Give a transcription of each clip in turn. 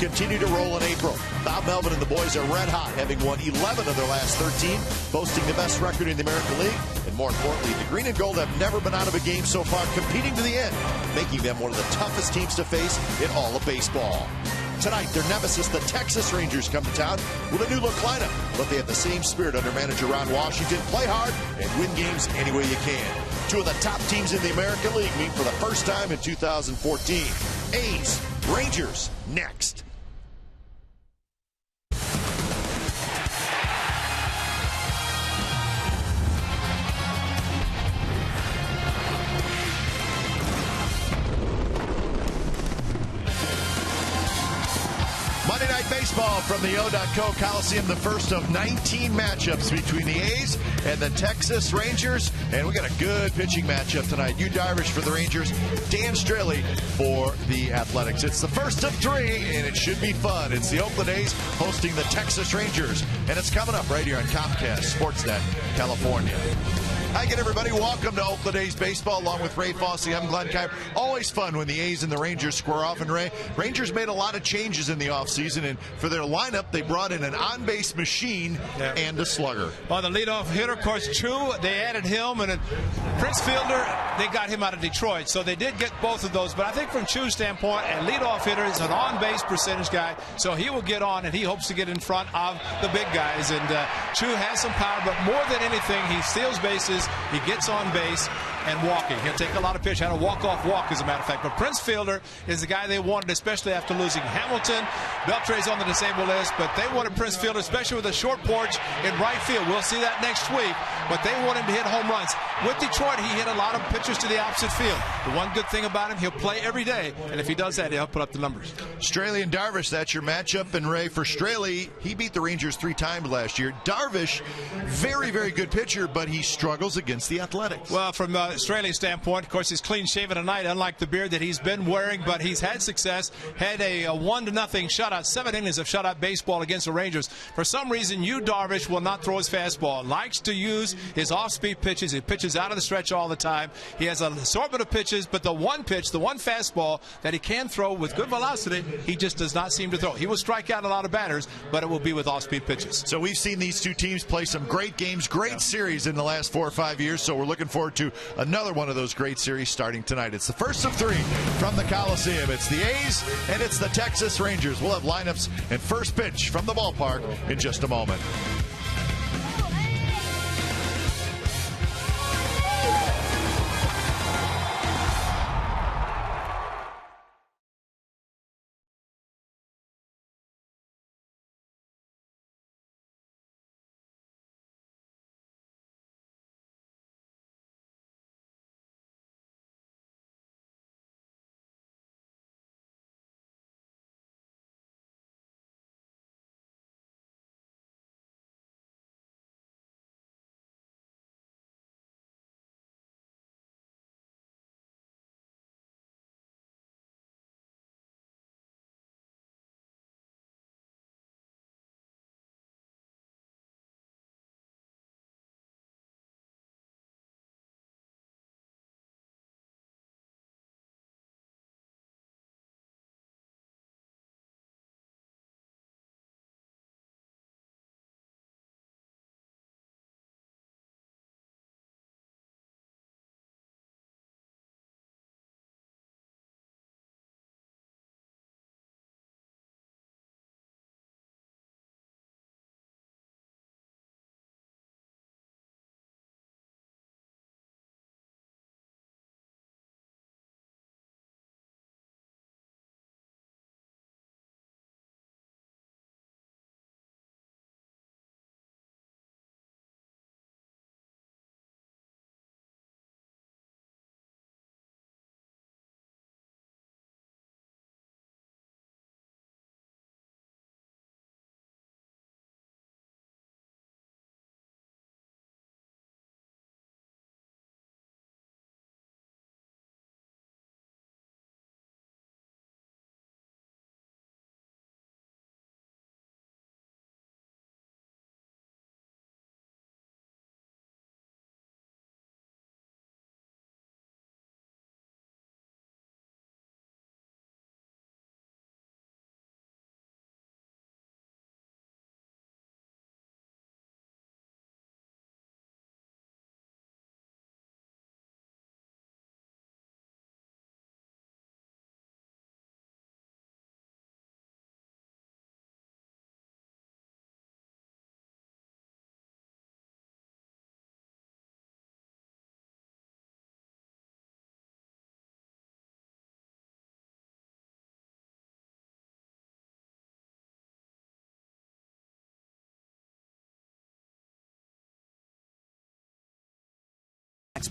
continue to roll in April. Bob Melvin and the boys are red hot, having won 11 of their last 13, boasting the best record in the American League. And more importantly, the green and gold have never been out of a game so far, competing to the end, making them one of the toughest teams to face in all of baseball. Tonight, their nemesis, the Texas Rangers, come to town with a new look lineup, but they have the same spirit under manager Ron Washington. Play hard and win games any way you can. Two of the top teams in the American League meet for the first time in 2014. A's, Rangers, next. Monday Night Baseball from the O.co Coliseum, the first of 19 matchups between the A's and the Texas Rangers. And we got a good pitching matchup tonight. Yu Darvish for the Rangers, Dan Straley for the Athletics. It's the first of three, and it should be fun. It's the Oakland A's hosting the Texas Rangers, and it's coming up right here on Comcast Sportsnet, California. Hi again, everybody. Welcome to Oakland A's baseball, along with Ray Fosse. I'm Glenn Kimer. Always fun when the A's and the Rangers square off. And Ray, Rangers made a lot of changes in the offseason, and for their lineup, they brought in an on-base machine and a slugger. Well, the leadoff hitter, of course, Chu, they added him, and Prince Fielder, they got him out of Detroit. So they did get both of those. But I think from Chu's standpoint, a leadoff hitter is an on-base percentage guy, so he will get on, and he hopes to get in front of the big guys. And Chu has some power, but more than anything, he steals bases. He gets on base and walking. He'll take a lot of pitch. Had a walk-off walk, as a matter of fact. But Prince Fielder is the guy they wanted, especially after losing Hamilton. Beltre's on the disabled list, but they wanted Prince Fielder, especially with a short porch in right field. We'll see that next week, but they want him to hit home runs. With Detroit, he hit a lot of pitches to the opposite field. The one good thing about him, he'll play every day, and if he does that, he'll put up the numbers. Straley and Darvish, that's your matchup. And Ray, for Straley, he beat the Rangers 3 times last year. Darvish, very, very good pitcher, but he struggles against the Athletics. Well, from Straley's standpoint, of course, he's clean-shaven tonight, unlike the beard that he's been wearing, but he's had success. Had a 1-0 shutout, 7 innings of shutout baseball against the Rangers. For some reason, Yu Darvish will not throw his fastball. Likes to use his off-speed pitches. He pitches out of the stretch all the time. He has an assortment of pitches, but the one pitch, the one fastball that he can throw with good velocity, he just does not seem to throw. He will strike out a lot of batters, but it will be with off-speed pitches. So we've seen these two teams play some great games, great series in the last 4 or 5 years, so we're looking forward to another one of those great series starting tonight. It's the first of 3 from the Coliseum. It's the A's and it's the Texas Rangers. We'll have lineups and first pitch from the ballpark in just a moment.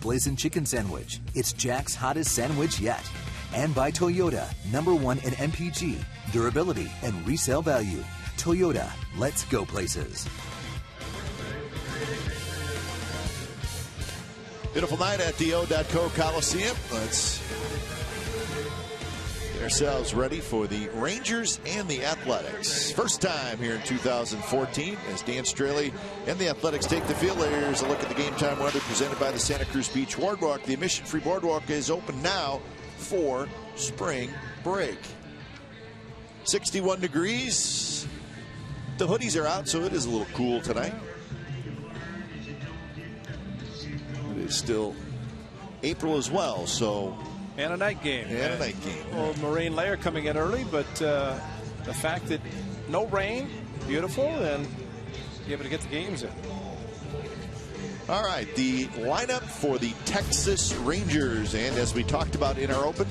Blazing Chicken Sandwich. It's Jack's hottest sandwich yet. And by Toyota, #1 in MPG, durability, and resale value. Toyota, let's go places. Beautiful night at the O.co Coliseum. Let's get ourselves ready for the Rangers and the Athletics. First time here in 2014 as Dan Straley and the Athletics take the field. Here's a look at the game time weather presented by the Santa Cruz Beach Boardwalk. The admission-free boardwalk is open now for spring break. 61 degrees. The hoodies are out, so it is a little cool tonight. It is still April as well, so. And a night game. And a night game. Well, marine layer coming in early, but the fact that no rain, beautiful, and be able to get the games in. All right, the lineup for the Texas Rangers, and as we talked about in our open,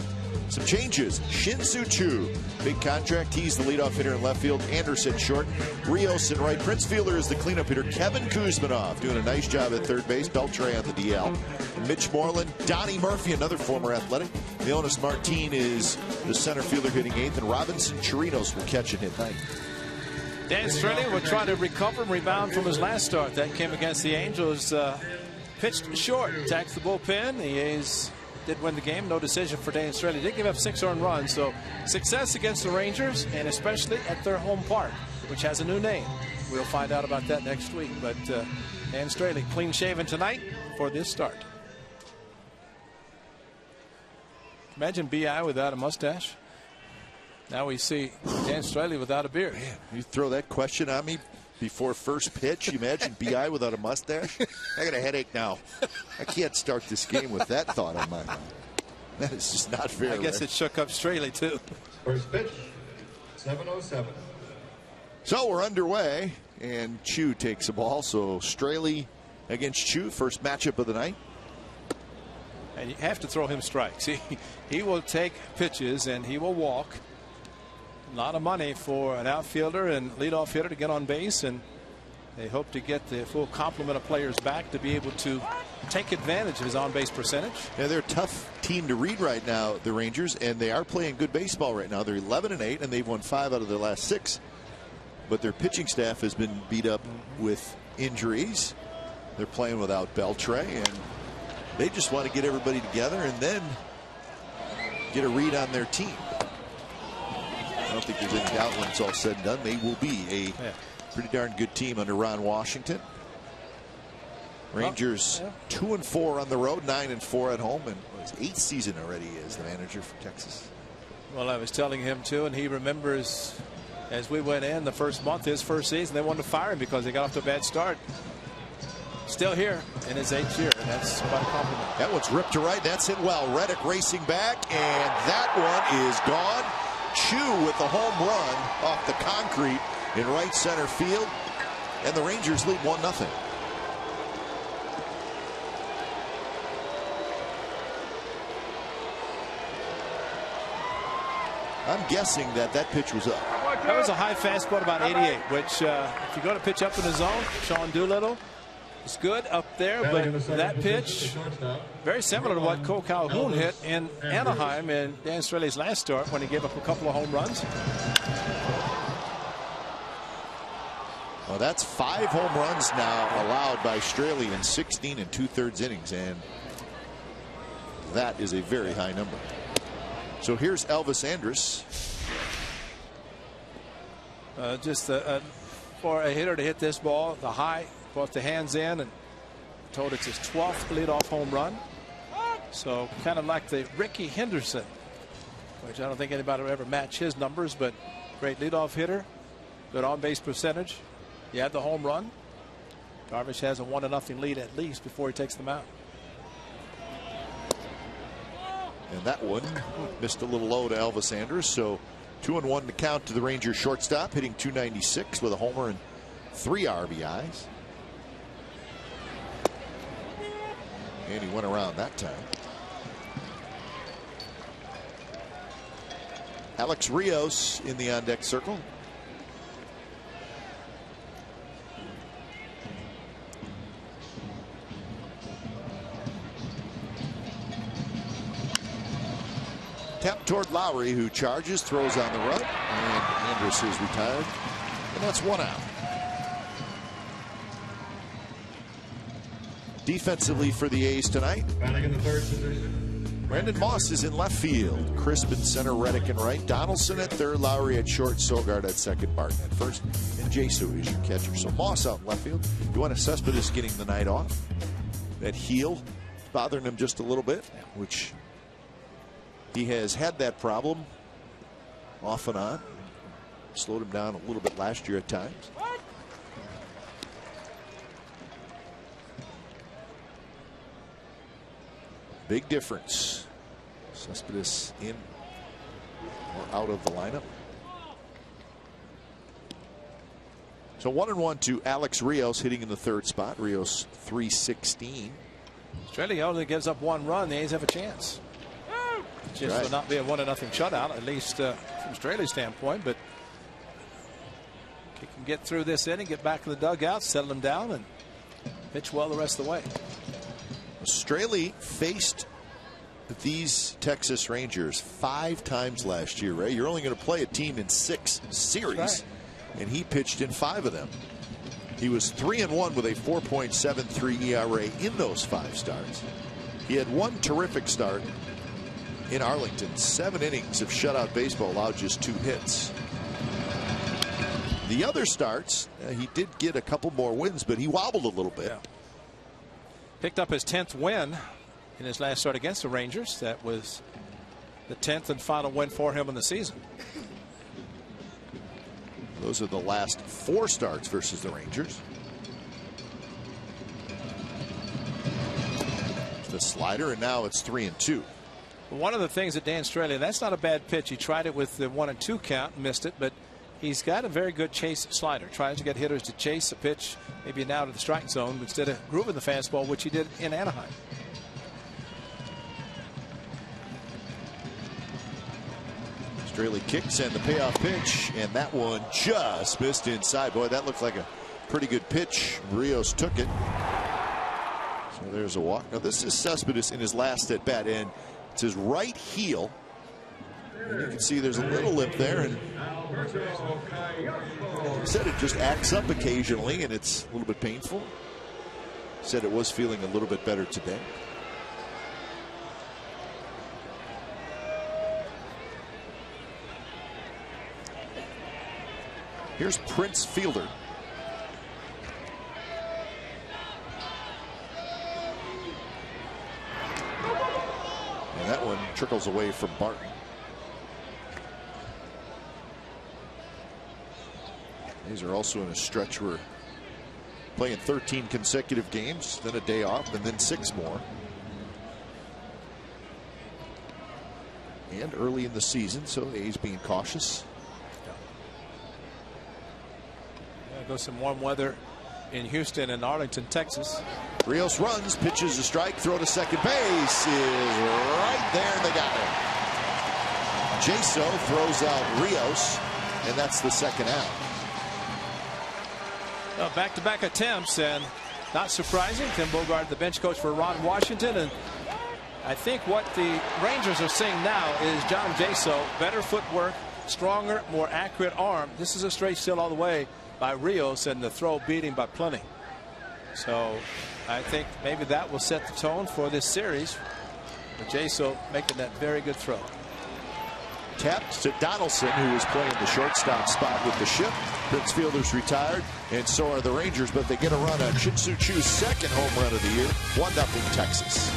some changes. Shin-Soo Choo, big contract. He's the leadoff hitter in left field. Anderson short. Rios in right. Prince Fielder is the cleanup hitter. Kevin Kuzmanov doing a nice job at third base. Beltre on the DL. Mitch Moreland. Donnie Murphy, another former Athletic. Leonis Martin is the center fielder hitting eighth. And Robinson Chirinos will catch and hit ninth. Dan Straley will try to recover and rebound from his last start. That came against the Angels. Pitched short. Attacks the bullpen. The A's did win the game. No decision for Dan Straley. Did give up 6 earned runs. So success against the Rangers, and especially at their home park, which has a new name. We'll find out about that next week. But Dan Straley clean shaven tonight for this start. Imagine B.I. without a mustache. Now we see Dan Straley without a beard. Man, you throw that question on me before first pitch. You imagine B.I. without a mustache? I got a headache now. I can't start this game with that thought on my mind. That is just not fair. I guess it shook up Straley too. First pitch, 7:07. So we're underway, and Choo takes the ball. So Straley against Choo, first matchup of the night. And you have to throw him strikes. He will take pitches and he will walk. A lot of money for an outfielder and leadoff hitter to get on base, and they hope to get the full complement of players back to be able to take advantage of his on-base percentage. Yeah, they're a tough team to read right now, the Rangers, and they are playing good baseball right now. They're 11-8, and they've won 5 out of their last 6. But their pitching staff has been beat up with injuries. They're playing without Beltre, and they just want to get everybody together and then get a read on their team. I don't think there's any doubt when it's all said and done. They will be a pretty darn good team under Ron Washington. Rangers 2-4 on the road, 9-4 at home, and his 8th season already as the manager for Texas. Well, I was telling him too, and he remembers as we went in the first month, his first season, they wanted to fire him because he got off to a bad start. Still here in his 8th year, and that's quite a compliment. That one's ripped to right. That's hit well. Reddick racing back, and that one is gone. Choo with the home run off the concrete in right center field, and the Rangers lead 1-0. I'm guessing that pitch was up. That was a high fastball, about 88, which if you go to pitch up in the zone, Sean Doolittle is good up there, but that pitch very similar to what Cole Calhoun hit in Anaheim in Dan Straley's last start when he gave up a couple of home runs. Well, that's 5 home runs now allowed by Straley in 16 2/3 innings, and that is a very high number. So here's Elvis Andrus. Just for a hitter to hit this ball, the high, brought the hands in, and told it's his 12th leadoff home run. So kind of like the Ricky Henderson, which I don't think anybody will ever match his numbers, but great leadoff hitter, good on-base percentage. He had the home run. Darvish has a 1-0 lead at least before he takes them out. And that one missed a little low to Elvis Andrus. So 2-1 to count to the Rangers shortstop, hitting .296 with a homer and 3 RBIs. And he went around that time. Alex Rios in the on-deck circle. Tap toward Lowry, who charges, throws on the run, and Andrus is retired, and that's 1 out. Defensively for the A's tonight, Batting in the third position. Brandon Moss is in left field. Crisp in center, Reddick in right. Donaldson at third, Lowry at short, Sogard at second, Barton at first, and Jesu is your catcher. So Moss out in left field. You want Cespedes getting the night off. That heel bothering him just a little bit, which he has had that problem off and on. Slowed him down a little bit last year at times. Big difference. Cespedes in or out of the lineup. So 1-1 to Alex Rios, hitting in the third spot. Rios .316. Straley only gives up 1 run. The A's have a chance. Just will not be a 1-0 shutout, at least from Straley's standpoint. But he can get through this inning, get back in the dugout, settle him down, and pitch well the rest of the way. Straley faced these Texas Rangers 5 times last year, Ray. You're only going to play a team in 6 series, right, and he pitched in 5 of them. He was 3-1 with a 4.73 ERA in those 5 starts. He had 1 terrific start in Arlington. 7 innings of shutout baseball, allowed just 2 hits. The other starts, he did get a couple more wins, but he wobbled a little bit. Yeah. Picked up his 10th win in his last start against the Rangers. That was the 10th and final win for him in the season. Those are the last 4 starts versus the Rangers. The slider, and now it's 3-2. One of the things that Dan Straley, that's not a bad pitch. He tried it with the 1-2 count, missed it, but he's got a very good chase slider. Tries to get hitters to chase a pitch, maybe now to the strike zone instead of grooving the fastball, which he did in Anaheim. Straley kicks and the payoff pitch, and that one just missed inside. Boy, that looked like a pretty good pitch. Rios took it. So there's a walk. Now this is Cespedes in his last at bat, and it's his right heel. And you can see there's a little lip there, and he said it just acts up occasionally, and it's a little bit painful. Said it was feeling a little bit better today. Here's Prince Fielder. And that one trickles away from Barton. These are also in a stretch where playing 13 consecutive games, then a day off, and then 6 more. And early in the season, so the A's being cautious. Go some warm weather in Houston and Arlington, Texas. Rios runs, pitches a strike, throw to second base is right there, and they got him. Jesu throws out Rios, and that's the 2nd out. Back-to-back attempts, and not surprising, Tim Bogart, the bench coach for Ron Washington, and I think what the Rangers are seeing now is John Jesu, better footwork, stronger, more accurate arm. This is a straight steal all the way by Rios, and the throw beat him by plenty. So I think maybe that will set the tone for this series. But Jesu making that very good throw. Taps to Donaldson, who is playing the shortstop spot with the ship. Prince Fielder's retired, and so are the Rangers, but they get a run on Shin-Soo Choo's 2nd home run of the year. 1-0 Texas.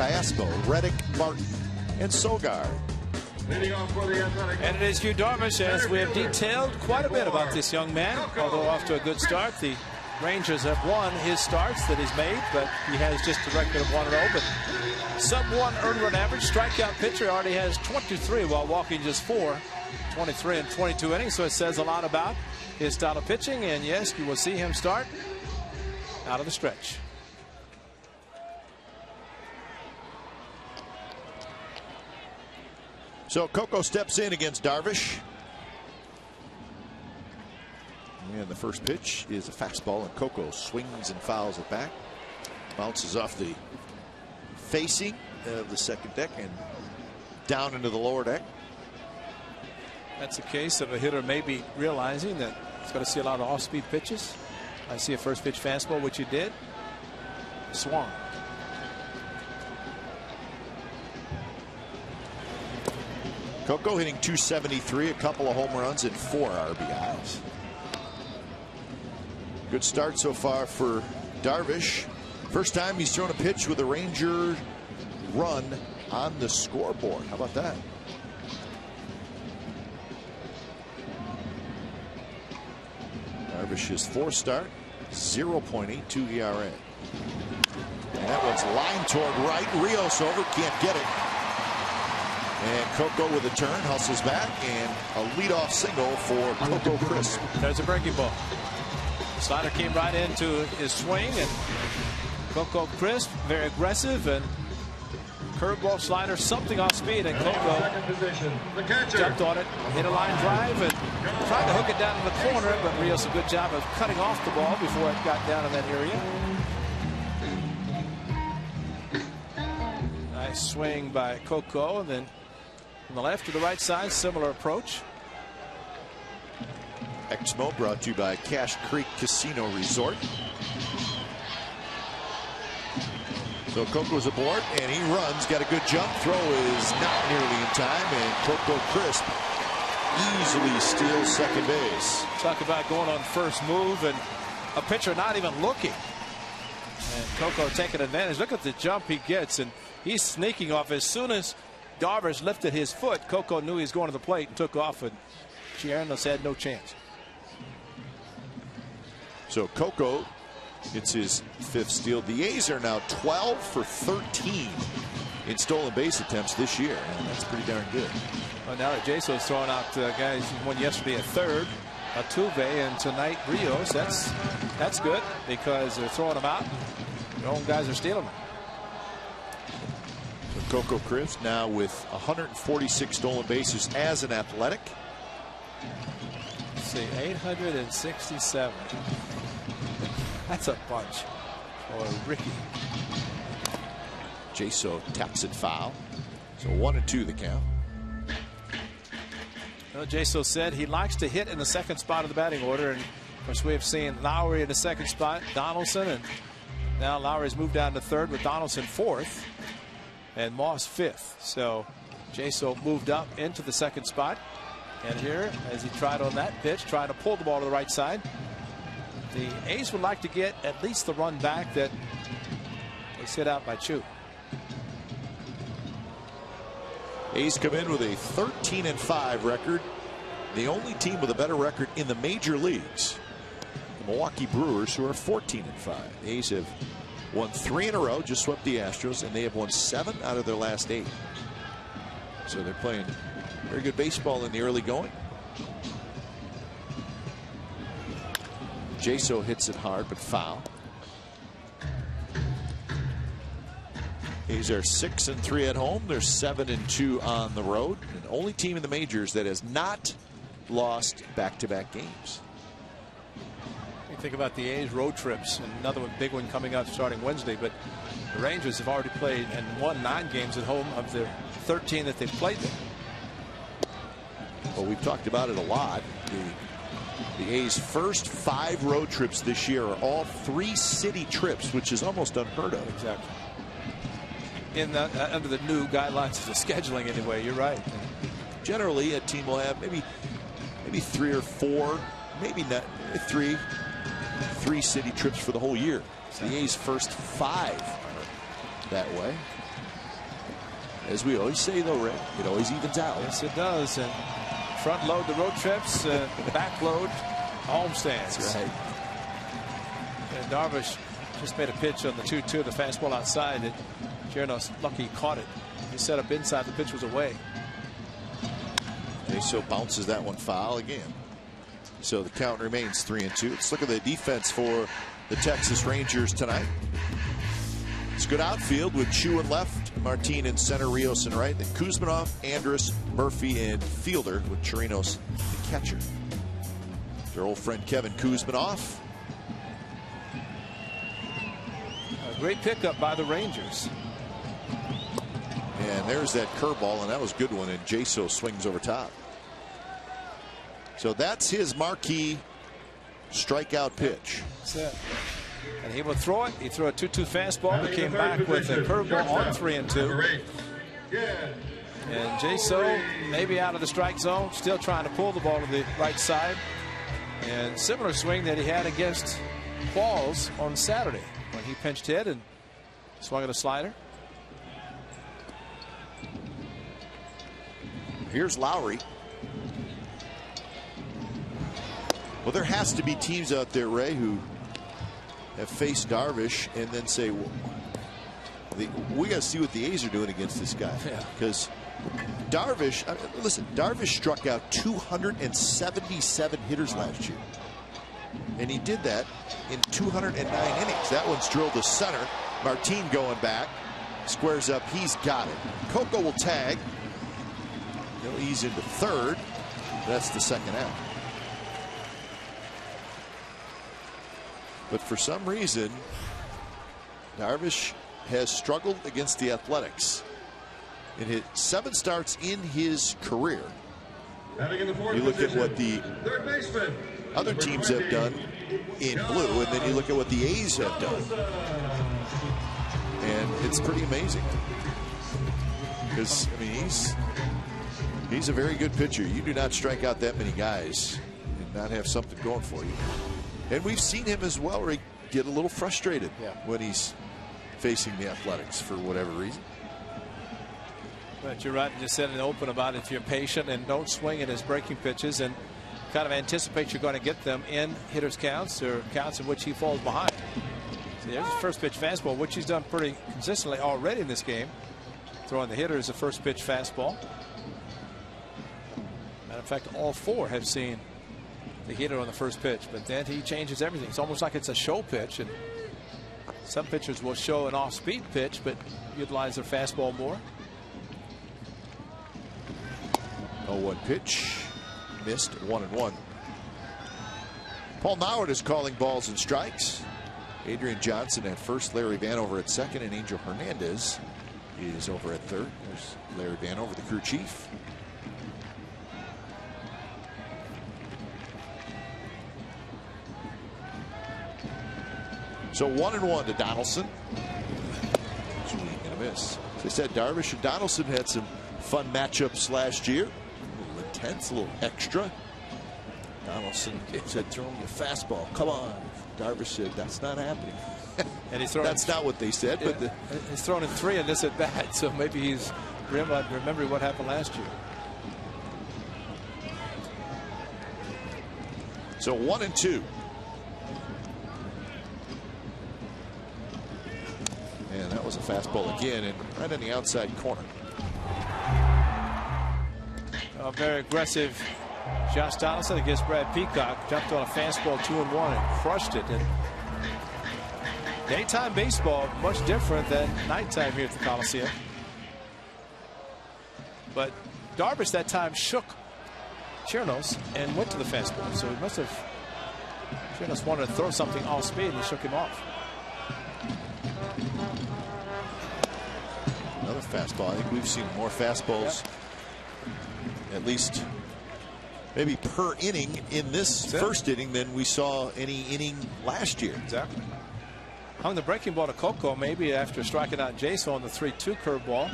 Kiasmo, Reddick, Martin, and Sogard. And it is Hugh Darvish, as we have detailed quite a bit about this young man. Although off to a good start, the Rangers have won his starts that he's made, but he has just a record of 1-0. But sub-1 earned run average, strikeout pitcher, already has 23 while walking just 4, 23 and 22 innings. So it says a lot about his style of pitching. And yes, you will see him start out of the stretch. So Coco steps in against Darvish. And the first pitch is a fastball, and Coco swings and fouls it back. Bounces off the facing of the second deck and down into the lower deck. That's a case of a hitter maybe realizing that he's going to see a lot of off-speed pitches. I see a first pitch fastball, which he did. Swung. Coco hitting .273, a couple of home runs and 4 RBIs. Good start so far for Darvish. First time he's thrown a pitch with a Ranger run on the scoreboard. How about that? Darvish's 4th start, 0.82 ERA. And that one's lined toward right. Rios over, can't get it. And Coco with a turn, hustles back, and a leadoff single for Coco Crisp. There's a breaking ball. Slider came right into his swing, and Coco Crisp, very aggressive, and curveball, slider, something off speed, and Coco jumped on it, hit a line drive, and tried to hook it down in the corner, but Rios a good job of cutting off the ball before it got down in that area. Nice swing by Coco, and then from the left to the right side, similar approach. Exmo brought to you by Cache Creek Casino Resort. So Coco's aboard, and he runs, got a good jump. Throw is not nearly in time, and Coco Crisp easily steals second base. Talk about going on first move, and a pitcher not even looking. And Coco taking advantage. Look at the jump he gets, and he's sneaking off. As soon as Darvish lifted his foot, Coco knew he was going to the plate and took off, and Giannis had no chance. So Coco, it's his 5th steal. The A's are now 12 for 13 in stolen base attempts this year, and that's pretty darn good. Well, now Jaso's throwing out guys who won yesterday a third, Altuve, and tonight Rios. That's good because they're throwing them out. Their own guys are stealing them. So Coco Crisp now with 146 stolen bases as an Athletic. Let's see, 867. That's a bunch for Ricky. Jaso taps it foul. So 1-2 the count. Well, Jaso said he likes to hit in the second spot of the batting order, and of course we have seen Lowry in the second spot, Donaldson, and now Lowry's moved down to third with Donaldson 4th and Moss 5th. So Jaso moved up into the second spot, and here as he tried on that pitch, trying to pull the ball to the right side. The A's would like to get at least the run back that was hit out by Chu. A's come in with a 13-5 record. The only team with a better record in the major leagues, the Milwaukee Brewers, who are 14-5. The A's have won 3 in a row, just swept the Astros, and they have won 7 out of their last 8. So they're playing very good baseball in the early going. Jaso hits it hard, but foul. A's are 6-3 at home. They're 7-2 on the road. And the only team in the majors that has not lost back-to-back games. You think about the A's road trips, and another one, big one coming up starting Wednesday. But the Rangers have already played and won 9 games at home of the 13 that they've played there. Well, we've talked about it a lot. The A's first 5 road trips this year are all 3-city trips, which is almost unheard of. Exactly. In the, under the new guidelines of the scheduling, anyway, you're right. Generally, a team will have maybe 3 or 4, maybe not 3-city trips for the whole year. So the A's first 5 are that way. As we always say, though, Ray, it always evens out. Yes, it does. And front load the road trips, back load homestands. That's right. And Darvish just made a pitch on the 2-2, the fastball outside. That Chernos lucky he caught it. He set up inside. The pitch was away. So bounces that one foul again. So the count remains 3-2. Let's look at the defense for the Texas Rangers tonight. It's good outfield with Chu in left, Martin in center, Rios in right, then Kuzmanov, Andrus, Murphy, and fielder with Chirinos the catcher. Their old friend Kevin Kuzmanov. A great pickup by the Rangers. And there's that curveball, and that was a good one, and Jaso swings over top. So that's his marquee strikeout pitch. That's it. And he will throw it. He threw a 2-2 fastball, but came back with a curveball on 3-2. And Jaso maybe out of the strike zone, still trying to pull the ball to the right side. And similar swing that he had against Qualls on Saturday when he pinched hit and swung at a slider. Here's Lowry. Well, there has to be teams out there, Ray, who have faced Darvish and then say, well, we got to see what the A's are doing against this guy. Because Darvish, listen, Darvish struck out 277 hitters last year. And he did that in 209 innings. That one's drilled to center. Martin going back. Squares up. He's got it. Coco will tag. He'll ease into third. That's the second out. But for some reason, Darvish has struggled against the Athletics. In his 7 starts in his career. You look at what the other teams have done in blue, and then you look at what the A's have done. And it's pretty amazing. Because, I mean, he's a very good pitcher. You do not strike out that many guys and not have something going for you. And we've seen him as well, where he get a little frustrated when he's facing the Athletics for whatever reason. But you're right. You said in the open about if you're patient and don't swing at his breaking pitches and kind of anticipate you're going to get them in hitters counts or counts in which he falls behind. So there's his first pitch fastball, which he's done pretty consistently already in this game. Throwing the hitter as a first pitch fastball. Matter of fact, all 4 have seen the hitter on the first pitch, but then he changes everything. It's almost like it's a show pitch, and some pitchers will show an off-speed pitch but utilize their fastball more. 0-1 pitch, missed. 1-1. Paul Noward is calling balls and strikes. Adrian Johnson at first, Larry Vanover at second, and Angel Hernandez is over at third. There's Larry Vanover, the crew chief. So 1-1 to Donaldson. Swing and a miss. As I said, Darvish and Donaldson had some fun matchups last year. A little intense, a little extra. Donaldson said, throw me a fastball. Come on. Darvish said, that's not happening. And he's throwing. That's not what they said. Yeah, but he's thrown in 3 in this at bat, so maybe he's remembering what happened last year. So 1-2. And that was a fastball again, and right in the outside corner. A very aggressive Josh Donaldson against Brad Peacock. Jumped on a fastball 2-1 and crushed it. And daytime baseball much different than nighttime here at the Coliseum. But Darvish that time shook Chernos and went to the fastball. So he must have. Chernos wanted to throw something off speed, and he shook him off. Another fastball. I think we've seen more fastballs, at least maybe per inning in this first inning than we saw any inning last year. Exactly. Hung the breaking ball to Coco maybe after striking out Jason on the 3-2 curveball.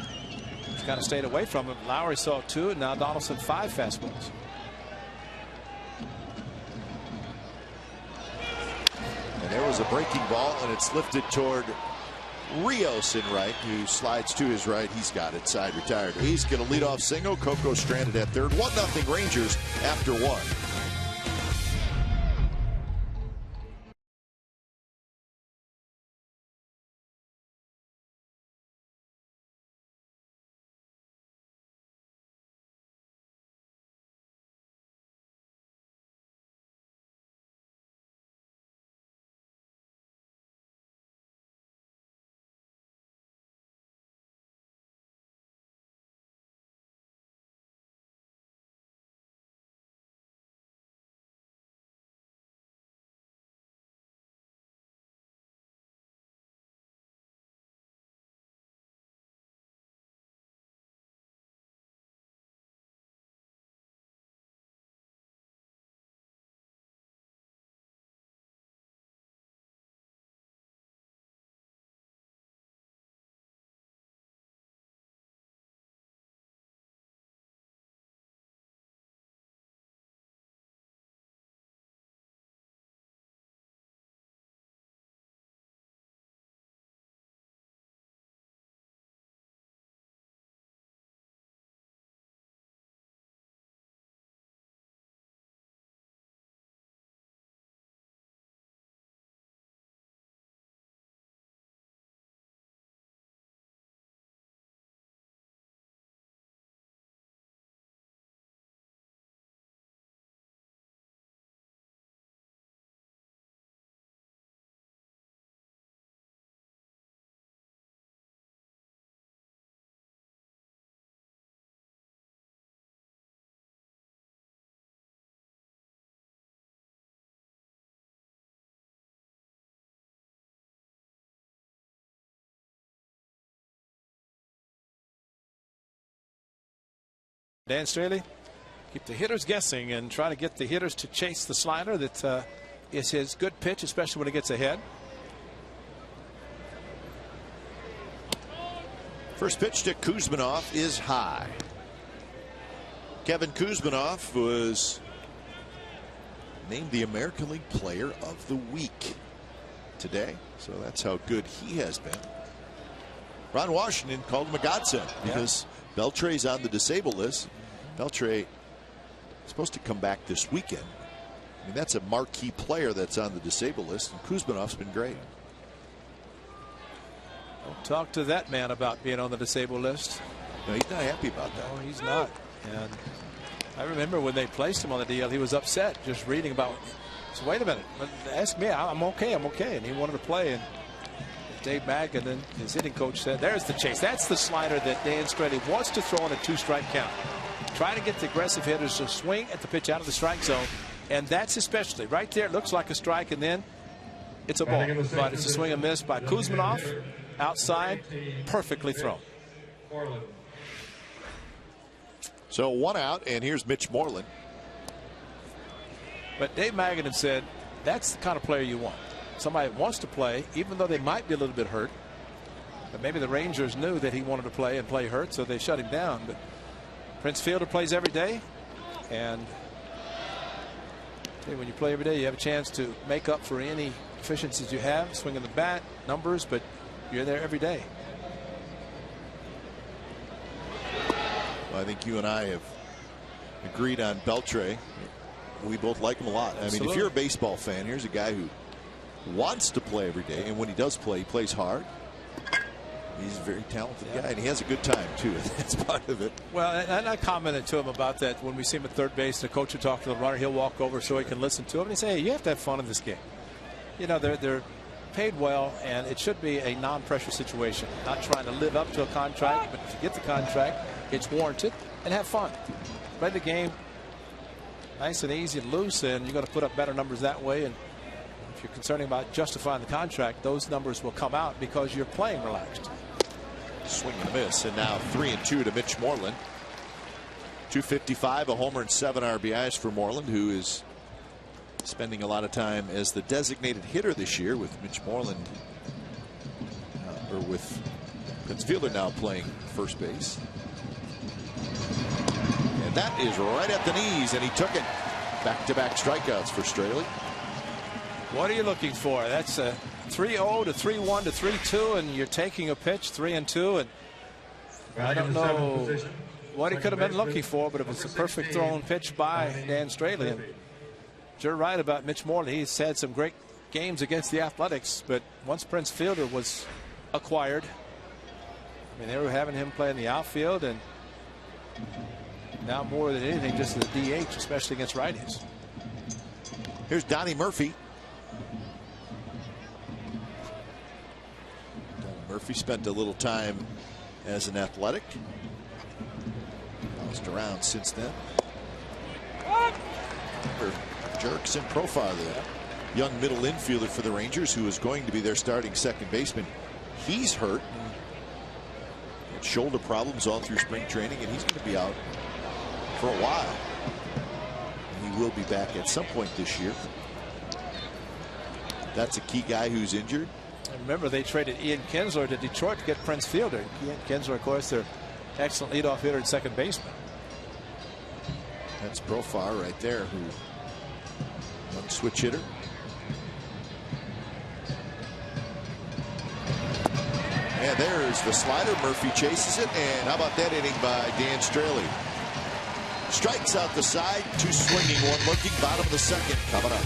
Just kind of stayed away from him. Lowry saw 2, and now Donaldson 5 fastballs. And there was a breaking ball, and it's lifted toward Rios in right, who slides to his right. He's got it. Side retired. He's going to lead off single. Coco stranded at third. 1-0 Rangers after 1. Dan Straley, keep the hitters guessing and try to get the hitters to chase the slider that is his good pitch, especially when it gets ahead. First pitch to Kuzminov is high. Kevin Kuzminov was named the American League Player of the Week today, so that's how good he has been. Ron Washington called him a godsend because Beltre's on the disabled list. Beltre is supposed to come back this weekend. I mean, that's a marquee player that's on the disabled list, and Kuzminov's been great. Don't talk to that man about being on the disabled list. No, he's not happy about that. No, he's not. And I remember when they placed him on the DL, he was upset just reading about. So wait a minute, ask me. I'm okay. I'm okay. And he wanted to play. And Dave Magnan, his hitting coach, said, "There's the chase. That's the slider that Dan Straley wants to throw on a 2-strike count. Try to get the aggressive hitters to swing at the pitch out of the strike zone, and that's especially right there. It looks like a strike, and then it's a ball, but it's a swing and miss by Kuzminov. Outside, perfectly thrown." So 1 out, and here's Mitch Moreland. But Dave Magnan said that's the kind of player you want. Somebody that wants to play, even though they might be a little bit hurt. But maybe the Rangers knew that he wanted to play and play hurt, so they shut him down. But Prince Fielder plays every day, and when you play every day, you have a chance to make up for any deficiencies you have, swinging the bat, numbers, but you're there every day. Well, I think you and I have agreed on Beltre. We both like him a lot. Absolutely. I mean, if you're a baseball fan, here's a guy who wants to play every day, and when he does play, he plays hard. He's a very talented guy, and he has a good time too. That's part of it. Well, and I commented to him about that when we see him at third base. The coach will talk to the runner. He'll walk over so he can listen to him, and he say, "Hey, you have to have fun in this game. You know, they're paid well, and it should be a non-pressure situation. Not trying to live up to a contract, but if you get the contract, it's warranted, and have fun. Play the game nice and easy and loose, and you're going to put up better numbers that way. And if you're concerned about justifying the contract, those numbers will come out because you're playing relaxed." Swing and a miss, and now 3-2 to Mitch Moreland. 255, a homer and 7 RBIs for Moreland, who is spending a lot of time as the designated hitter this year with Mitch Moreland, or with Prince Fielder now playing first base. And that is right at the knees, and he took it. Back-to-back strikeouts for Straley. What are you looking for? That's 3-0 to 3-1 to 3-2, and you're taking a pitch 3-2, and I don't know what he could have been looking for, but it was a perfect thrown pitch by Dan Straley. And you're right about Mitch Morley. He's had some great games against the Athletics, but once Prince Fielder was acquired, I mean, they were having him play in the outfield, and now more than anything just the DH, especially against righties. Here's Donnie Murphy. Murphy spent a little time as an Athletic. Bounced around since then. Jerks in profile, the young middle infielder for the Rangers, who is going to be their starting second baseman. He's hurt. Had shoulder problems all through spring training, and he's going to be out for a while. And he will be back at some point this year. That's a key guy who's injured. Remember, they traded Ian Kinsler to Detroit to get Prince Fielder. Ian Kinsler, of course, their excellent leadoff hitter and second baseman. That's Profar right there, who one switch hitter. And there's the slider. Murphy chases it, and how about that inning by Dan Straley? Strikes out the side, 2 swinging, 1 looking. Bottom of the second coming up.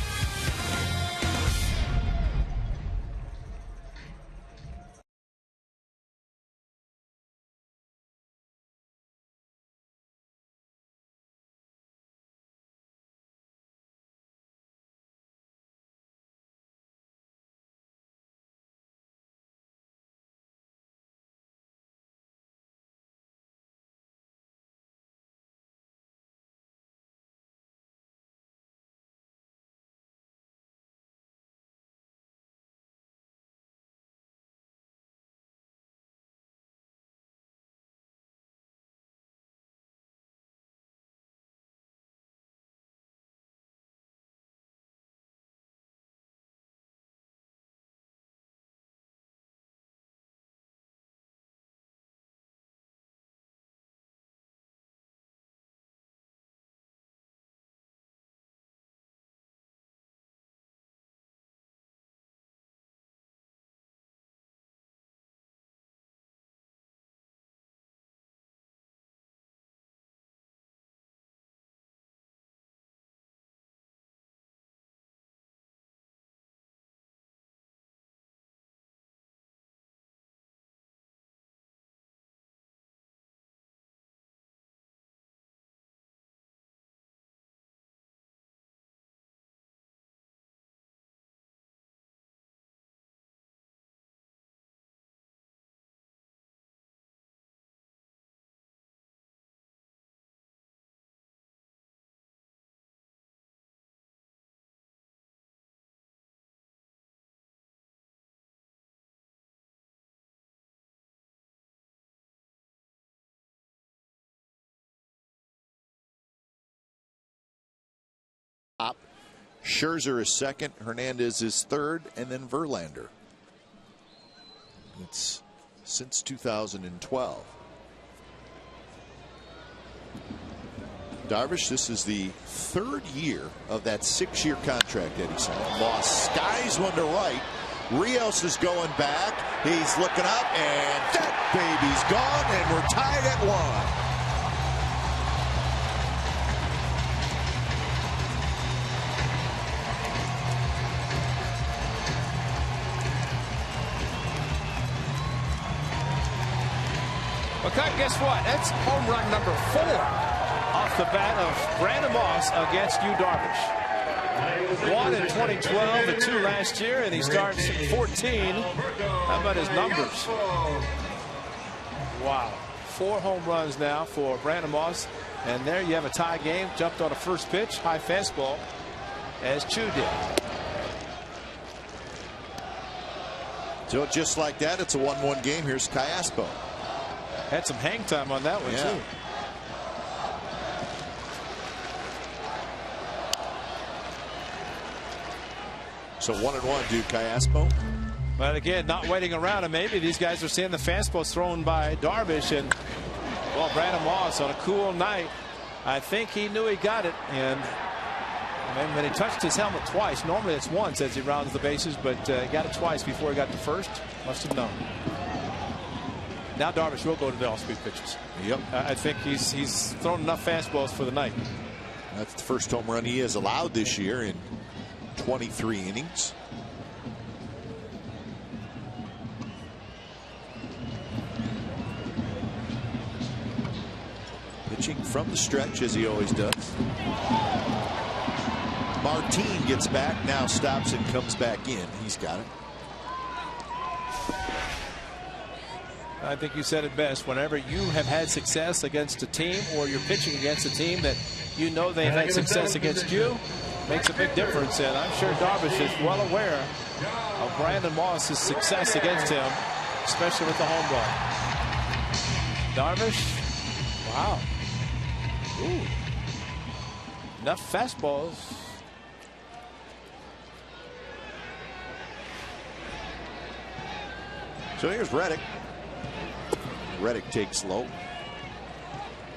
Scherzer is second, Hernandez is third, and then Verlander. It's since 2012. Darvish, this is the 3rd year of that 6-year contract that he signed. Moss skies one to right. Rios is going back. He's looking up, and that baby's gone, and we're tied at 1. Well, guess what? That's home run number 4 off the bat of Brandon Moss against Yu Darvish. 1 in 2012 and 2 last year, and he starts 14. How about his numbers? Wow. 4 home runs now for Brandon Moss. And there you have a tie game. Jumped on a first pitch, high fastball, as Chu did. So just like that, it's a 1-1 game. Here's Callaspo. Had some hang time on that one, too. So 1-1 to Callaspo. But again, not waiting around, and maybe these guys are seeing the fastballs thrown by Darvish, and well, Brandon Moss on a cool night, I think he knew he got it, and And he touched his helmet twice. Normally it's once as he rounds the bases, but he got it twice before he got to first. Must have known. Now Darvish will go to the all-speed pitches. Yep. I think he's thrown enough fastballs for the night. That's the first home run he has allowed this year in 23 innings. Pitching from the stretch as he always does. Martin gets back, now stops and comes back in. He's got it. I think you said it best. Whenever you have had success against a team, or you're pitching against a team that you know they've had success against you, makes a big difference. And I'm sure Darvish is well aware of Brandon Moss's success against him, especially with the home run. Darvish, wow. Ooh. Enough fastballs. So here's Reddick. Reddick takes low.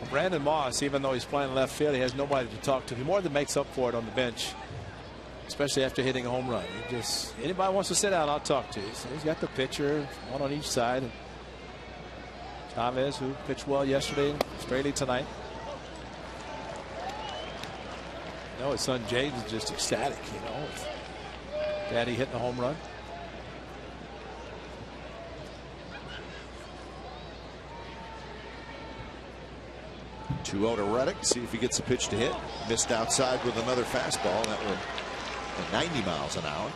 Brandon Moss, even though he's playing left field, he has nobody to talk to. He more than makes up for it on the bench, especially after hitting a home run. He just, anybody wants to sit down, I'll talk to you. So he's got the pitcher, one on each side. And Chavez, who pitched well yesterday, Straley tonight. You know, his son James is just ecstatic, you know, with Daddy hitting a home run. Two-0 to Reddick. See if he gets a pitch to hit. Missed outside with another fastball. That one at 90 miles an hour.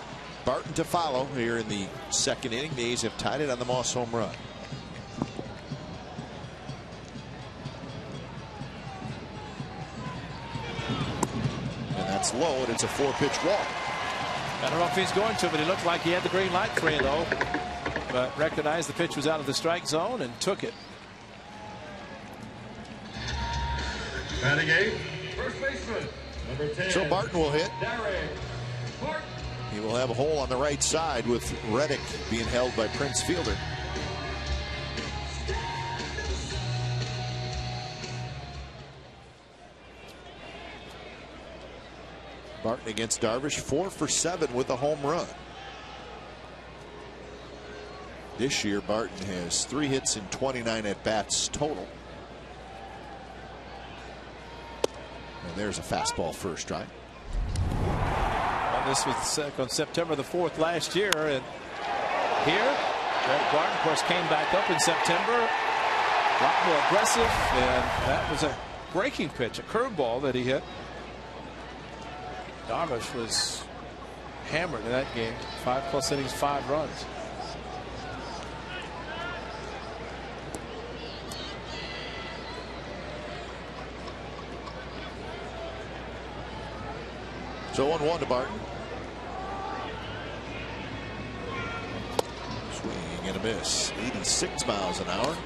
Barton to follow here in the second inning. The A's have tied it on the Moss home run. And that's low, and it's a 4-pitch walk. I don't know if he's going to, but he looked like he had the green light for it, though. But recognized the pitch was out of the strike zone and took it. Batting eighth, first baseman, number 10. So Barton will hit. He will have a hole on the right side with Reddick being held by Prince Fielder. Barton against Darvish, 4 for 7 with a home run. This year Barton has 3 hits and 29 at bats total. And there's a fastball first strike. Well, this was on September the 4th last year, and here Barton, of course, came back up in September, a lot more aggressive, and that was a breaking pitch, a curveball that he hit. Darvish was hammered in that game. 5+ innings, 5 runs. So 1-1 to Barton. Swing and a miss. 86 miles an hour.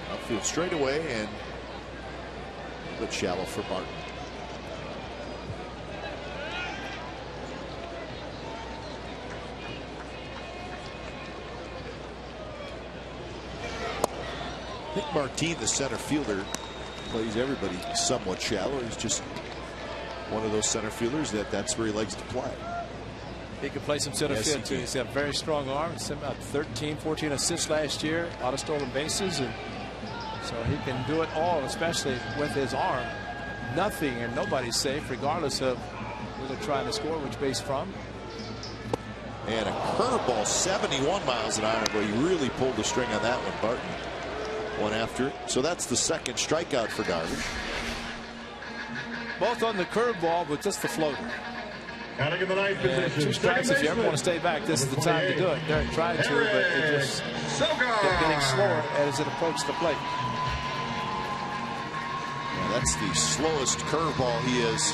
Outfield straight away and a bit shallow for Barton. I think Martin, the center fielder, plays everybody somewhat shallow. He's just one of those center fielders that's where he likes to play. He can play some center field too. He's got a very strong arm. He's about 13, 14 assists last year. A lot of stolen bases, and so he can do it all, especially with his arm. Nothing and nobody's safe, regardless of who they're trying to score, which base from. And a curveball, 71 miles an hour, but he really pulled the string on that one. Barton one after it. So that's the second strikeout for Darvish. Both on the curveball, but just the floater. Counting in the ninth position. 2 strikes. If you ever want to stay back, this is the time to do it. They're trying to, but it just kept getting slower as it approached the plate. Yeah, that's the slowest curveball he has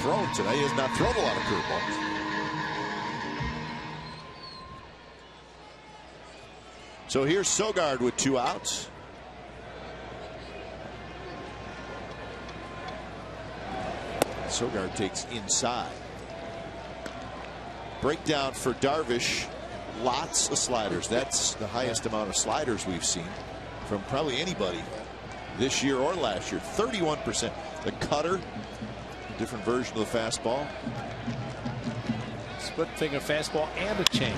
thrown today. He has not thrown a lot of curveballs. So here's Sogard with 2 outs. Sogard takes inside. Breakdown for Darvish lots of sliders. That's the highest amount of sliders we've seen from probably anybody this year or last year. 31%. The cutter, different version of the fastball. Split finger fastball and a change.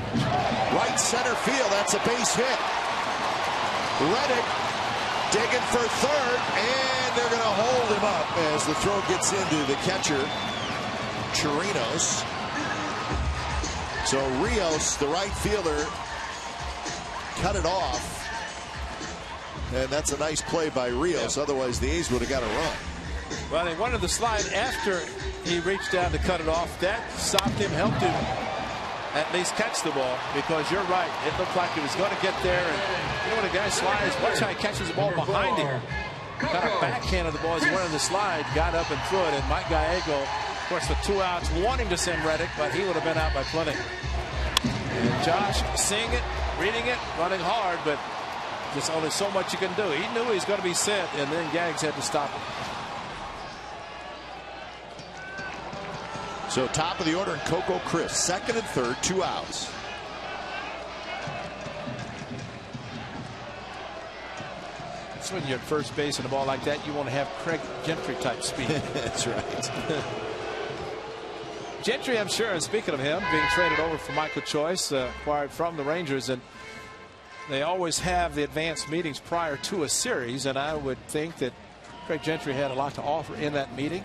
Right center field. That's a base hit. Reddick digging for third, and they're going to hold him up as the throw gets into the catcher, Chirinos. So Rios, the right fielder, cut it off. And that's a nice play by Rios. Yeah. Otherwise, the A's would have got a run. Well, they wanted the slide after he reached down to cut it off. That stopped him, helped him at least catch the ball, because you're right. It looked like he was going to get there. And you know, when a guy slides, watch how he catches the ball behind him. Kind of backhanded the ball as he went on the slide, got up and threw it. And Mike Gallego, of course, with 2 outs, wanting to send Reddick, but he would have been out by plenty. And Josh seeing it, reading it, running hard, but just only so much you can do. He knew he was going to be sent, and then Gags had to stop him. So top of the order, and Coco Chris, second and third, 2 outs. That's when you're at first base and a ball like that, you want to have Craig Gentry type speed. That's right. Gentry, I'm sure, and speaking of him, being traded over for Michael Choice, acquired from the Rangers, and they always have the advanced meetings prior to a series, and I would think that Craig Gentry had a lot to offer in that meeting.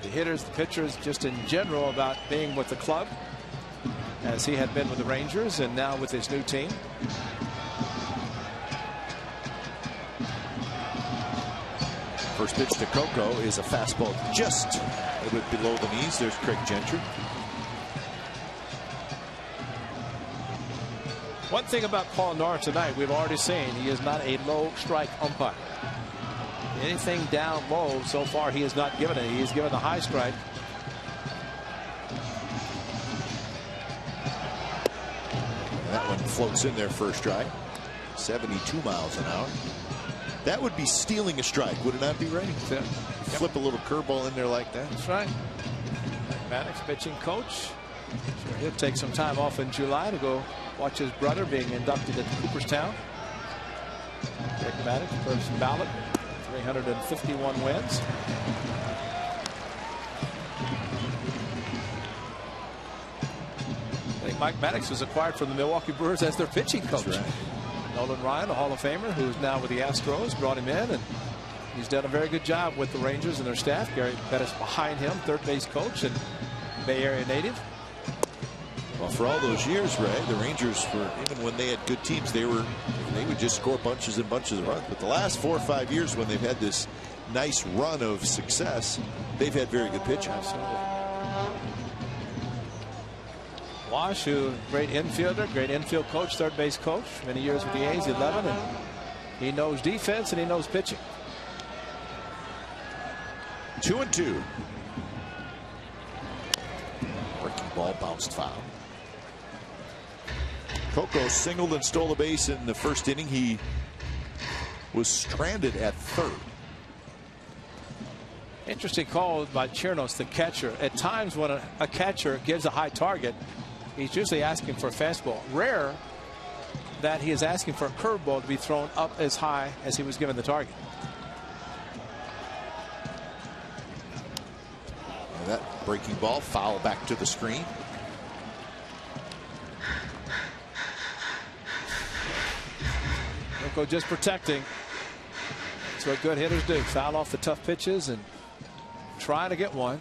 The hitters, the pitchers, just in general about being with the club, as he had been with the Rangers and now with his new team. First pitch to Coco is a fastball just a little bit below the knees. There's Craig Gentry. One thing about Paul North tonight, we've already seen he is not a low strike umpire. Anything down low so far he has not given it. He has given the high strike. And that one floats in there for a strike. 72 miles an hour. That would be stealing a strike, would it not be, Ray? Yeah. Flip a little curveball in there like that. That's right. Maddox, pitching coach. Sure, he'll take some time off in July to go watch his brother being inducted at Cooperstown. Rick Maddox, first ballot, 351 wins. I think Mike Maddox was acquired from the Milwaukee Brewers as their pitching coach. That's right. Nolan Ryan, a Hall of Famer, who's now with the Astros, brought him in, and he's done a very good job with the Rangers and their staff. Gary Pettis behind him, third base coach and Bay Area native. Well, for all those years, Ray, the Rangers were, even when they had good teams, they would just score bunches and bunches of runs. But the last 4 or 5 years, when they've had this nice run of success, they've had very good pitching. Absolutely. Wash, who great infielder, great infield coach, third base coach, many years with the A's, 11, and he knows defense and he knows pitching. 2-2. Breaking ball, bounced foul. Coco singled and stole a base in the first inning. He was stranded at third. Interesting call by Chirinos, the catcher. At times when a catcher gives a high target, he's usually asking for a fastball. Rare that he is asking for a curveball to be thrown up as high as he was given the target. And that breaking ball, foul back to the screen. Coco just protecting. That's what good hitters do. Foul off the tough pitches and try to get one.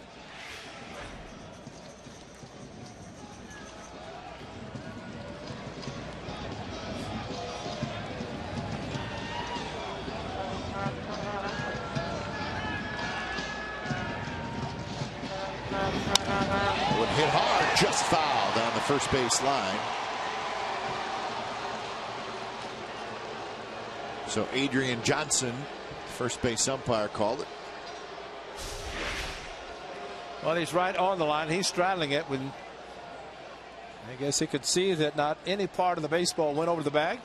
Would hit hard, just foul down the first base line. So Adrian Johnson, first base umpire, called it. Well, he's right on the line. He's straddling it. When I guess he could see that not any part of the baseball went over the bag.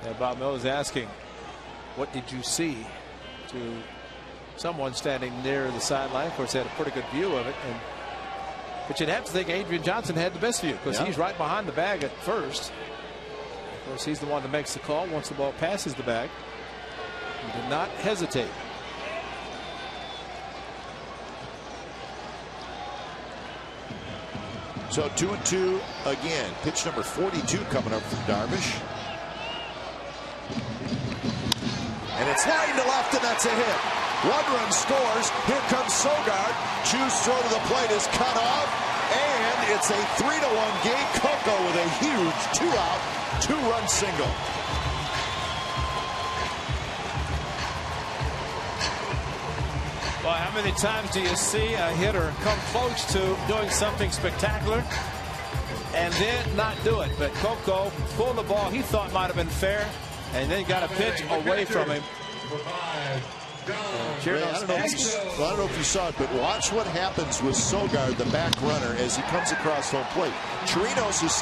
Yeah, Bob Mills asking what did you see, to someone standing near the sideline. Of course, they had a pretty good view of it. But you'd have to think Adrian Johnson had the best view, because he's right behind the bag at first. Of course, he's the one that makes the call once the ball passes the bag. He did not hesitate. So 2-2 again. Pitch number 42 coming up from Darvish. And it's line to left, and that's a hit. 1 run scores. Here comes Sogard. Chu's throw to the plate is cut off. And it's a 3-1 game. Coco with a huge 2-out, 2-run single. Well, how many times do you see a hitter come close to doing something spectacular and then not do it? But Coco pulled the ball he thought might have been fair, and then got a pitch away from him. I don't know if you saw it, but watch what happens with Sogard, the back runner, as he comes across home plate. Chirinos is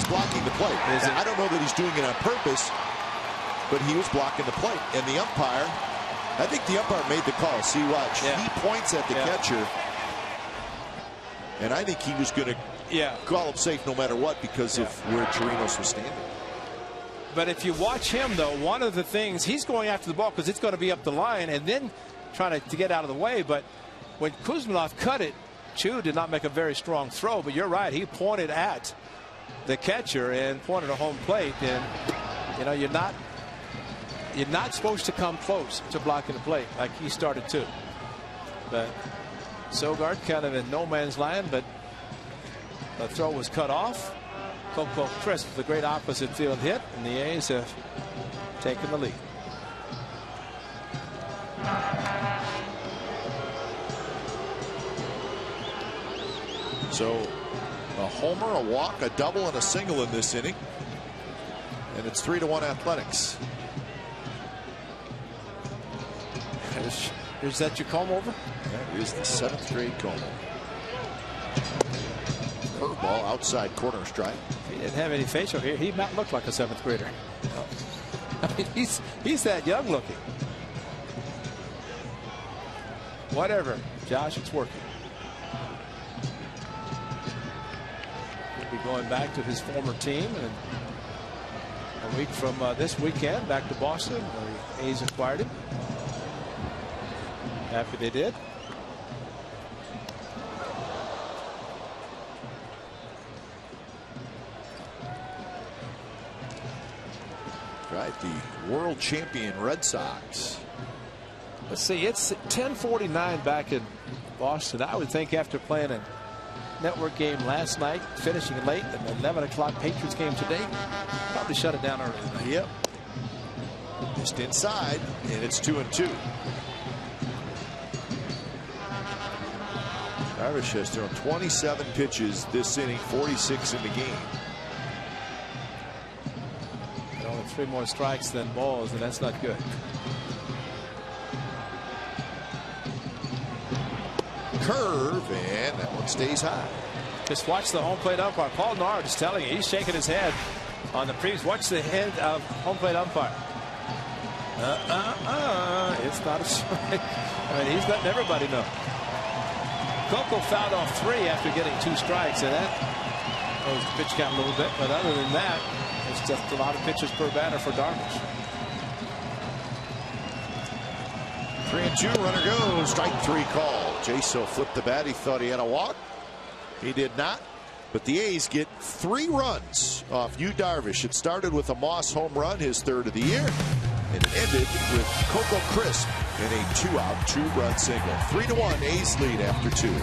blocking the plate. I don't know that he's doing it on purpose, but he was blocking the plate. And the umpire, I think the umpire made the call. See, watch. Yeah. He points at the catcher, and I think he was going to call him safe no matter what, because of where Chirinos was standing. But if you watch him, though, one of the things, he's going after the ball because it's going to be up the line and then trying to get out of the way. But when Kuzminov cut it, Chu did not make a very strong throw. But you're right, he pointed at the catcher and pointed at home plate. And, you know, you're not supposed to come close to blocking the plate like he started to. But Sogard kind of in no man's land, but the throw was cut off. Coco Crisp, the great opposite field hit, and the A's have taken the lead. So a homer, a walk, a double, and a single in this inning, and it's 3-1 Athletics. Is that your comb over? That is the 7th grade comb over. Curveball outside corner strike. If he didn't have any facial hair, he might look like a 7th grader. I mean, he's that young looking. Whatever, Josh, it's working. He'll be going back to his former team, and a week from this weekend back to Boston, where the A's acquired him. Happy they did. Right, the world champion Red Sox. Let's see, it's 10:49 back in Boston. I would think after playing a network game last night, finishing late, and an 11 o'clock Patriots game today, probably shut it down early. Yep. Just inside, and it's 2-2. Darvish has thrown 27 pitches this inning, 46 in the game. 3 more strikes than balls, and that's not good. Curve, and that one stays high. Just watch the home plate umpire. Paul Nard is telling you, he's shaking his head on the previous. Watch the head of home plate umpire. It's not a strike. I mean, he's letting everybody know. Coco fouled off 3 after getting 2 strikes, and that was the pitch count a little bit. But other than that, it's just a lot of pitches per batter for Darvish. 3-2, runner goes. Strike 3 call. Jaso flipped the bat. He thought he had a walk. He did not. But the A's get 3 runs off Yu Darvish. It started with a Moss home run, his 3rd of the year. And it ended with Coco Crisp in a 2-out, 2-run single. 3-1, A's lead after 2.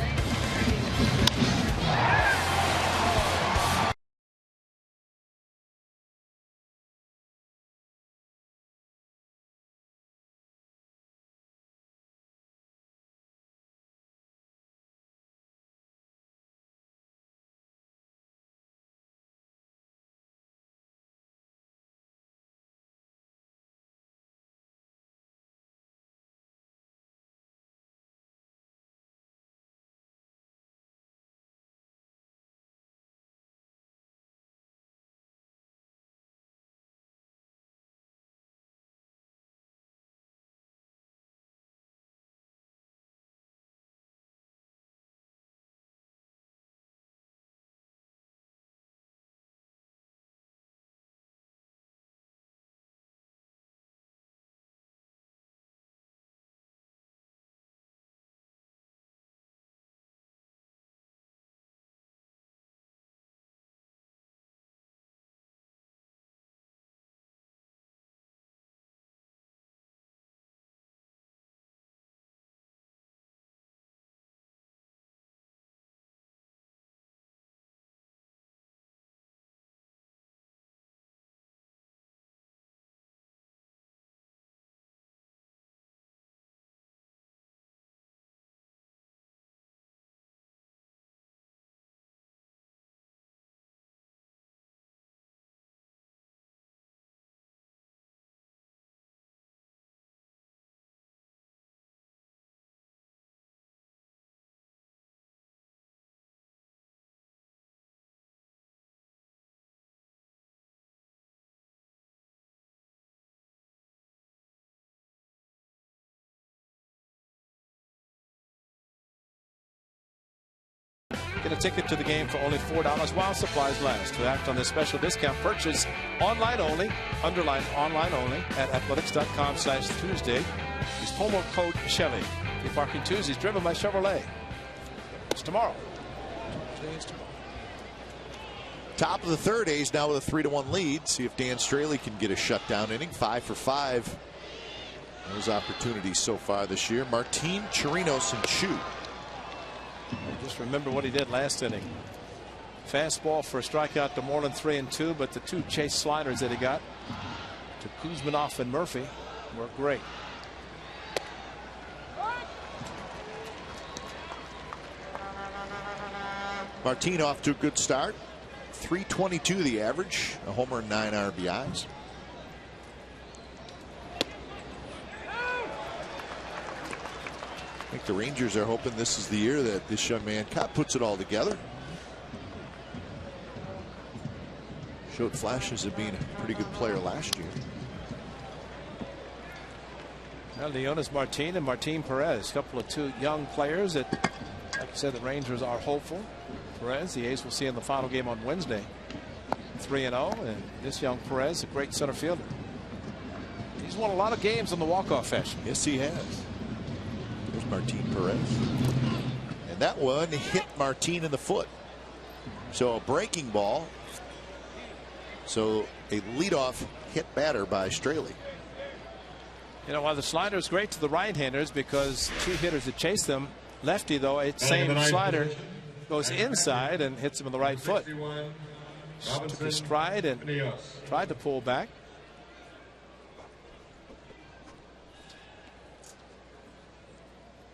a ticket to the game for only $4 while supplies last. To act on this special discount, purchase online only, underline online only, at athletics.com/Tuesday. Use promo code Shelley. Free parking Tuesdays driven by Chevrolet. It's tomorrow. Tuesday is tomorrow. Top of the third, A's now with a 3-1 lead. See if Dan Straley can get a shutdown inning. 5 for 5. Those opportunities so far this year. Martin, Chirinos, and Chu. Just remember what he did last inning. Fastball for a strikeout to Moreland, 3-2, but the 2 chase sliders that he got to Kuzminoff and Murphy were great. Martin off to a good start. 322 the average, a homer and 9 RBIs. I think the Rangers are hoping this is the year that this young man puts it all together. Showed flashes of being a pretty good player last year. Well, Leonis Martin and Martin Perez, a couple of 2 young players that, like I said, the Rangers are hopeful. Perez, the A's will see in the final game on Wednesday. 3-0, and this young Perez, a great center fielder. He's won a lot of games on the walk-off fashion. Yes, he has. There's Martin Perez. And that one hit Martin in the foot. So a breaking ball. So a leadoff hit batter by Straley. You know, while the slider is great to the right-handers because 2 hitters that chase them, lefty, though, it's same slider goes inside and hits him in the right foot. Took a stride and tried to pull back.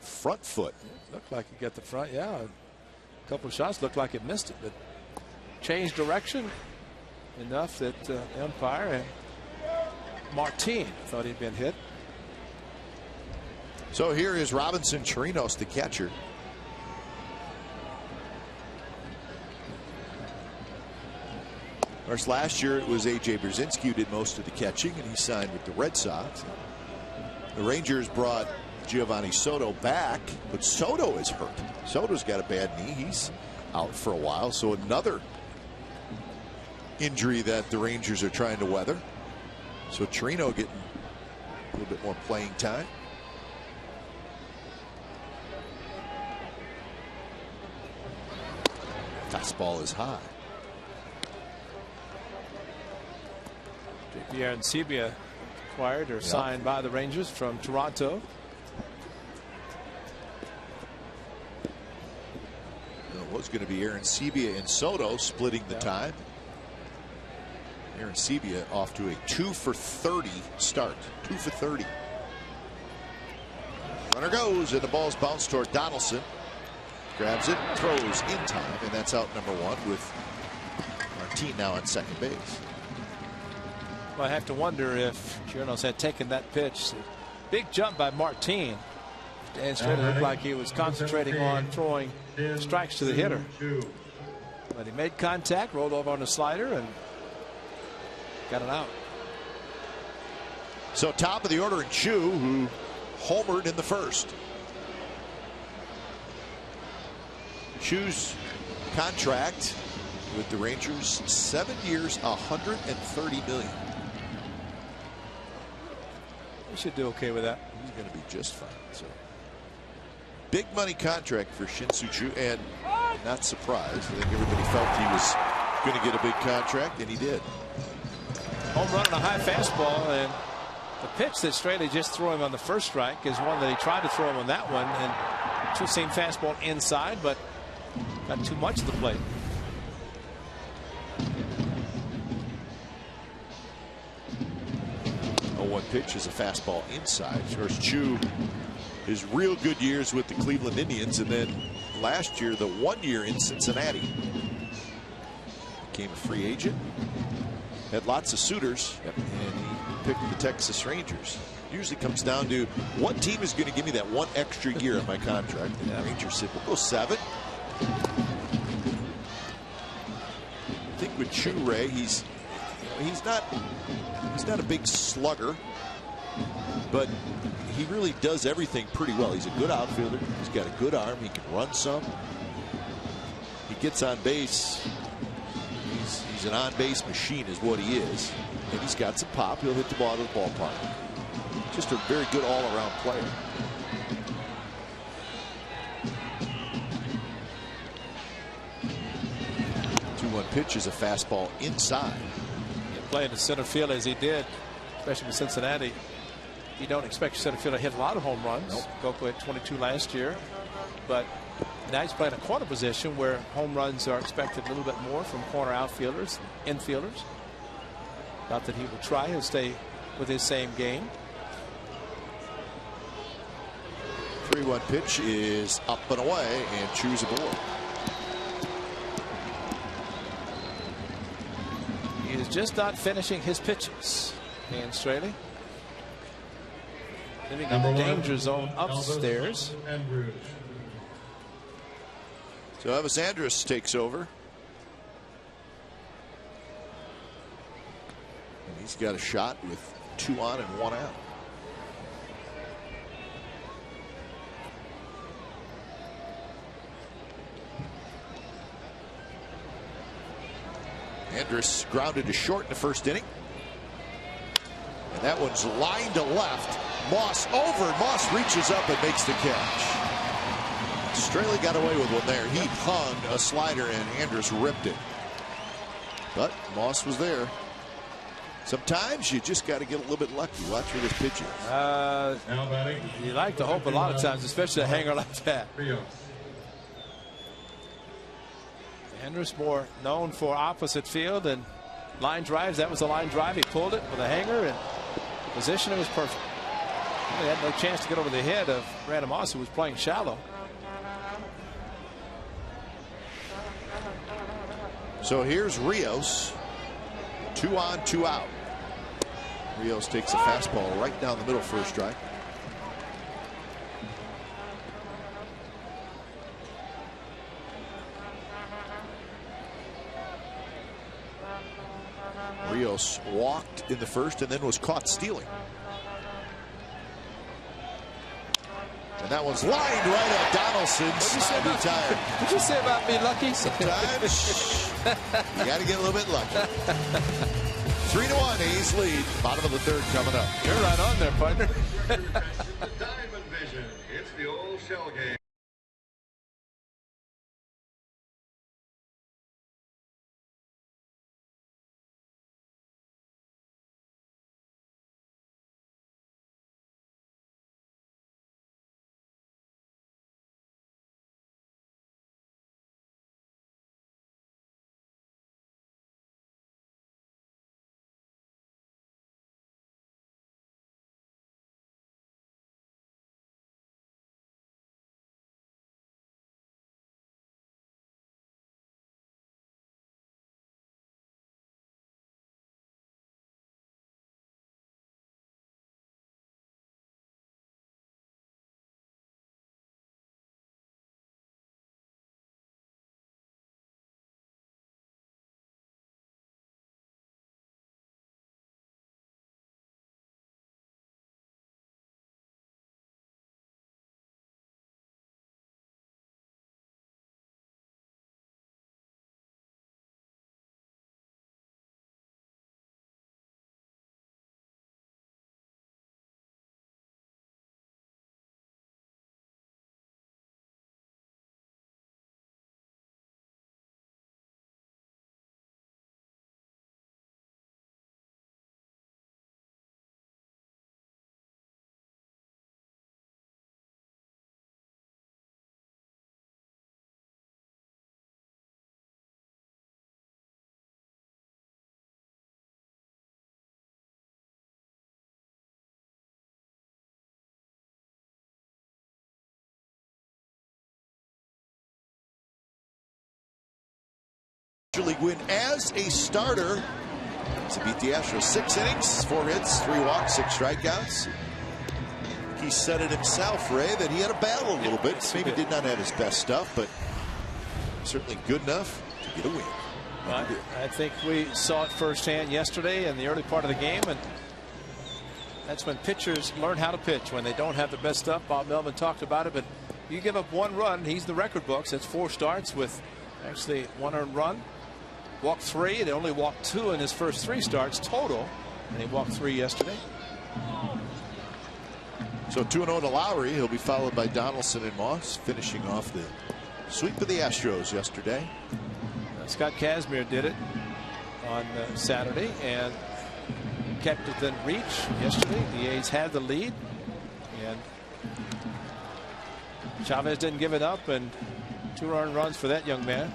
Front foot. Looked like he got the front. Yeah, a couple of shots looked like it missed it, but changed direction enough that the umpire and Martin thought he'd been hit. So here is Robinson Chirinos, the catcher. Of course, last year it was A.J. Brzezinski who did most of the catching, and he signed with the Red Sox. The Rangers brought Giovanni Soto back, but Soto is hurt. Soto's got a bad knee. He's out for a while. So another injury that the Rangers are trying to weather. So Chirino getting a little bit more playing time. Fastball is high. JP Arancibia acquired or signed by the Rangers from Toronto. It was going to be Arancibia and Soto splitting the time. Arancibia off to a 2 for 30 start. 2 for 30. Runner goes, and the ball's bounced toward Donaldson. Grabs it, throws in time, and that's out number 1 with Martin now on second base. Well, I have to wonder if Chirinos had taken that pitch. Big jump by Martin. Dan Straley looked like he was concentrating on throwing strikes to the hitter. But he made contact, rolled over on the slider, and got it out. So top of the order in Chu, who homered in the first. Chu's contract with the Rangers, 7 years, $130 million. He should do okay with that. He's going to be just fine. So big money contract for Shin-Soo Choo, and not surprised. I think everybody felt he was going to get a big contract, and he did. Home run and a high fastball, and the pitch that Straley just threw him on the first strike is one that he tried to throw him on that one, and two-seam fastball inside, but got too much to the plate. One pitch is a fastball inside. Of course, Chu, his real good years with the Cleveland Indians, and then last year the 1 year in Cincinnati. Became a free agent, had lots of suitors, and he picked the Texas Rangers. Usually comes down to what team is going to give me that one extra year of my contract. And the Rangers said, we'll go 7. I think with Chu, Ray, he's not a big slugger, but he really does everything pretty well. He's a good outfielder. He's got a good arm. He can run some. He gets on base, he's an on-base machine is what he is. And he's got some pop. He'll hit the ball to the ballpark. Just a very good all-around player. 2-1 pitch is a fastball inside. And playing the center field as he did, especially with Cincinnati, you don't expect your center fielder to hit a lot of home runs. Nope. Goku had 22 last year, but now he's playing a corner position where home runs are expected a little bit more from corner outfielders, infielders. Not that he will try. He'll stay with his same game. 3-1 pitch is up and away and choose a board. He is just not finishing his pitches. And Straley living in the danger zone upstairs. So Elvis Andrus takes over. And he's got a shot with 2 on and 1 out. Andrus grounded to short in the first inning. And that one's lined to left. Moss over. Moss reaches up and makes the catch. Straley got away with one there. He hung a slider and Andrus ripped it. But Moss was there. Sometimes you just got to get a little bit lucky. Watch where this pitch is. You like to hope a lot of times, especially a hanger like that. Andrus more known for opposite field and line drives. That was a line drive. He pulled it with a hanger and positioning was perfect. He had no chance to get over the head of Randy Moss, who was playing shallow. So here's Rios. 2 on, 2 out. Rios takes a fastball right down the middle for a strike. Rios walked in the first and then was caught stealing. And that one's lined right at Donaldson's side retired. What'd you say about me, Lucky? Sometimes you got to get a little bit lucky. 3-1 A's lead. Bottom of the third coming up. You're right on there, partner. The Diamond Vision. It's the old shell game. League win as a starter to beat the Astros. 6 innings, 4 hits, 3 walks, 6 strikeouts. He said it himself, Ray, that he had a battle a little bit. Maybe did not have his best stuff, but certainly good enough to get a win. I think we saw it firsthand yesterday in the early part of the game, and that's when pitchers learn how to pitch when they don't have the best stuff. Bob Melvin talked about it, but you give up 1 run, he's the record books. That's 4 starts with Actually, 1 earned run. Walked 3. They only walked 2 in his first 3 starts total. And he walked 3 yesterday. So 2-0 to Lowry. He'll be followed by Donaldson and Moss, finishing off the sweep of the Astros yesterday. Scott Kazmir did it on Saturday and kept it within reach yesterday. The A's had the lead, and Chavez didn't give it up, and 2 earned runs for that young man,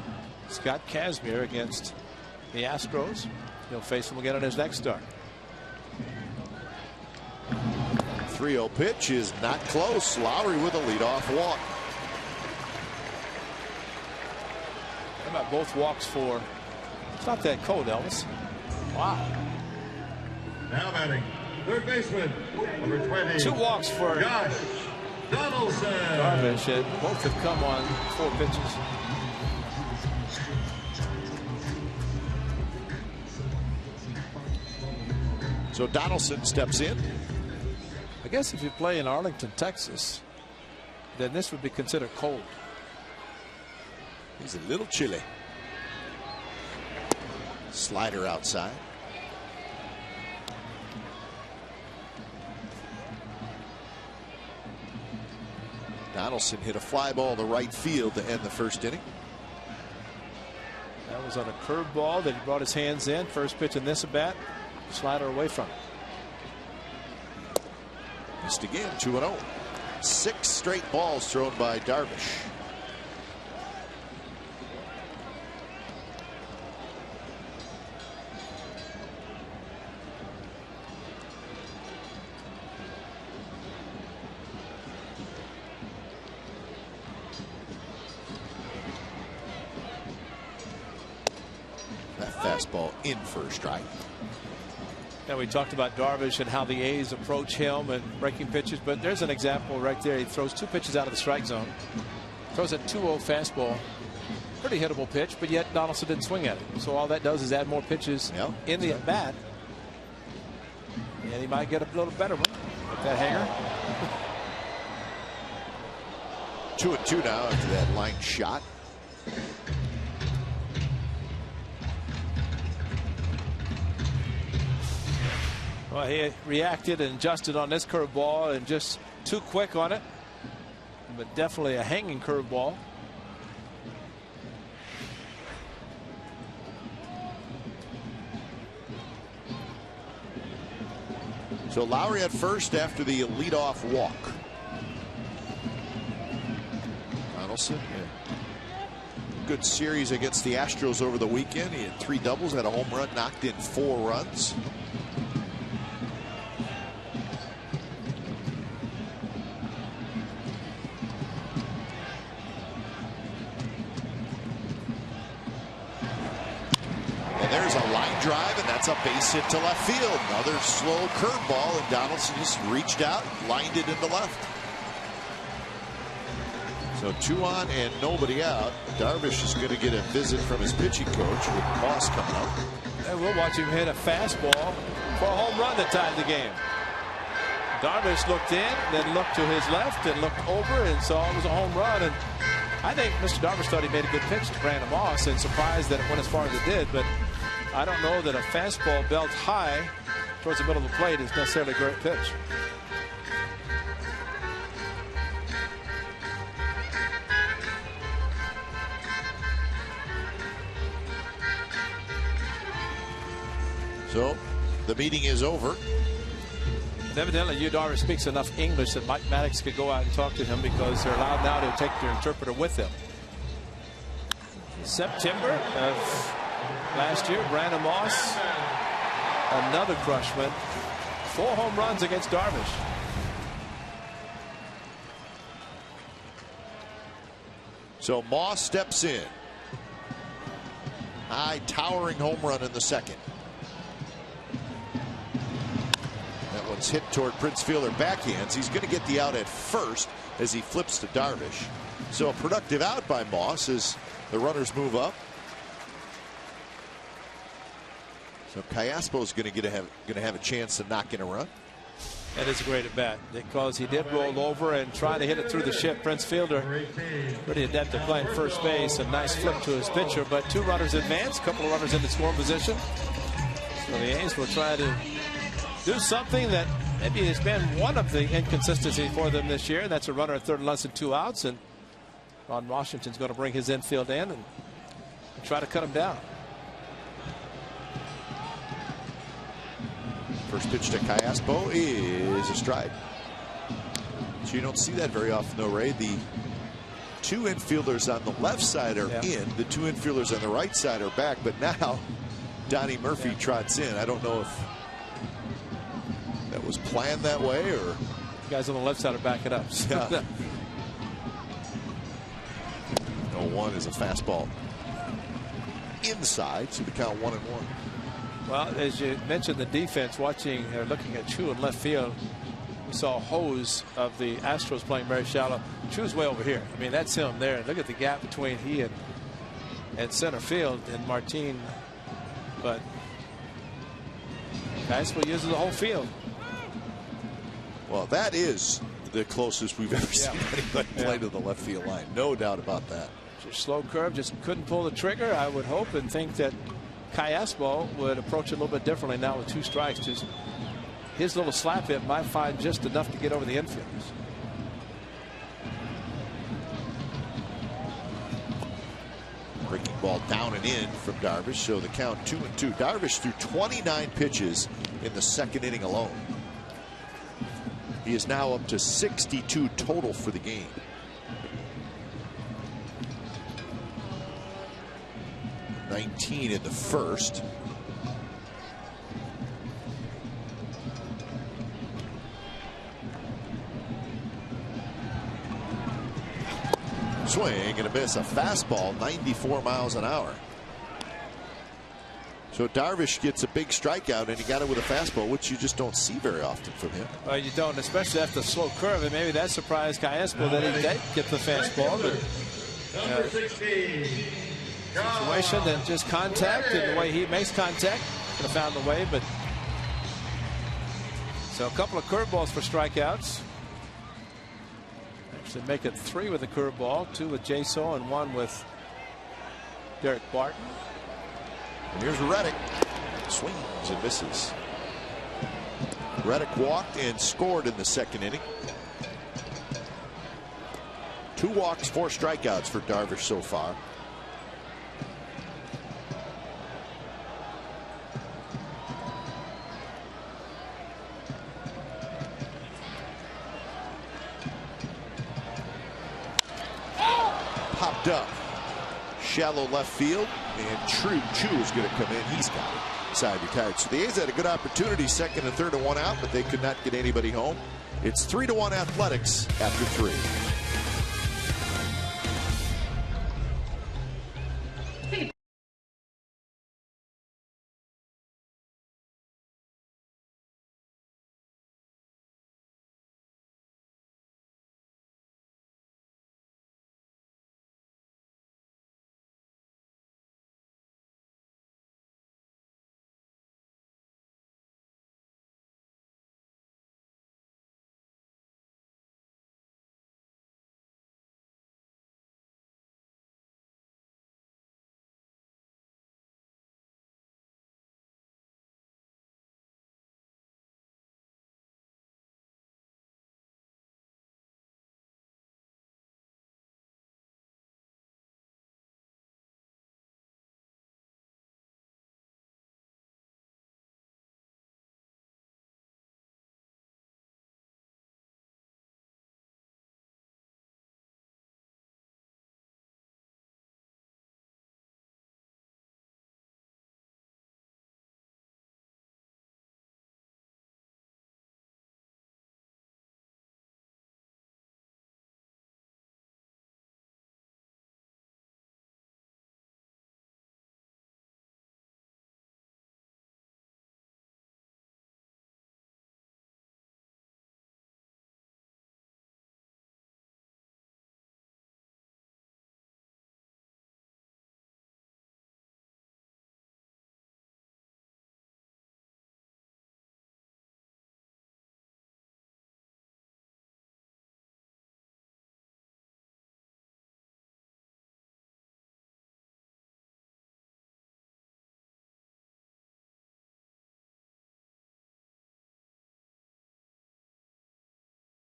Scott Kazmir, against the Astros. He'll face him again in his next start. 3-0 pitch is not close. Lowry with a leadoff walk. How about both walks for? It's not that cold, Elvis. Wow. Now batting, third baseman, number 20. 2 walks for Josh Donaldson. Darvish, and both have come on 4 pitches. So Donaldson steps in. I guess if you play in Arlington, Texas, then this would be considered cold. He's a little chilly. Slider outside. Donaldson hit a fly ball to right field to end the first inning. That was on a curveball that he brought his hands in. First pitch in this at bat. Slider away from it. Missed again. 2-0. 6 straight balls thrown by Darvish. That fastball in for a strike. Yeah, we talked about Darvish and how the A's approach him and breaking pitches, but there's an example right there. He throws 2 pitches out of the strike zone. Throws a 2-0 fastball. Pretty hittable pitch, but yet Donaldson didn't swing at it. So all that does is add more pitches in the at bat. And he might get a little better one with that hanger. 2-2 now after that line shot. Well, he reacted and adjusted on this curveball and just too quick on it. But definitely a hanging curveball. So Lowry at first after the leadoff walk. Donaldson, good series against the Astros over the weekend. He had 3 doubles, had a home run, knocked in 4 runs. Drive, and that's a base hit to left field. Another slow curveball, and Donaldson just reached out, lined it into left. So 2 on and nobody out. Darvish is going to get a visit from his pitching coach with Moss coming up. And we'll watch him hit a fastball for a home run that tied the game. Darvish looked in, then looked to his left, and looked over and saw it was a home run. And I think Mr. Darvish thought he made a good pitch to Brandon Moss, and surprised that it went as far as it did. But I don't know that a fastball belt high towards the middle of the plate is necessarily a great pitch. So the meeting is over. And evidently, Yu Darvish speaks enough English that Mike Maddox could go out and talk to him, because they're allowed now to take their interpreter with them. September of last year, Brandon Moss, another crushman, 4 home runs against Darvish. So Moss steps in. High towering home run in the second. That one's hit toward Prince Fielder backhands. He's going to get the out at first as he flips to Darvish. So a productive out by Moss as the runners move up. So Callaspo is going to have a chance to knock in a run. That is a great at bat because he did roll over and try to hit it through the ship. Prince Fielder pretty adept at playing first base. A nice flip to his pitcher, but 2 runners advance, a couple of runners in the scoring position. So the A's will try to do something that maybe has been one of the inconsistencies for them this year. That's a runner at third and less than 2 outs, and Ron Washington's going to bring his infield in and try to cut him down. First pitch to Cayaspo is a strike. So you don't see that very often, though, Ray. The 2 infielders on the left side are in. The 2 infielders on the right side are back. But now Donnie Murphy trots in. I don't know if that was planned that way or. The guys on the left side are backing up. Yeah. 0-1 is a fastball inside, so the count 1-1. Well, as you mentioned, the defense looking at Chu in left field. We saw a hose of the Astros playing very shallow. Chu's way over here. I mean, that's him there. Look at the gap between he and center field and Martin. But Cayaspo uses the whole field. Well, that is the closest we've ever seen anybody play to the left field line. No doubt about that. Just slow curve, just couldn't pull the trigger. I would hope and think that Cayaspo would approach it a little bit differently now with 2 strikes. Just his little slap hit might find just enough to get over the infielders. Breaking ball down and in from Darvish, so the count 2-2. Darvish threw 29 pitches in the second inning alone. He is now up to 62 total for the game. $19 in the first. Swing and a miss. A fastball, 94 miles an hour. So Darvish gets a big strikeout, and he got it with a fastball, which you just don't see very often from him. Well, you don't, especially after the slow curve, and maybe that surprised Cayaspo that he did get the fastball. But Number 16. situation than just contact, and the way he makes contact could have found the way. But so a couple of curveballs for strikeouts. Actually make it 3 with a curveball, 2 with Jaso, and 1 with Derek Barton. And here's Reddick. Swings and misses. Reddick walked and scored in the second inning. 2 walks, 4 strikeouts for Darvish so far. Popped up. Shallow left field, and Chu is going to come in. He's got it. Side retired. So the A's had a good opportunity, second and third and 1 out, but they could not get anybody home. It's 3-1 Athletics after 3.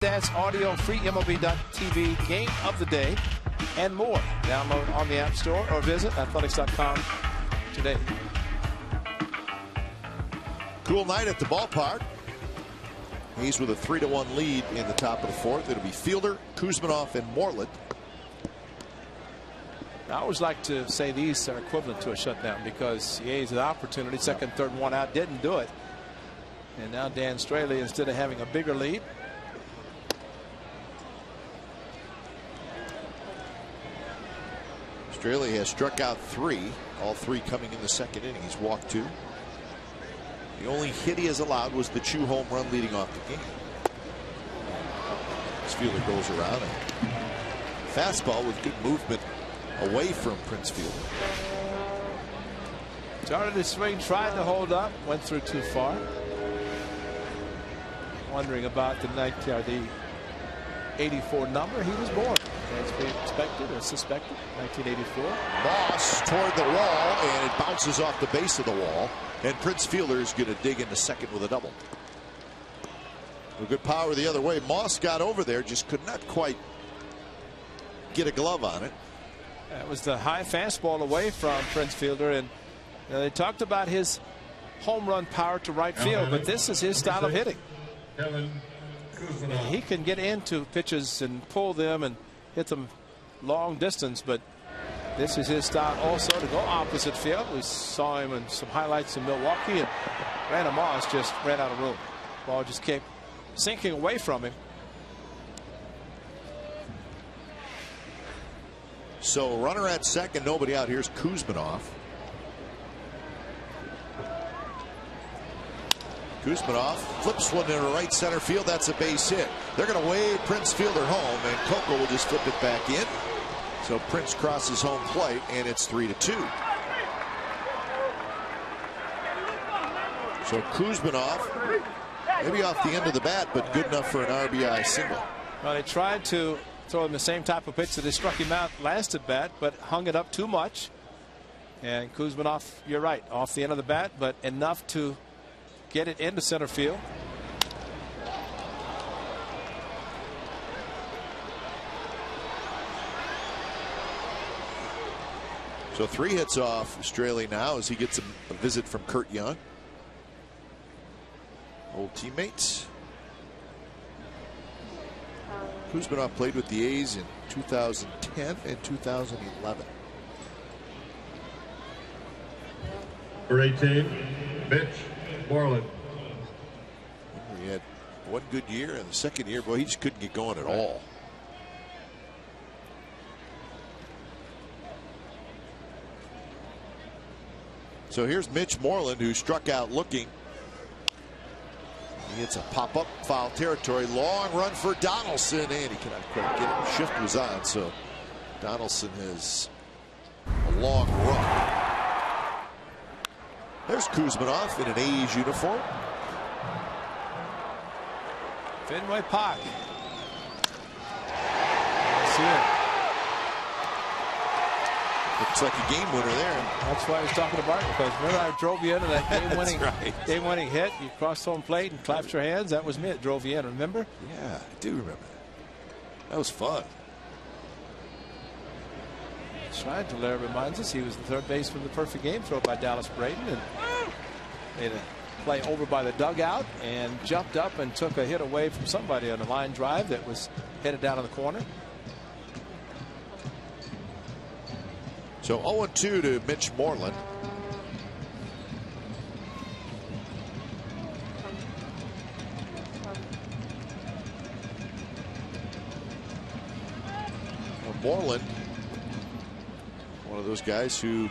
Stats, audio, free MLB.tv, game of the day, and more. Download on the App Store or visit athletics.com today. Cool night at the ballpark. He's with a 3-1 lead in the top of the fourth. It'll be Fielder, Kuzminoff, and Moreland. I always like to say these are equivalent to a shutdown because the A's had opportunity, second, third, one out, didn't do it. And now Dan Straley, instead of having a bigger lead, Straley has struck out 3, all 3 coming in the second inning. He's walked 2. The only hit he has allowed was the Chu home run leading off the game. This Fielder goes around. A fastball with good movement away from Prince Fielder. Started his swing, tried to hold up, went through too far. Wondering about the 84 number. He was born, as we expected or suspected, 1984. Moss toward the wall, and it bounces off the base of the wall. And Prince Fielder is going to dig into second with a double. A good power the other way. Moss got over there, just could not quite get a glove on it. That was the high fastball away from Prince Fielder, and they talked about his home run power to right field, but this is his style of hitting. He can get into pitches and pull them and hit them long distance, but this is his style also to go opposite field. We saw him in some highlights in Milwaukee, and Brandon Moss just ran out of room. Ball just kept sinking away from him. So runner at second, nobody out. Here's Kuzminoff. Kuzminoff flips one into right center field. That's a base hit. They're going to wave Prince Fielder home, and Coco will just flip it back in. So Prince crosses home plate, and it's 3-2. So Kuzminoff, maybe off the end of the bat, but good enough for an RBI single. Well, they tried to throw him the same type of pitch that they struck him out last at bat, but hung it up too much. And Kuzminoff, you're right, off the end of the bat, but enough to get it into center field. So 3 hits off Straley now as he gets a visit from Kurt Young. Old teammates. Kuzminoff played with the A's in 2010 and 2011. For 18, Mitch Moreland. He had one good year, and the second year, boy, he just couldn't get going at all. So here's Mitch Moreland, who struck out looking. He hits a pop-up, foul territory. Long run for Donaldson, and he cannot quite get it. The shift was on, so Donaldson has a long run. There's Kuzminoff in an A's uniform. Fenway Park. See it. Looks like a game winner there. That's why I was talking to Bart, because remember I drove you into that game-winning hit. You crossed home plate and clapped your hands. That was me. It drove you in. Remember? Yeah, I do remember that. That was fun. Schneider reminds us he was the third baseman for the perfect game throw by Dallas Braden, and made a play over by the dugout and jumped up and took a hit away from somebody on a line drive that was headed down in the corner. So 0-2 to Mitch Moreland. Well, Moreland, one of those guys who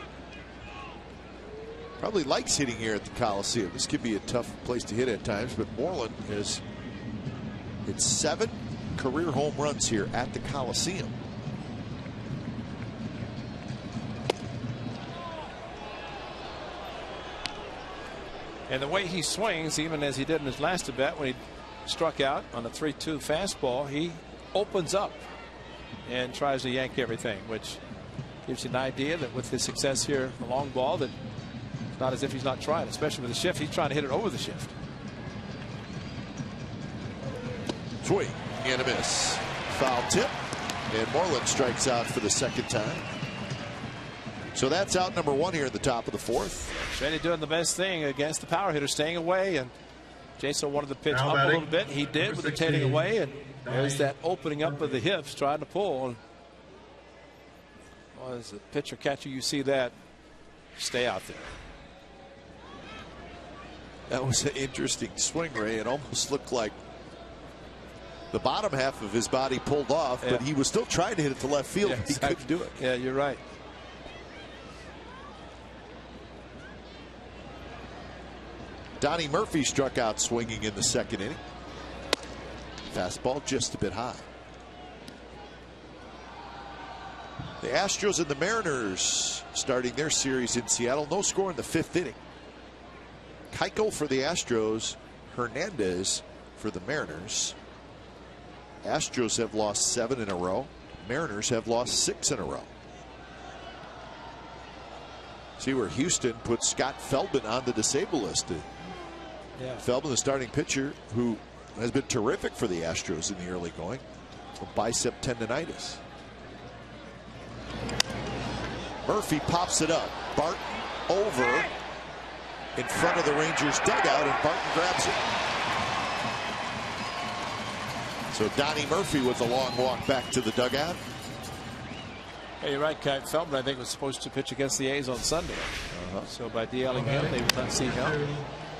probably likes hitting here at the Coliseum. This could be a tough place to hit at times, but Moreland has hit 7 career home runs here at the Coliseum. And the way he swings, even as he did in his last at bat when he struck out on a 3-2 fastball, he opens up and tries to yank everything, which gives you an idea that with his success here, the long ball, that it's not as if he's not trying, especially with the shift. He's trying to hit it over the shift. Swing. and a miss. Foul tip, and Moreland strikes out for the second time. So that's out number 1 here at the top of the 4th. Straley doing the best thing against the power hitter, staying away, and Jason wanted to pitch up a little bit. He did with the rotating away, and there's that opening up of the hips, trying to pull. And well, as a pitcher catcher, you see that. Stay out there. That was an interesting swing, Ray. It almost looked like the bottom half of his body pulled off, but he was still trying to hit it to left field. Yeah, He couldn't do it. Yeah, you're right. Donnie Murphy struck out swinging in the second inning. Fastball just a bit high. The Astros and the Mariners starting their series in Seattle. No score in the 5th inning. Keuchel for the Astros, Hernandez for the Mariners. Astros have lost 7 in a row. Mariners have lost 6 in a row. See where Houston put Scott Feldman on the disabled list. Yeah. Feldman, the starting pitcher, who has been terrific for the Astros in the early going, for bicep tendonitis. Murphy pops it up. Barton over in front of the Rangers dugout, and Barton grabs it. So Donnie Murphy with a long walk back to the dugout. Hey, you're right, Kai Feldman, I think, was supposed to pitch against the A's on Sunday. So by DLing him, they would not see him.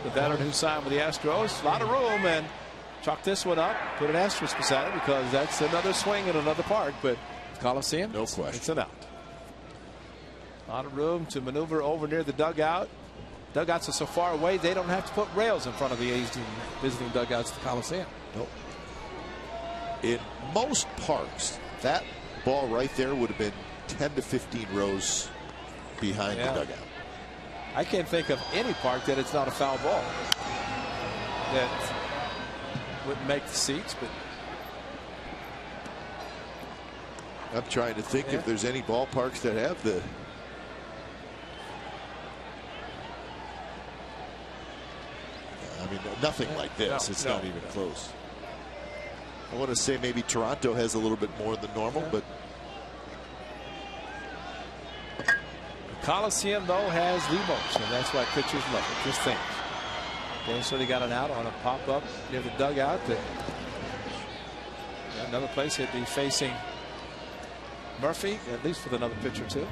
The veteran who signed with the Astros, a lot of room, and chalk this one up, put an asterisk beside it because that's another swing in another park, but Coliseum, no question, it's an out. A lot of room to maneuver over near the dugout. Dugouts are so far away, they don't have to put rails in front of the A's visiting dugouts at the Coliseum. Nope. In most parks, that ball right there would have been 10 to 15 rows behind the dugout. I can't think of any park that it's not a foul ball that wouldn't make the seats, but I'm trying to think if there's any ballparks that have the I mean, nothing like this. It's not even close. I want to say maybe Toronto has a little bit more than normal, but the Coliseum, though, has the most, and that's why pitchers love it. Just think. They sort of got an out on a pop-up near the dugout. That another place he'd be facing Murphy, at least with another pitcher, too.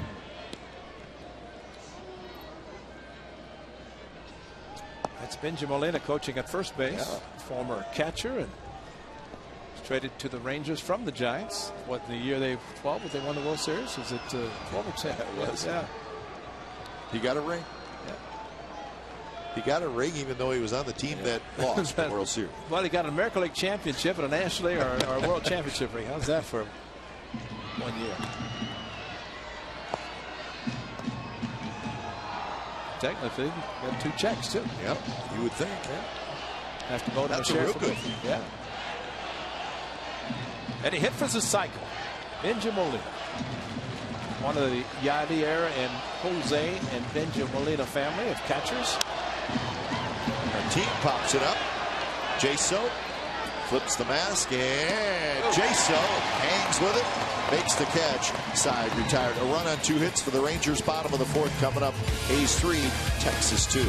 That's Benjamin Molina coaching at first base, former catcher, and traded to the Rangers from the Giants. What, the year they 12, but they won the World Series? Was it 12 or 10? It was. Yeah. He got a ring. Yeah. He got a ring even though he was on the team that lost the World Series. Well, he got an American League championship and a National League or a World Championship ring. How's that for 1 year? Technically, you got 2 checks, too. Yep, you would think. Yeah. Have to vote on a That's share real for good. both. Yeah. And he hit for the cycle. Benjamin Molina. One of the Yadier and Jose and Benjamin Molina family of catchers. Our team pops it up. Jaso flips the mask, and Jaso hangs with it, makes the catch. Side retired. A run on 2 hits for the Rangers. Bottom of the 4th coming up. A's 3, Texas 2.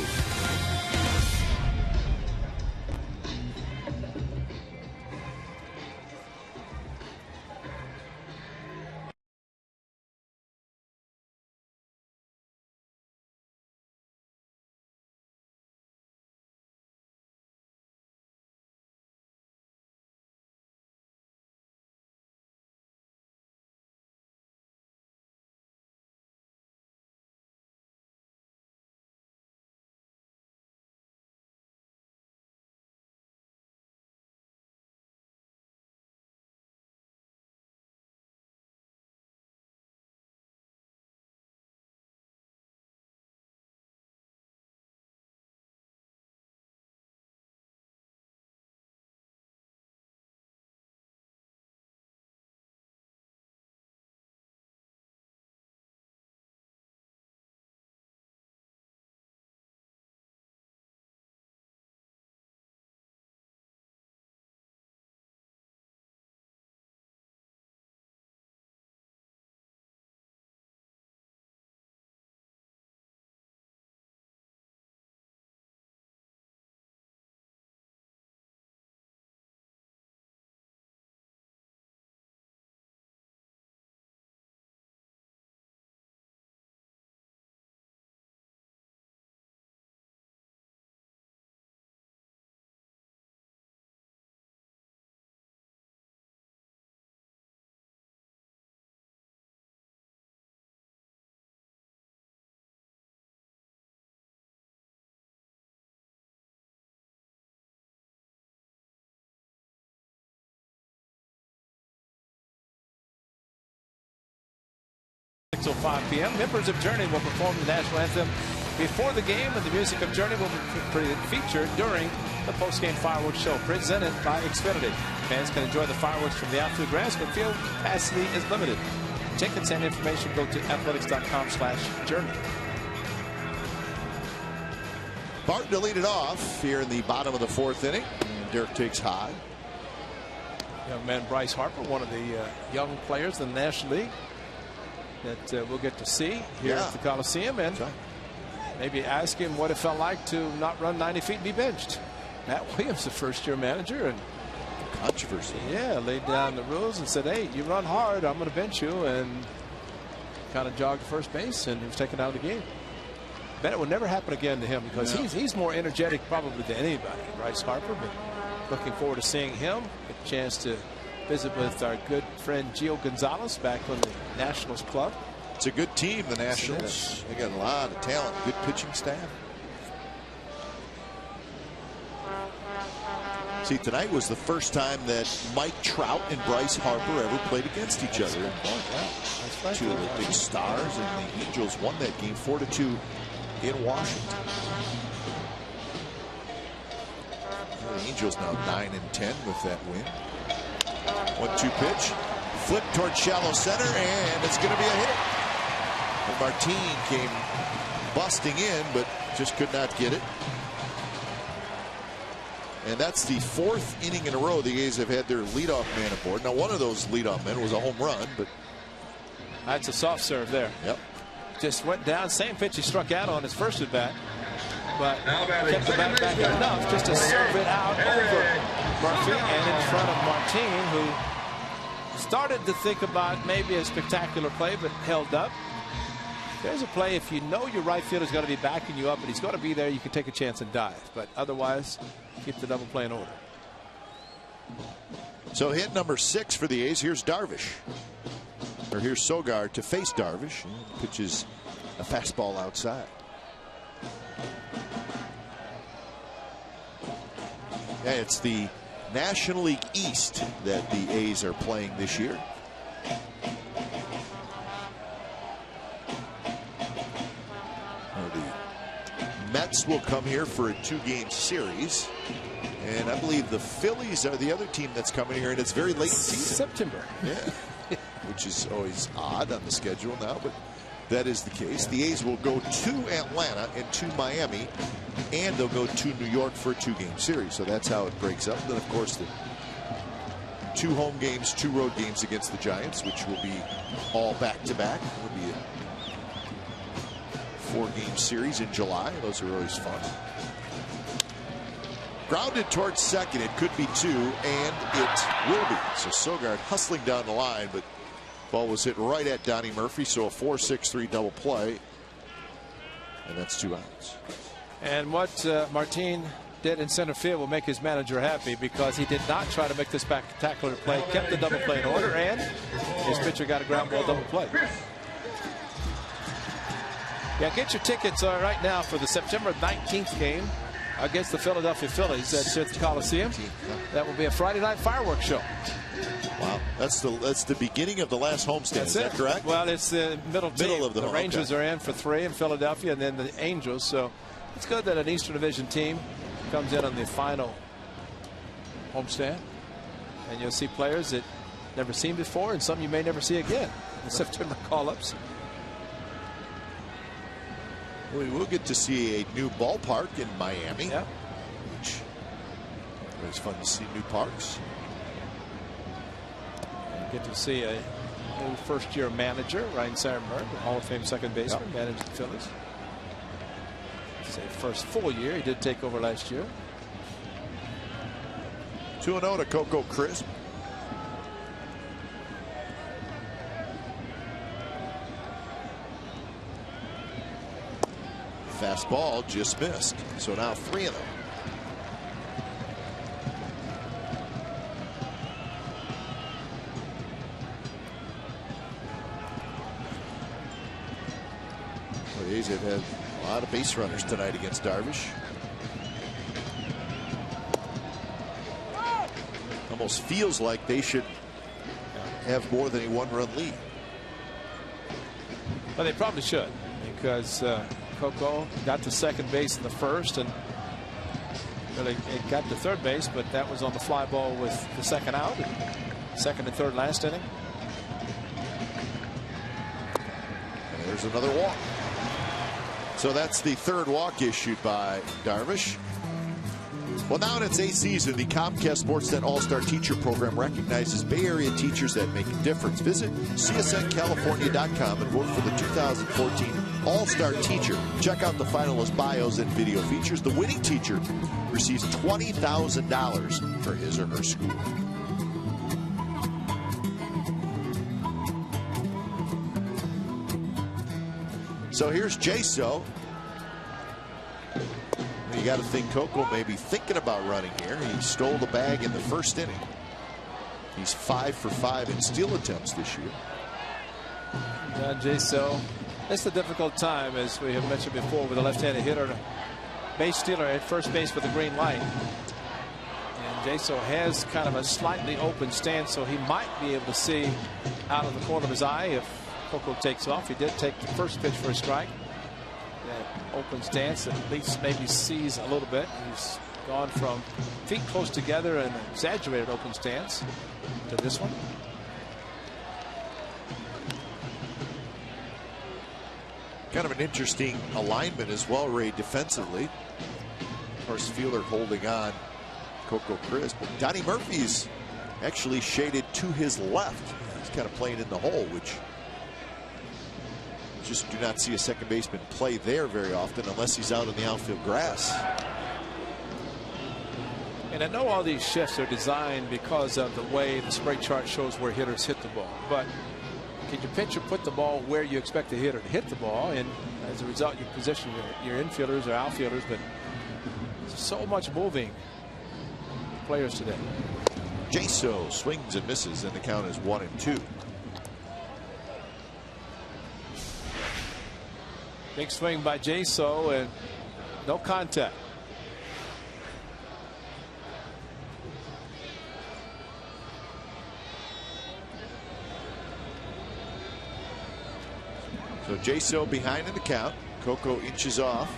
till 5 p.m. Members of Journey will perform the national anthem before the game, and the music of Journey will be featured during the post-game fireworks show presented by Xfinity. Fans can enjoy the fireworks from the outfield grass, but field capacity is limited. Tickets and information go to athletics.com/journey. Barton to lead it off here in the bottom of the 4th inning. Dirk takes high. Young man Bryce Harper, one of the young players in the National League that we'll get to see here at the Coliseum, and maybe ask him what it felt like to not run 90 feet and be benched. Matt Williams, the first-year manager, and controversy. Yeah, laid down the rules and said, hey, you run hard, I'm going to bench you, and kind of jogged first base, and he was taken out of the game. Bet it will never happen again to him, because he's more energetic probably than anybody, Bryce Harper. But looking forward to seeing him. Get a chance to visit with our good friend Gio Gonzalez back on the Nationals club. It's a good team, the Nationals. They got a lot of talent, good pitching staff. See, tonight was the first time that Mike Trout and Bryce Harper ever played against each other. Two of the big stars, and the Angels won that game 4-2 in Washington. The Angels now 9-10 with that win. 1-2 pitch, flip towards shallow center, and it's going to be a hit. And Martin came busting in, but just could not get it. And that's the 4th inning in a row the A's have had their leadoff man aboard. Now, one of those leadoff men was a home run, but that's a soft serve there. Yep. Just went down, same pitch he struck out on his first at bat, but kept the bat back enough just to serve it out over Murphy and in front of Martin, who started to think about maybe a spectacular play, but held up. There's a play, if you know your right fielder is going to be backing you up and he's going to be there, you can take a chance and dive. But otherwise, keep the double play in order. So hit number 6 for the A's. Here's Darvish. Or here's Sogard to face Darvish. Pitches a fastball outside. Yeah, it's the National League East that the A's are playing this year. Mets will come here for a 2-game series, and I believe the Phillies are the other team that's coming here, and it's very late in season. September. Yeah, which is always odd on the schedule now, but that is the case. The A's will go to Atlanta and to Miami, and they'll go to New York for a 2-game series. So that's how it breaks up. Then, of course, the 2 home games, 2 road games against the Giants, which will be all back-to-back. It will be a 4-game series in July. Those are always fun. Grounded towards second. It could be 2, and it will be. So Sogard hustling down the line, but ball was hit right at Donnie Murphy. So a 4-6-3 double play, and that's 2 outs. And what Martin did in center field will make his manager happy, because he did not try to make this spectacular play, kept the double play in order, and his pitcher got a ground ball double play. Yeah, get your tickets right now for the September 19th game against the Philadelphia Phillies at the Coliseum. That will be a Friday night fireworks show. Wow, that's the beginning of the last homestand. Is that correct? Well, it's the middle of the Rangers are in for 3 in Philadelphia, and then the Angels. So it's good that an Eastern Division team comes in on the final homestand, and you'll see players that never seen before, and some you may never see again. The September call-ups. We will get to see a new ballpark in Miami. Yeah. Which it's fun to see new parks. Get to see a new first-year manager, Ryan Sandberg, Hall of Fame second baseman, managed the Phillies. It's his first full year. He did take over last year. 2-0 to Coco Crisp. Fastball just missed. So now 3-0. The A's have had a lot of base runners tonight against Darvish. Almost feels like they should have more than a 1-run lead. Well, they probably should, because Coco got to second base in the first, and really it got to third base, but that was on the fly ball with the second out. Second and third last inning. And there's another walk. So that's the third walk issued by Darvish. Well, now in its 8th season, the Comcast Sportsnet All-Star Teacher Program recognizes Bay Area teachers that make a difference. Visit csncalifornia.com and vote for the 2014 All-Star Teacher. Check out the finalist bios and video features. The winning teacher receives $20,000 for his or her school. So here's Jaso. You got to think Coco may be thinking about running here. He stole the bag in the first inning. He's 5 for 5 in steal attempts this year. Jaso, it's a difficult time, as we have mentioned before, with a left-handed hitter, base stealer at first base with a green light. And Jaso has kind of a slightly open stance, so he might be able to see out of the corner of his eye if Coco takes off. He did take the first pitch for a strike. That open stance at least maybe sees a little bit. He's gone from feet close together and exaggerated open stance to this one. Kind of an interesting alignment as well, Ray, defensively. Of course, Fielder holding on Coco Crisp. But Donnie Murphy's actually shaded to his left. He's kind of playing in the hole, which just do not see a second baseman play there very often unless he's out in the outfield grass. And I know all these shifts are designed because of the way the spray chart shows where hitters hit the ball. But can your pitcher put the ball where you expect the hitter to hit the ball? And as a result, you position your infielders or outfielders. But so much moving players today. Jaso swings and misses, and the count is 1-2. Big swing by Jaso and no contact. So Jaso behind in the count. Coco inches off.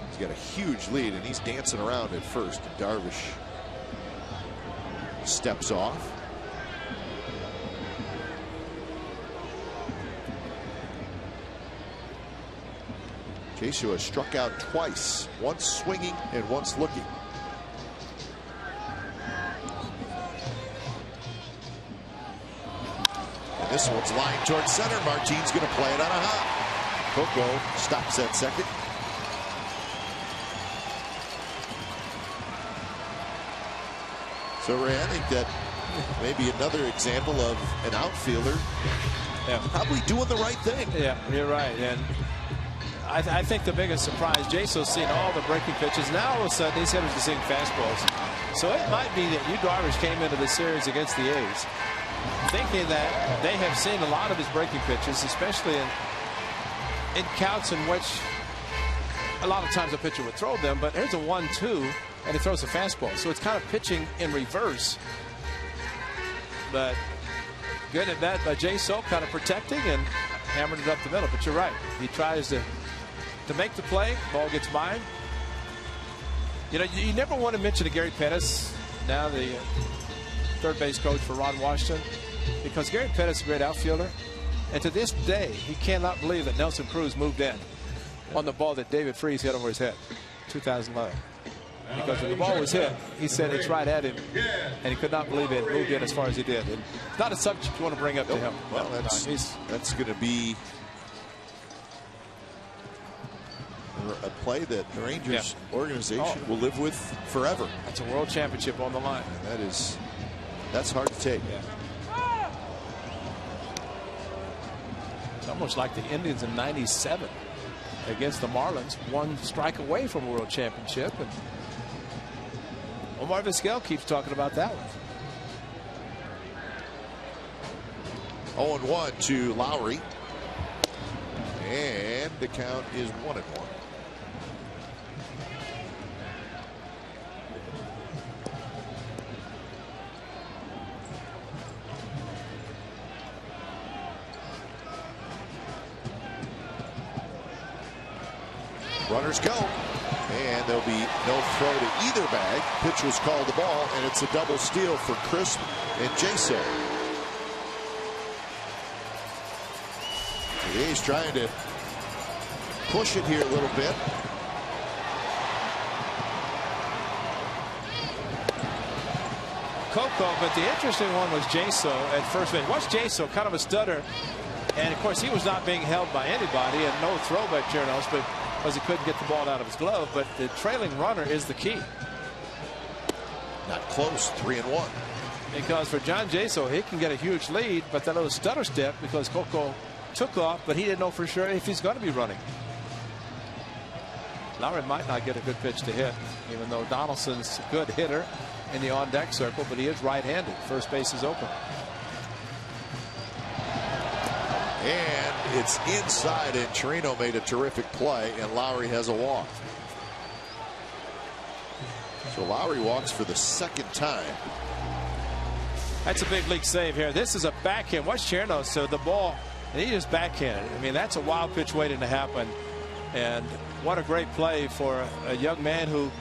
He's got a huge lead, and he's dancing around at first. Darvish steps off. Jaso has struck out twice, once swinging and once looking. And this one's lined towards center. Martine's going to play it on a hop. Coco stops at second. So, Ray, I think that may be another example of an outfielder probably doing the right thing. Yeah, you're right. And I think the biggest surprise, Jaso's seen all the breaking pitches. Now all of a sudden these hitters are seeing fastballs. So it might be that Yu Darvish came into the series against the A's thinking that they have seen a lot of his breaking pitches, especially in counts in which a lot of times a pitcher would throw them. But here's a 1-2 and he throws a fastball. So it's kind of pitching in reverse. But good at that by Jaso, kind of protecting and hammered it up the middle. But you're right. He tries to make the play. Ball gets by him. You know, you never want to mention Gary Pettis, now the third base coach for Ron Washington, because Gary Pettis is a great outfielder. And to this day, he cannot believe that Nelson Cruz moved in on the ball that David Freese hit over his head, 2011. Because when the ball was hit, he said it's right at him, and he could not believe it moved in as far as he did. And it's not a subject you want to bring up to him. Well, that's going to be a play that the Rangers organization will live with forever. That's a world championship on the line. And that's hard to take. Yeah. It's almost like the Indians in '97 against the Marlins, one strike away from a world championship. And Omar Vizquel keeps talking about that one. 0-1 to Lowry. And the count is 1-1. Runners go. And there'll be no throw to either bag. Pitch was called the ball, and it's a double steal for Crisp and Jaso. The A's trying to push it here a little bit. Coco, but the interesting one was Jaso at first base. Watch Jaso, kind of a stutter. And, of course, he was not being held by anybody, and no throw by Chernos, but because he couldn't get the ball out of his glove. But the trailing runner is the key. Not close, 3-1. Because for John Jaso, he can get a huge lead, but that little stutter step because Coco took off, but he didn't know for sure if he's going to be running. Lowry might not get a good pitch to hit, even though Donaldson's a good hitter in the on-deck circle, but he is right-handed. First base is open. And it's inside, and Chirino made a terrific play, and Lowry has a walk. So Lowry walks for the second time. That's a big league save here. This is a backhand. Watch Chirino, so the ball, and he just backhanded. I mean, that's a wild pitch waiting to happen. And what a great play for a young man who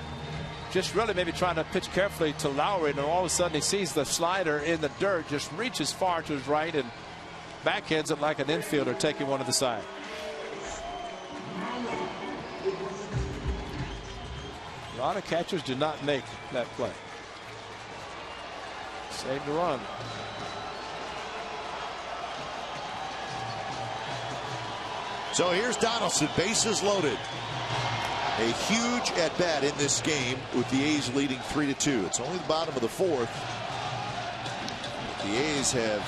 just really maybe trying to pitch carefully to Lowry, and all of a sudden he sees the slider in the dirt, just reaches far to his right and backhands it like an infielder taking one to the side. A lot of catchers did not make that play. Saved the run. So here's Donaldson, bases loaded. A huge at bat in this game with the A's leading 3-2. It's only the bottom of the fourth. The A's have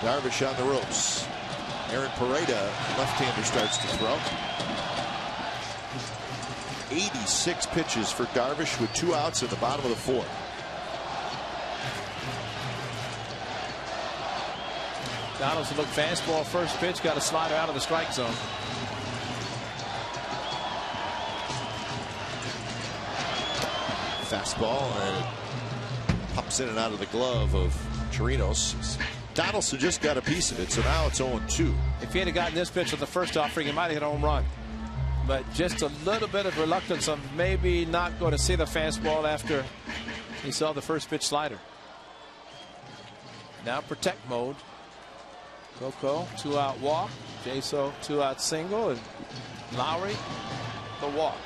Darvish on the ropes. Aaron Pareda, left-hander, starts to throw. 86 pitches for Darvish with 2 outs in the bottom of the fourth. Donaldson looked fastball first pitch, got a slider out of the strike zone. Fastball, and it pops in and out of the glove of Chirinos. Donaldson just got a piece of it, so now it's 0-2. If he had gotten this pitch on the first offering, he might have hit a home run. But just a little bit of reluctance on maybe not going to see the fastball after he saw the first pitch slider. Now protect mode. Coco, 2-out walk. Jaso, 2-out single. And Lowry, the walk.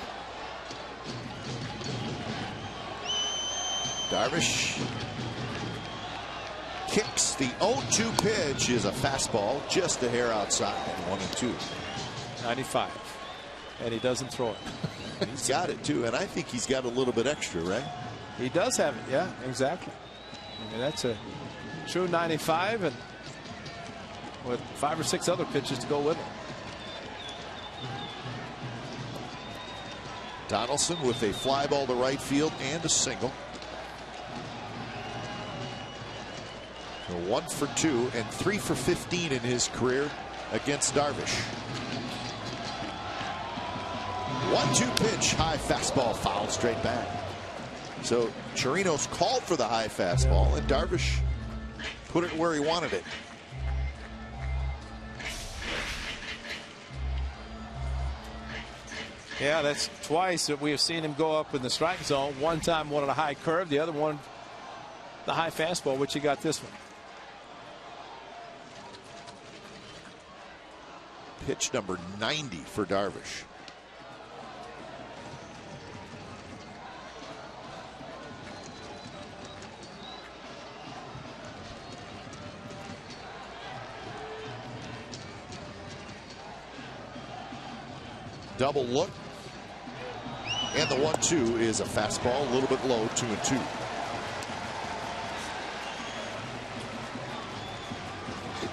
Darvish kicks. The 0-2 pitch is a fastball just a hair outside. 1-2. 95. And he doesn't throw it. He's got it too, and I think he's got a little bit extra, right? He does have it, yeah, exactly. I mean, that's a true 95, and with 5 or 6 other pitches to go with it. Donaldson with a fly ball to right field and a single. So 1 for 2 and 3 for 15 in his career against Darvish. 1-2 pitch, high fastball, foul straight back. So Chirinos called for the high fastball, and Darvish put it where he wanted it. Yeah, that's twice that we have seen him go up in the strike zone. One time one on a high curve, the other one the high fastball, which he got this one. Pitch number 90 for Darvish. Double look. And the 1-2 is a fastball, a little bit low, 2-2.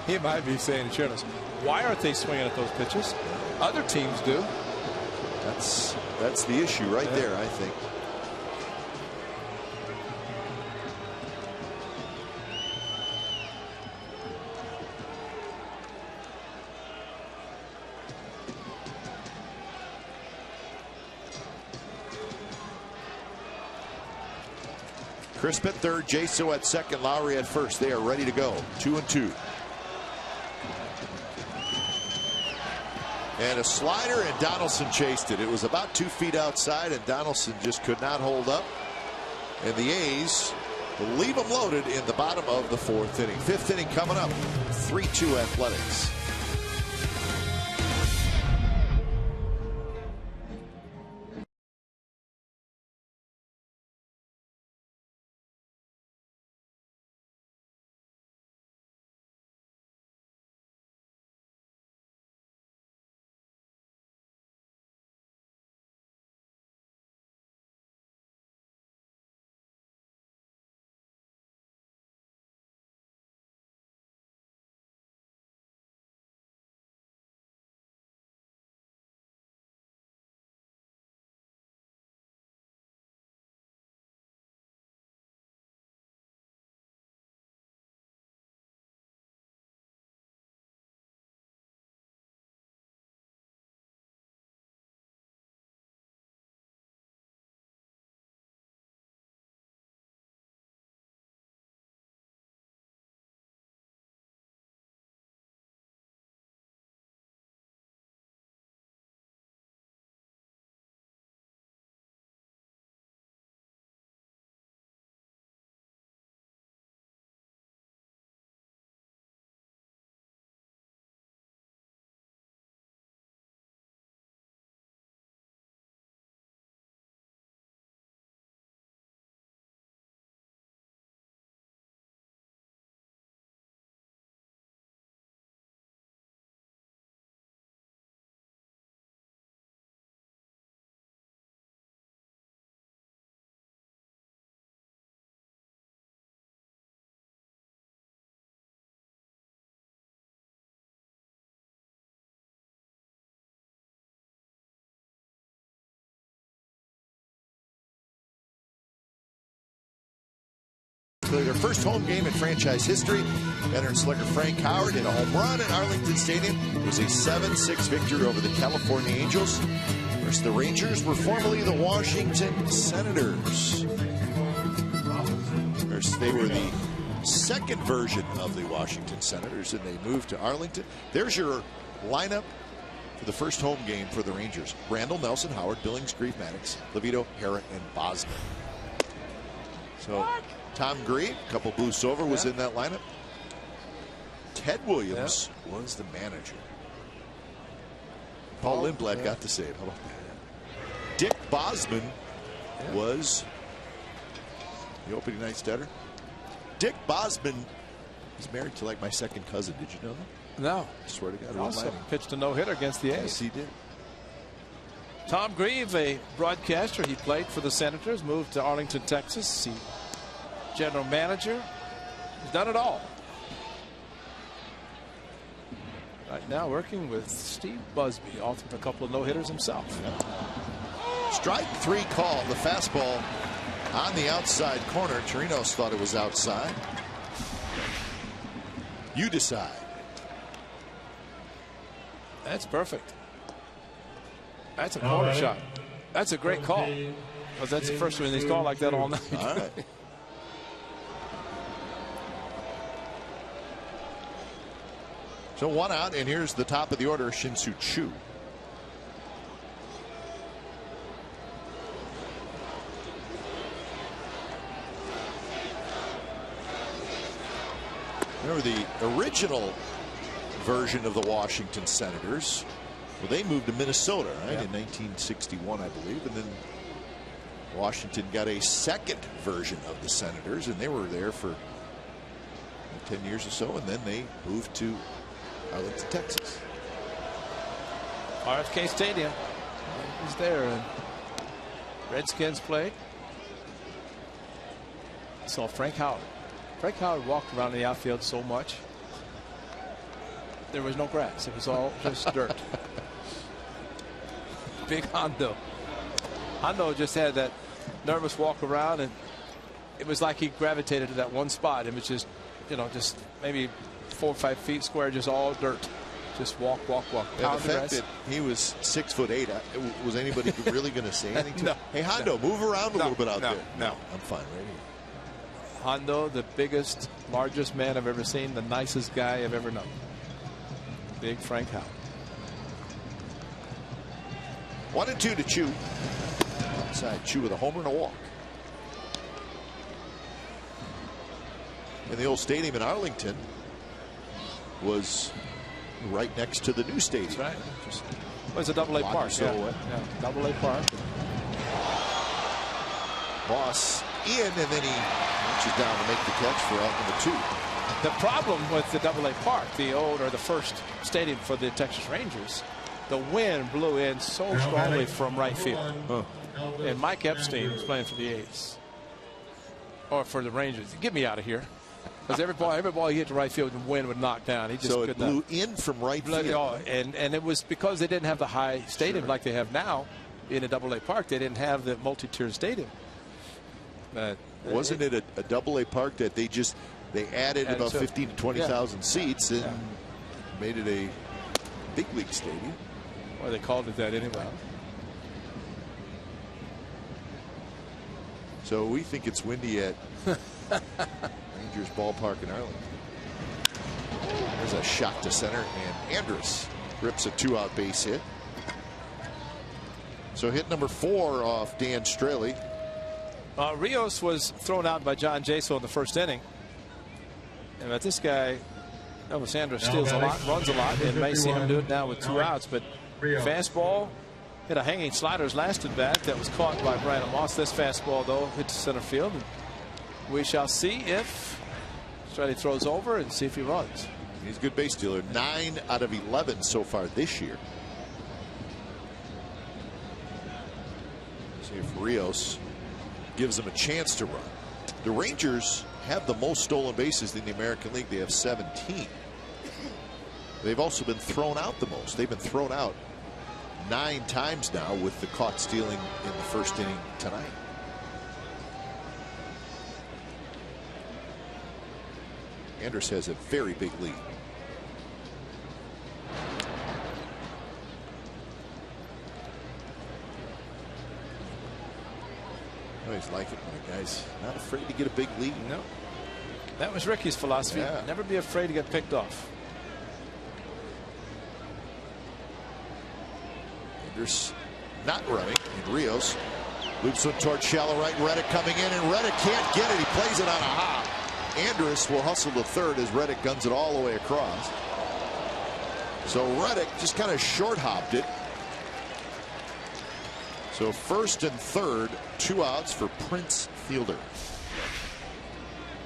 He might be saying to Chirinos, why aren't they swinging at those pitches? Other teams do. That's the issue right there, I think. Crisp at third, Jaso at second, Lowry at first. They are ready to go. 2-2. And a slider, and Donaldson chased it. It was about 2 feet outside, and Donaldson just could not hold up. And the A's leave them loaded in the bottom of the 4th inning. 5th inning coming up. 3-2 Athletics. Their first home game in franchise history. Veteran slugger Frank Howard hit a home run at Arlington Stadium. It was a 7-6 victory over the California Angels. Of course, the Rangers were formerly the Washington Senators. Of course, they were the second version of the Washington Senators, and they moved to Arlington. There's your lineup for the first home game for the Rangers. Randall, Nelson, Howard, Billings, Grieve, Maddox, Levito, Hara, and Bosman. So Tom Grieve, a couple boosts over, was in that lineup. Ted Williams was the manager. Paul Lindblad got the save. How about that? Dick Bosman was the opening night starter. Dick Bosman is married to like my second cousin. Did you know that? No. I swear to God. Also pitched a no-hitter against the A's. Yes, he did. Tom Grieve, a broadcaster. He played for the Senators, moved to Arlington, Texas. He general manager. He's done it all. Right now working with Steve Busby, authored a couple of no-hitters himself. Strike 3 call. The fastball on the outside corner. Chirinos thought it was outside. You decide. That's perfect. That's a corner shot. That's a great call. Because that's the first one he's called like that all night. All right. So 1 out, and here's the top of the order, Shin-Soo Choo. Remember the original version of the Washington Senators? Well, they moved to Minnesota, right, in 1961, I believe, and then Washington got a second version of the Senators, and they were there for 10 years or so, and then they moved to Arlington, Texas. RFK Stadium. He's there, and Redskins played. Saw Frank Howard. Frank Howard walked around the outfield so much. There was no grass. It was all just dirt. Big Hondo. Hondo just had that nervous walk around, and it was like he gravitated to that one spot. It was just, you know, just maybe 4 or 5 feet square, just all dirt. Just walk, walk, walk. And the fact that he was 6'8", was anybody really going to say anything to him? Hey, Hondo, move around a little bit out there. No, I'm fine right here. Hondo, the biggest, largest man I've ever seen, the nicest guy I've ever known. Big Frank Howard. 1-2 to Chu. Inside Chu with a homer and a walk. And the old stadium in Arlington was right next to the new stadium. That's right. Well, it's a Double-A park. Yeah. Double-A park. Moss in, and then he reaches down to make the catch for out number 2. The problem with the Double-A park, the first stadium for the Texas Rangers, the wind blew in so strongly from right field. And Mike Epstein was playing for the A's. Or for the Rangers. Get me out of here. Because every ball he hit to right field, the wind would knock down. He just so it blew in from right field. And it was because they didn't have the high stadium like they have now in a Double-A park. They didn't have the multi-tiered stadium. But wasn't it a Double-A park that they added about 15 to 20,000 seats and made it a big league stadium? Well, they called it that anyway. So we think it's windy at Rangers Ballpark in Arlington. There's a shot to center, and Andrus rips a 2-out base hit. So hit number 4 off Dan Straley. Rios was thrown out by John Jaso in the first inning. And this guy, Elvis Andrus, steals a lot, runs a lot, and may see him do it now with 2 outs. But fastball hit a hanging slider his last at bat that was caught by Brandon Moss. This fastball, though, hit to center field. And we shall see if Straley throws over and see if he runs. He's a good base stealer. 9 out of 11 so far this year. See if Rios gives them a chance to run. The Rangers have the most stolen bases in the American League. They have 17. They've also been thrown out the most. They've been thrown out 9 times now with the caught stealing in the first inning tonight. Andrus has a very big lead. I always like it when a guy's not afraid to get a big lead. No. That was Ricky's philosophy. Yeah. Never be afraid to get picked off. Andrus not running, and Rios loops one toward shallow right. Reddick coming in, and Reddick can't get it. He plays it on a hop. Andrus will hustle to third as Reddick guns it all the way across. So Reddick just kind of short hopped it. So first and third, 2 outs for Prince Fielder.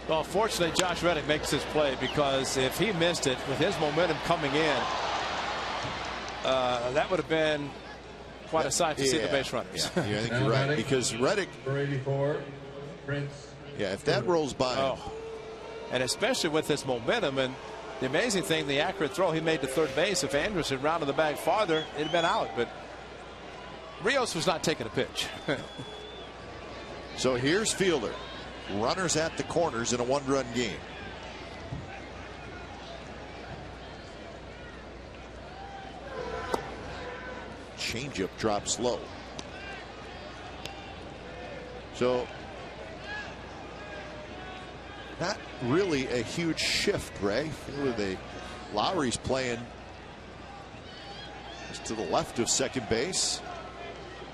Well, fortunately, Josh Reddick makes his play, because if he missed it with his momentum coming in, that would have been quite a sight to see the base runners. Yeah, I think you're right, because Reddick, if that rolls by him. And especially with this momentum, and the amazing thing, the accurate throw he made to third base, if Andrus had rounded the bag farther, it'd have been out. But Rios was not taking a pitch. So here's Fielder. Runners at the corners in a 1-run game. Changeup drops low. So not really a huge shift, Ray. Lowry's playing just to the left of second base.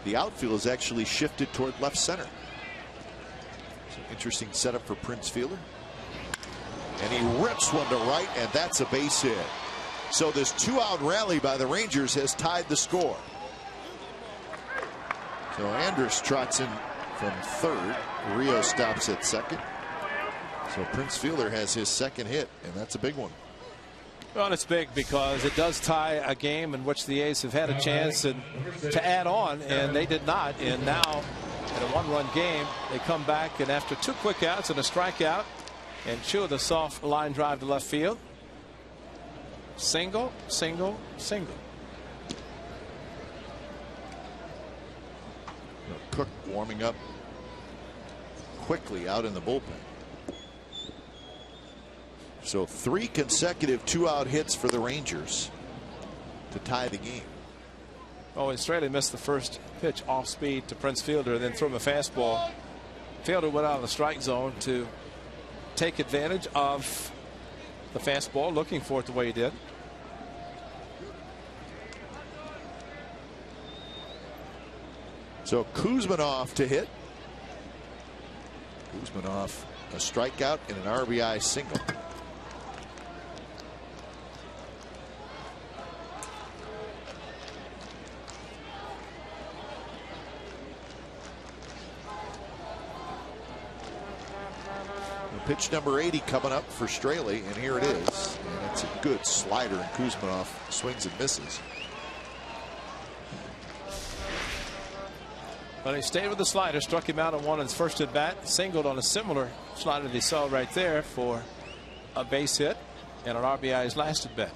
The outfield is actually shifted toward left center. So interesting setup for Prince Fielder. And he rips one to right, and that's a base hit. So this 2-out rally by the Rangers has tied the score. So Andrus trots in from third. Rios stops at second. So Prince Fielder has his second hit, and that's a big one. Well, it's big because it does tie a game in which the A's have had a chance to add on, and they did not. And now, in a 1-run game, they come back, and after 2 quick outs and a strikeout, and Chu with a soft line drive to left field. Single, single, single. Cook warming up quickly out in the bullpen. So 3 consecutive 2-out hits for the Rangers to tie the game. Oh, and Straley missed the first pitch off speed to Prince Fielder, and then threw him a fastball. Fielder went out of the strike zone to take advantage of the fastball, looking for it the way he did. So Kuzminoff to hit. Kuzminoff a strikeout and an RBI single. Pitch number 80 coming up for Straley, and here it is. And it's a good slider, and Kuzminoff swings and misses. But he stayed with the slider, struck him out on one on his first at bat, singled on a similar slider that he saw right there for a base hit and an RBI his last at bat.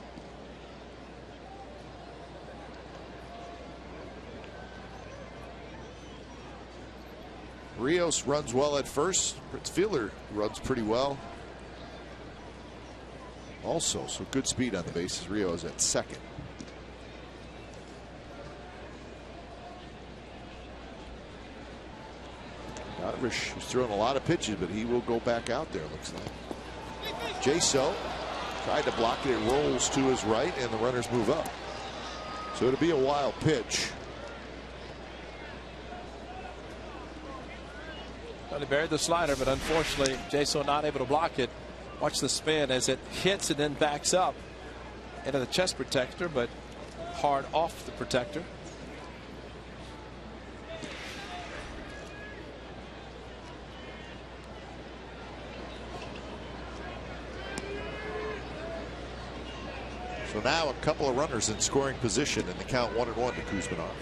Rios runs well at first. Prince Fielder runs pretty well also, so good speed on the bases. Rios at second. Darvish has thrown a lot of pitches, but he will go back out there, looks like. Jaso tried to block it. It rolls to his right, and the runners move up. So it'll be a wild pitch. Well, he buried the slider, but unfortunately, Jaso not able to block it. Watch the spin as it hits and then backs up into the chest protector, but hard off the protector. So now a couple of runners in scoring position, and the count 1-1 to Kuzminoff.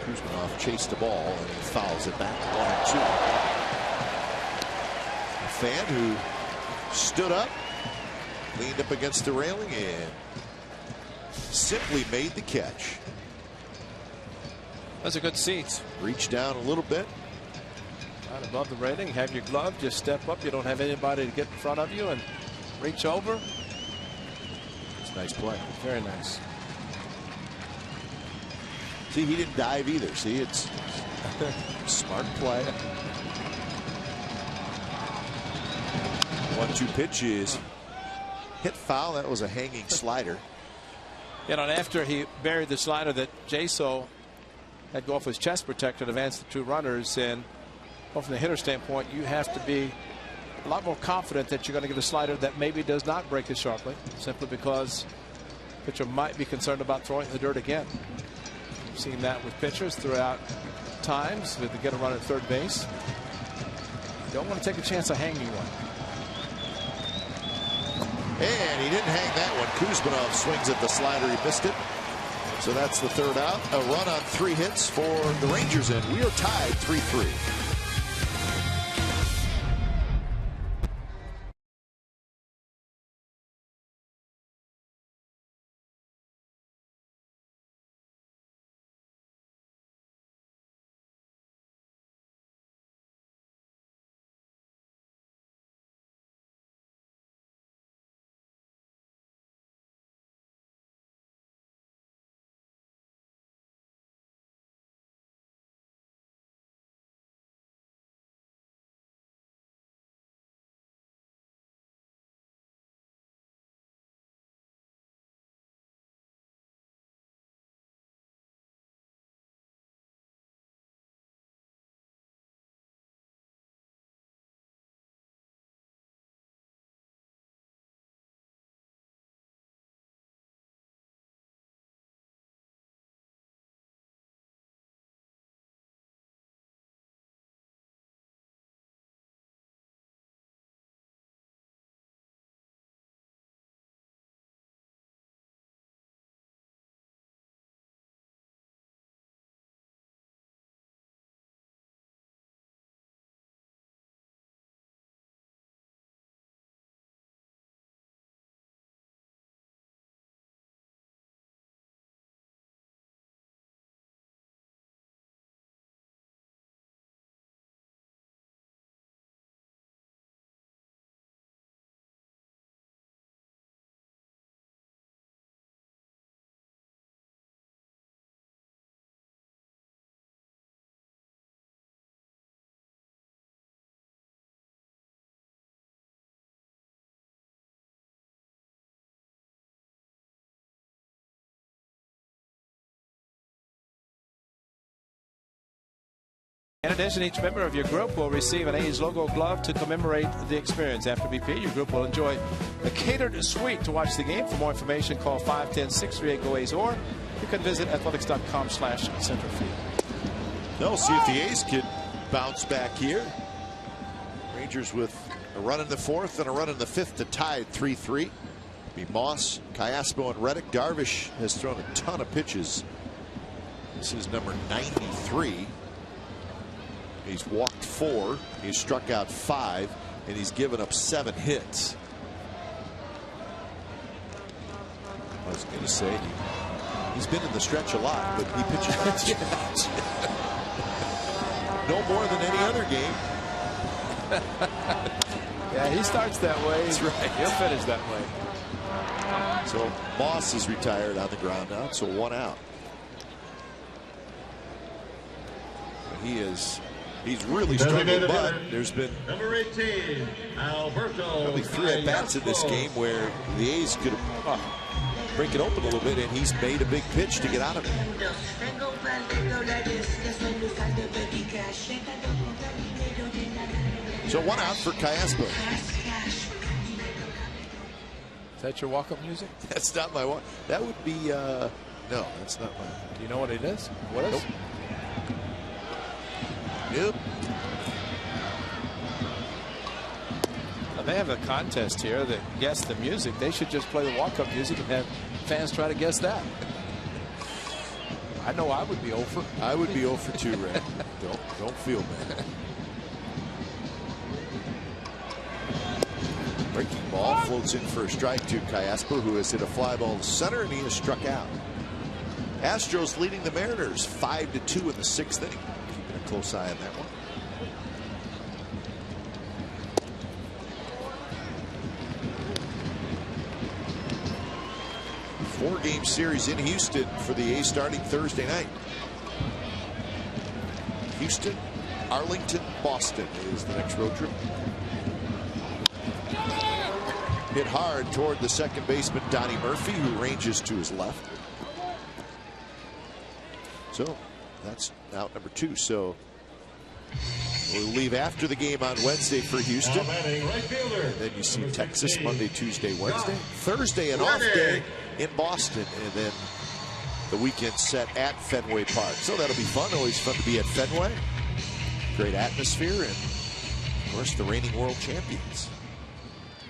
Kuzminoff chased the ball and he fouls it back 1-2. A fan who stood up, leaned up against the railing, and simply made the catch. That's a good seat. Reach down a little bit. Right above the railing, have your glove, just step up. You don't have anybody to get in front of you and reach over. It's a nice play. Very nice. See, he didn't dive either. See, it's smart play. 1-2 pitch is hit foul. That was a hanging slider. You know, and after he buried the slider that Jaso had go off his chest protector to advance the two runners, and well, from the hitter standpoint, you have to be a lot more confident that you're going to get a slider that maybe does not break as sharply, simply because the pitcher might be concerned about throwing the dirt again. We've seen that with pitchers throughout times with to get a run at third base. You don't want to take a chance of hanging one. And he didn't hang that one. Kuzminoff swings at the slider. He missed it. So that's the third out. A run on 3 hits for the Rangers, and we are tied 3-3. In addition, each member of your group will receive an A's logo glove to commemorate the experience. After BP, your group will enjoy a catered suite to watch the game. For more information, call 510-638-GO-A's, or you can visit athletics.com/centerfield. They'll see if the A's could bounce back here. Rangers with a run in the fourth and a run in the fifth to tie at 3-3. Be Moss, Callaspo, and Reddick. Darvish has thrown a ton of pitches. This is number 93. He's walked 4, he's struck out 5, and he's given up 7 hits. I was going to say he's been in the stretch a lot, but he pitches no more than any other game. Yeah, he starts that way. That's right. He'll finish that way. So Moss is retired on the ground out, so 1 out. He's really struggled, but there's been Number 18, Alberto. probably 3 at-bats in this game where the A's could break it open a little bit, and he's made a big pitch to get out of it. So 1 out for Callaspo. Is that your walk-up music? That's not my one. That would be no, that's not mine. Do you know what it is? What is? Nope. Yep. Now they have a contest here that guess the music. They should just play the walk-up music and have fans try to guess that. I know I would be 0 for. I would be 0 for 2, Red. Don't feel bad. Breaking ball floats in for a strike to Callaspo, who has hit a fly ball to center, and he is struck out. Astros leading the Mariners 5-2 in the 6th inning. Keeping a close eye on that one. Four-game series in Houston for the A's starting Thursday night. Houston, Arlington, Boston is the next road trip. Hit hard toward the second baseman, Donnie Murphy, who ranges to his left. So that's out number 2. So we'll leave after the game on Wednesday for Houston. And then you see Texas Monday, Tuesday, Wednesday. Thursday, an off day in Boston. And then the weekend set at Fenway Park. So that'll be fun. Always fun to be at Fenway. Great atmosphere. And, of course, the reigning world champions.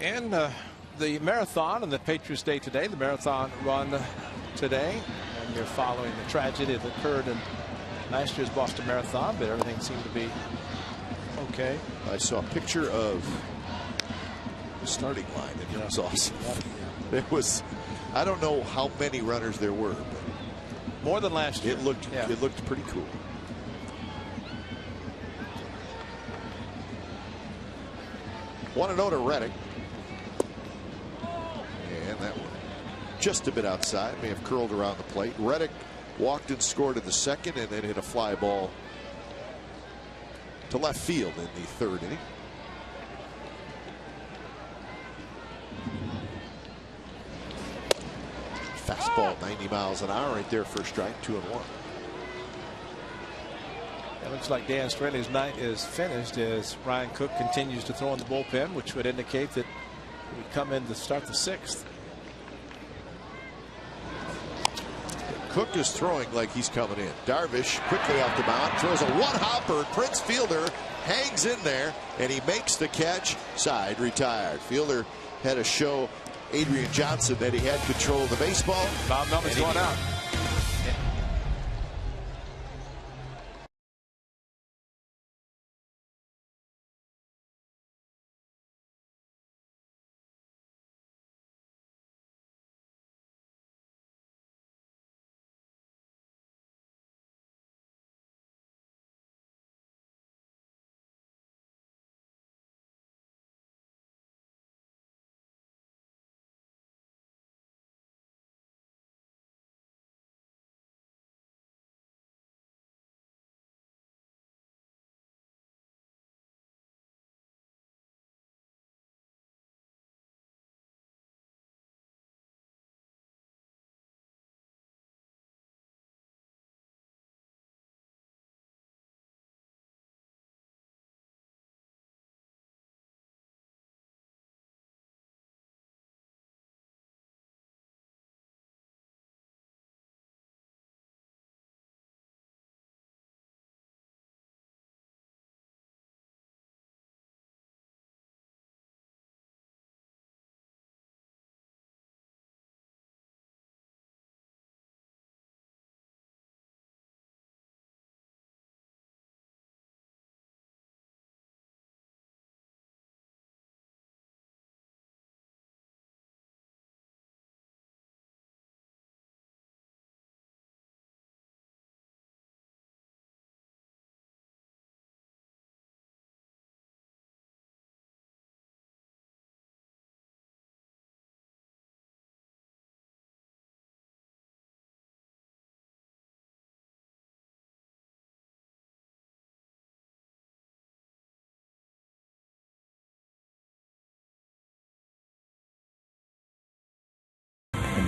And the marathon and the Patriots Day today, the marathon run today. And you're following the tragedy that occurred in last year's Boston Marathon, but everything seemed to be okay. I saw a picture of the starting line, and it was awesome. There was, I don't know how many runners there were, but more than last year. It looked pretty cool. One and 0 to Reddick. And that one just a bit outside, may have curled around the plate. Reddick walked and scored in the second, and then hit a fly ball to left field in the 3rd inning. Fastball 90 miles an hour right there for a strike, 2-1. It looks like Dan Straley's night is finished as Ryan Cook continues to throw in the bullpen, which would indicate that he would come in to start the 6th. Cook is throwing like he's coming in. Darvish quickly off the mound, throws a one-hopper. Prince Fielder hangs in there, and he makes the catch. Side retired. Fielder had to show Adrian Johnson that he had control of the baseball. Bob Melvin's going out.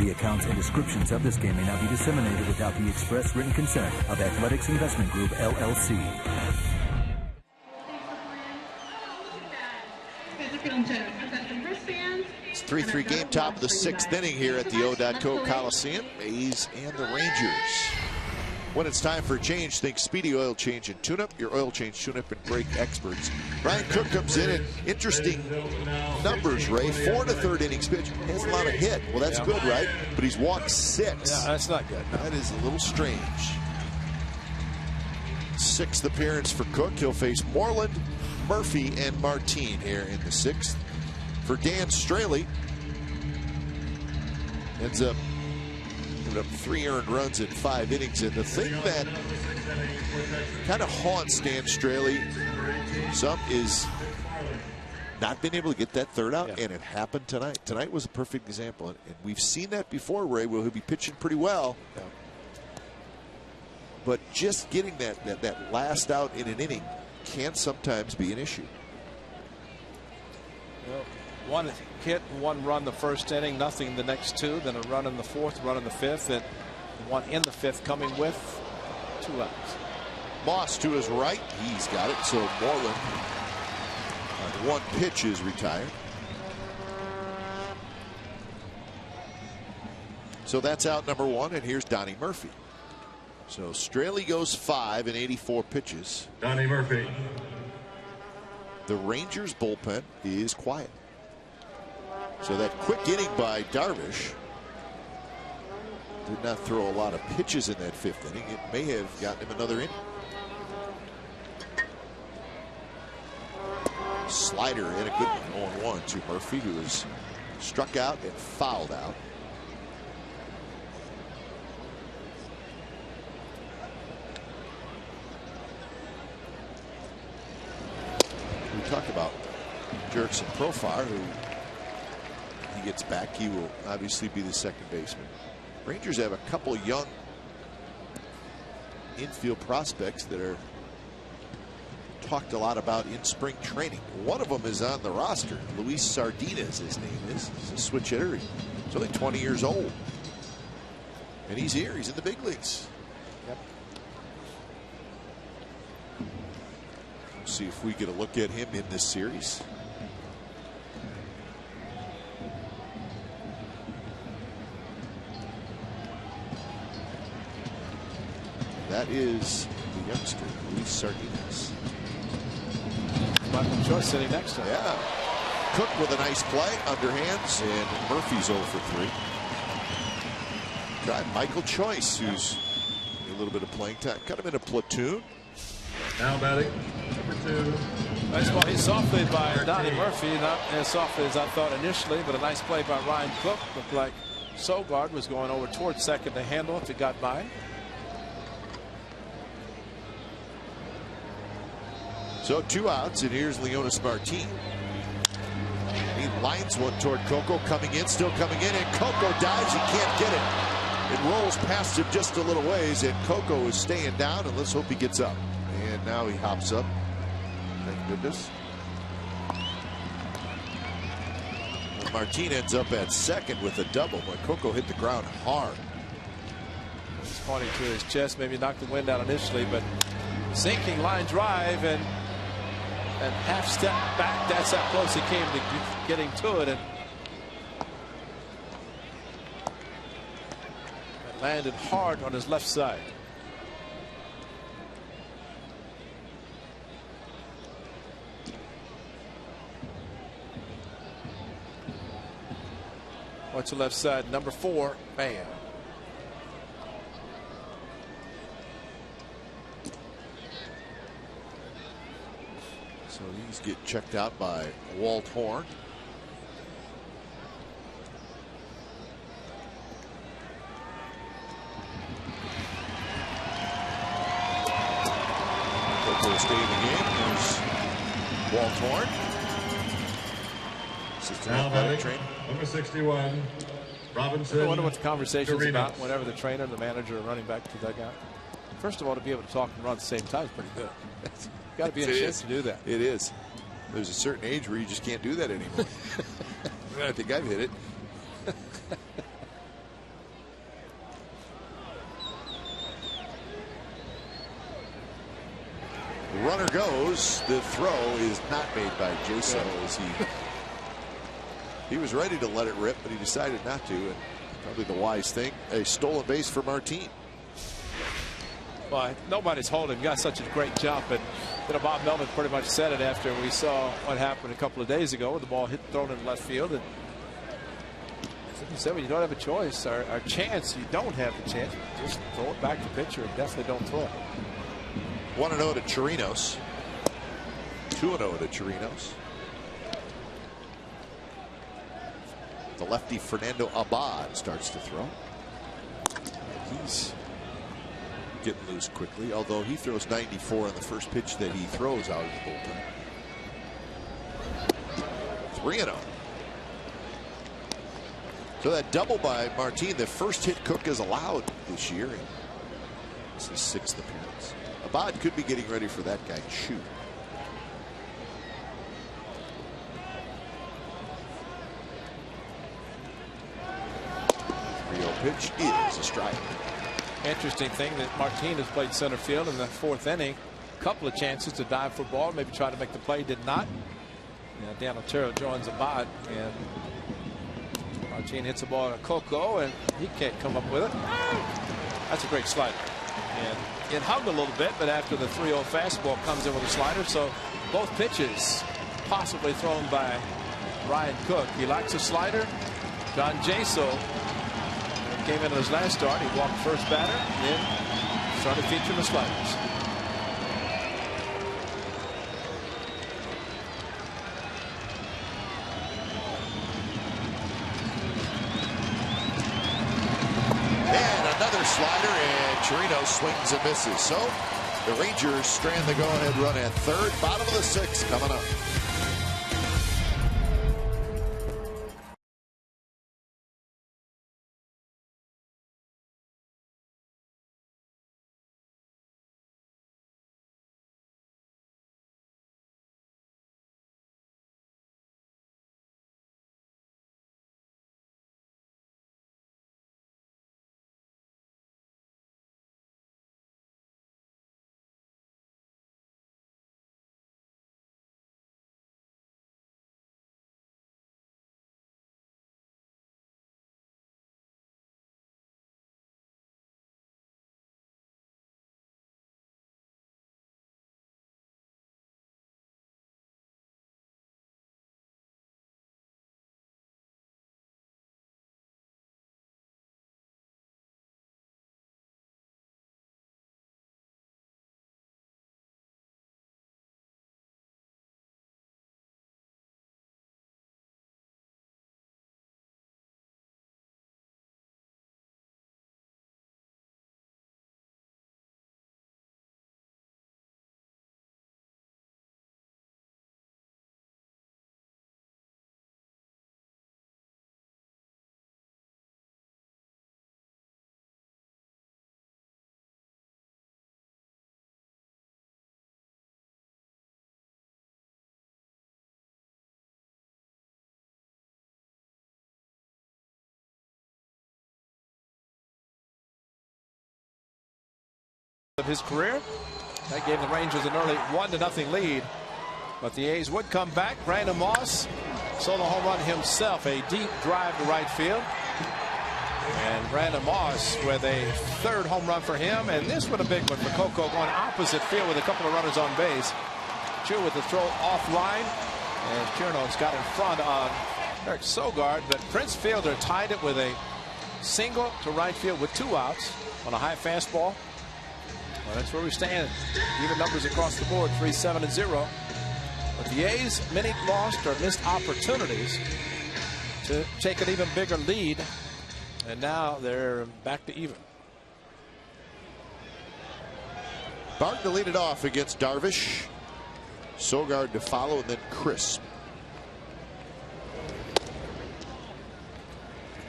The accounts and descriptions of this game may not be disseminated without the express written consent of Athletics Investment Group, LLC. It's 3-3 game, top of the 6th inning here at the O.co Coliseum. A's and the Rangers. When it's time for a change, think Speedy Oil Change and Tune-Up, your oil change, tune-up, and brake experts. Brian Cook comes in, and interesting numbers, Ray. 4 1/3 innings pitch. Has a lot of hit. Well, that's good, right? But he's walked 6. Yeah, that's not good. That is a little strange. 6th appearance for Cook. He'll face Moreland, Murphy, and Martin here in the 6th. For Dan Straley, ends up 3 earned runs in 5 innings. And the thing that kind of haunts Dan Straley some is not being able to get that third out, and it happened tonight. Tonight was a perfect example, and we've seen that before, Ray, where he'll be pitching pretty well. But just getting that last out in an inning can sometimes be an issue. Well, 1 hit, 1 run the first inning, nothing the next 2, then a run in the 4th, run in the 5th, and 1 in the 5th, coming with 2 outs. Moss to his right, he's got it. So Moreland on 1 pitch is retired. So that's out number 1, and here's Donnie Murphy. So Straley goes 5 in 84 pitches. Donnie Murphy. The Rangers bullpen is quiet. So that quick inning by Darvish did not throw a lot of pitches in that 5th inning. It may have gotten him another inning. Slider in a good 0-1 to Murphy, who was struck out and fouled out. We talked about Jurickson Profar, who he gets back, he will obviously be the second baseman. Rangers have a couple young infield prospects that are talked a lot about in spring training. One of them is on the roster. Luis Sardinas, his name is. He's a switch hitter. He's only 20 years old. And he's here. He's in the big leagues. Yep. We'll see if we get a look at him in this series. That is the youngster, Luis Sardinas. Michael Choice sitting next to him. Yeah. Cook with a nice play, underhands, and Murphy's 0 for 3. Tried Michael Choice, who's a little bit of playing time. Cut him in a platoon. Now batting, number 2. Nice ball. He's soft played by Donnie Murphy. Not as soft as I thought initially, but a nice play by Ryan Cook. Looked like Sogard was going over towards second to handle if it got by. So 2 outs, and here's Leonis Martin. He lines one toward Coco, coming in, still coming in, and Coco dives. He can't get it. It rolls past him just a little ways, and Coco is staying down, and let's hope he gets up. And now he hops up. Thank goodness. And Martin ends up at second with a double, but Coco hit the ground hard. It's pointing to his chest, maybe knocked the wind out initially, but sinking line drive and half step back. That's how close he came to getting to it, and it landed hard on his left side. Watch the left side, number 4, bam. So these get checked out by Walt Horn. Coco stay in the game. There's Walt Horn. Now batting, number 61, Robinson. I wonder what the conversation's about whenever the trainer, the manager are running back to the dugout. First of all, to be able to talk and run at the same time is pretty good. Got to be in shape to do that. It is. There's a certain age where you just can't do that anymore. I think I've hit it. Runner goes. The throw is not made by Jaso as he was ready to let it rip, but he decided not to. And probably the wise thing. A stolen base for Martin. Well, nobody's holding. Got such a great jump, and Bob Melvin pretty much said it after we saw what happened a couple of days ago with the ball thrown in left field. And he said, well, you don't have a choice. Our chance, you don't have the chance. Just throw it back to pitcher and definitely don't throw it. 1-0 to Chirinos. 2-0 to Chirinos. The lefty Fernando Abad starts to throw. He's getting loose quickly, although he throws 94 on the first pitch that he throws out of the bullpen. 3-0. So that double by Martin, the first hit Cook has allowed this year. It's his 6th appearance. Abad could be getting ready for that guy to shoot. 3-0 pitch is a strike. Interesting thing that Martin has played center field in the 4th inning. A couple of chances to dive for a ball, maybe try to make the play, did not. Dan Otero joins Abad, and Martin hits the ball to Coco, and he can't come up with it. That's a great slider. And it hung a little bit, but after the 3-0 fastball comes in with a slider, so both pitches possibly thrown by Ryan Cook. He likes a slider. John Jaso came in his last start. He walked first batter, and then started featuring the sliders. Slider, and Chirinos swings and misses. So the Rangers strand the go-ahead run at third. Bottom of the 6th coming up. Of his career, that gave the Rangers an early 1-0 lead, but the A's would come back. Brandon Moss saw the home run himself, a deep drive to right field, and Brandon Moss with a 3rd home run for him, and this one a big one for Coco going opposite field with a couple of runners on base. Chu with the throw offline, and Chirinos got in front on Eric Sogard, but Prince Fielder tied it with a single to right field with 2 outs on a high fastball. Well, that's where we stand. Even numbers across the board, 3-7-0. But the A's, many lost or missed opportunities to take an even bigger lead, and now they're back to even. Barton to lead it off against Darvish. Sogard to follow, and then Crisp.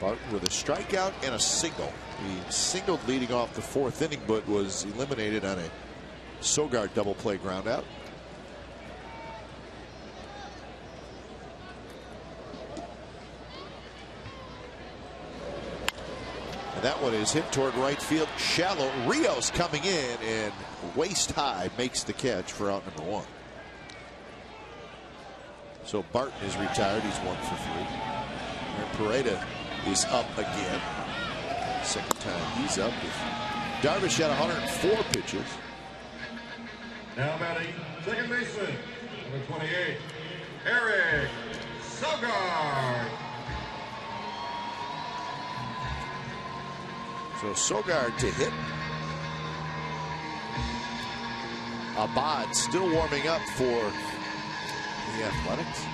Barton with a strikeout and a single. He singled leading off the 4th inning, but was eliminated on a Sogard double play ground out. And that one is hit toward right field, shallow. Rios coming in and waist high makes the catch for out number 1. So Barton is retired. He's 1 for 3. And Pareda is up again. Second time he's up. Darvish had 104 pitches. Now batting, second baseman, number 28, Eric Sogard. So Sogard to hit. Abad still warming up for the Athletics.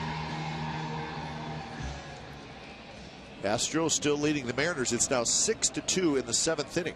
Astros still leading the Mariners. It's now 6-2 in the 7th inning.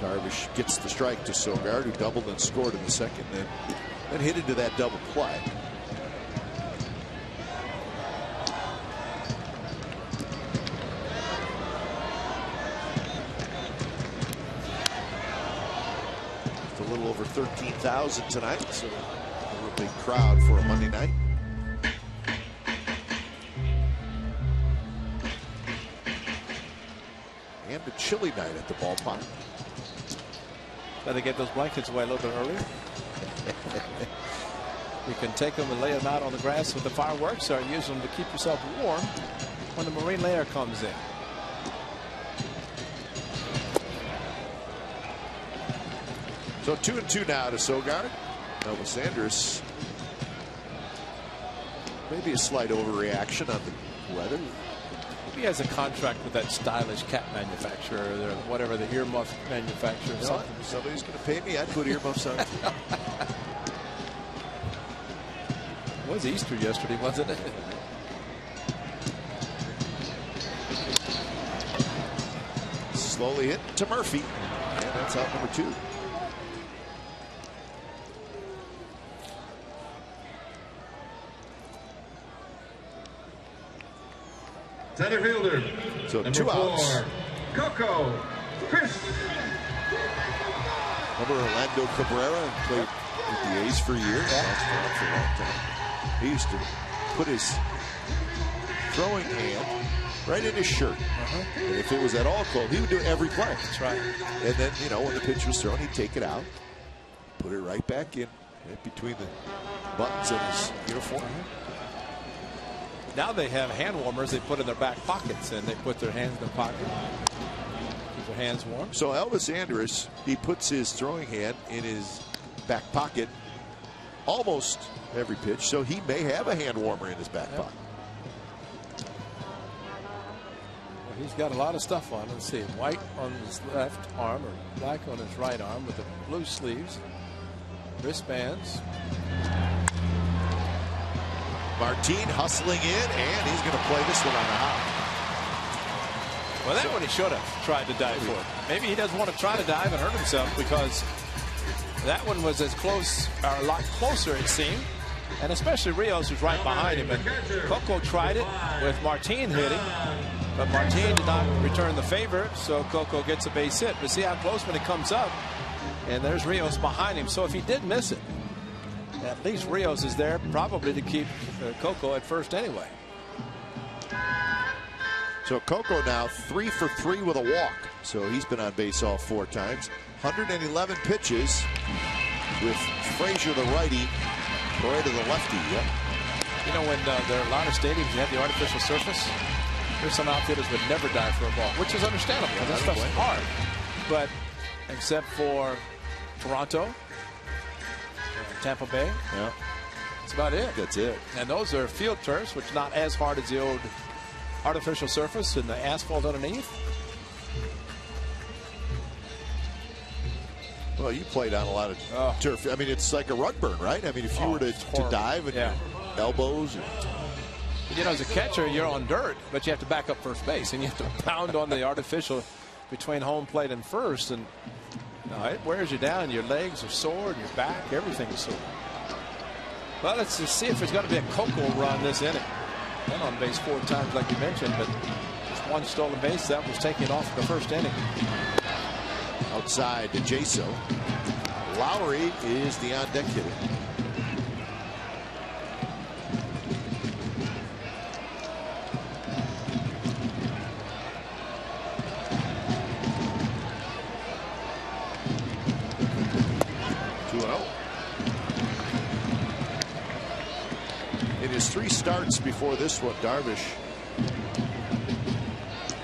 Darvish gets the strike to Sogard, who doubled and scored in the second, then hit into that double play. Just a little over 13,000 tonight, so a real big crowd for a Monday night. And a chilly night at the ballpark. Better get those blankets away a little bit earlier. You can take them and lay them out on the grass with the fireworks, or use them to keep yourself warm when the marine layer comes in. So 2-2 now to Sogard. Elvis Sanders. Maybe a slight overreaction on the weather. He has a contract with that stylish cap manufacturer, or whatever, the earmuff manufacturer. You know, if somebody's going to pay me, I'd put earmuffs on. It was Easter yesterday, wasn't it? Slowly hit to Murphy. And that's out number 2. Center fielder. So number 2 4, outs. Coco Chris. Remember Orlando Cabrera played with the A's for years. For a long time. He used to put his throwing hand right in his shirt. And if it was at all cold, he would do every play. That's right. And then, you know, when the pitch was thrown, he'd take it out, put it right back in between the buttons of his uniform. Now they have hand warmers they put in their back pockets, and they put their hands in their pocket. Keep their hands warm. So Elvis Andrus, he puts his throwing hand in his back pocket almost every pitch, so he may have a hand warmer in his back pocket. Well, he's got a lot of stuff on. Let's see, white on his left arm, or black on his right arm, with the blue sleeves, wristbands. Martin hustling in, and he's going to play this one on the hop. Well, that one he should have tried to dive for. Maybe he doesn't want to try to dive and hurt himself, because that one was as close, or a lot closer, it seemed. And especially Rios was right behind him. And Coco tried it with Martin hitting, but Martin did not return the favor, so Coco gets a base hit. But see how close when it comes up, and there's Rios behind him. So if he did miss it, at least Rios is there probably to keep Coco at first anyway. So Coco now 3 for 3 with a walk. So he's been on base all 4 times. 111 pitches with Frazier the righty, Pareda the lefty. Yep. You know, when there are a lot of stadiums you have the artificial surface, there's some outfielders would never dive for a ball, which is understandable. Yeah, this stuff's hard. But except for Toronto, Tampa Bay, yeah, that's about it. That's it. And those are field turfs, which are not as hard as the old artificial surface and the asphalt underneath. Well, you played on a lot of turf. I mean, it's like a rug burn, right? I mean, if you were to dive and your elbows. And... You know, as a catcher, you're on dirt, but you have to back up first base, and you have to pound on the artificial between home plate and first, and it wears you down. Your legs are sore, and your back, everything is sore. Well, let's just see if there's going to be a Coco run this inning. and on base 4 times, like you mentioned, but just one stolen base that was taken off in the first inning. Outside to Jaso. Lowry is the on-deck hitter. In his 3 starts before this one, Darvish,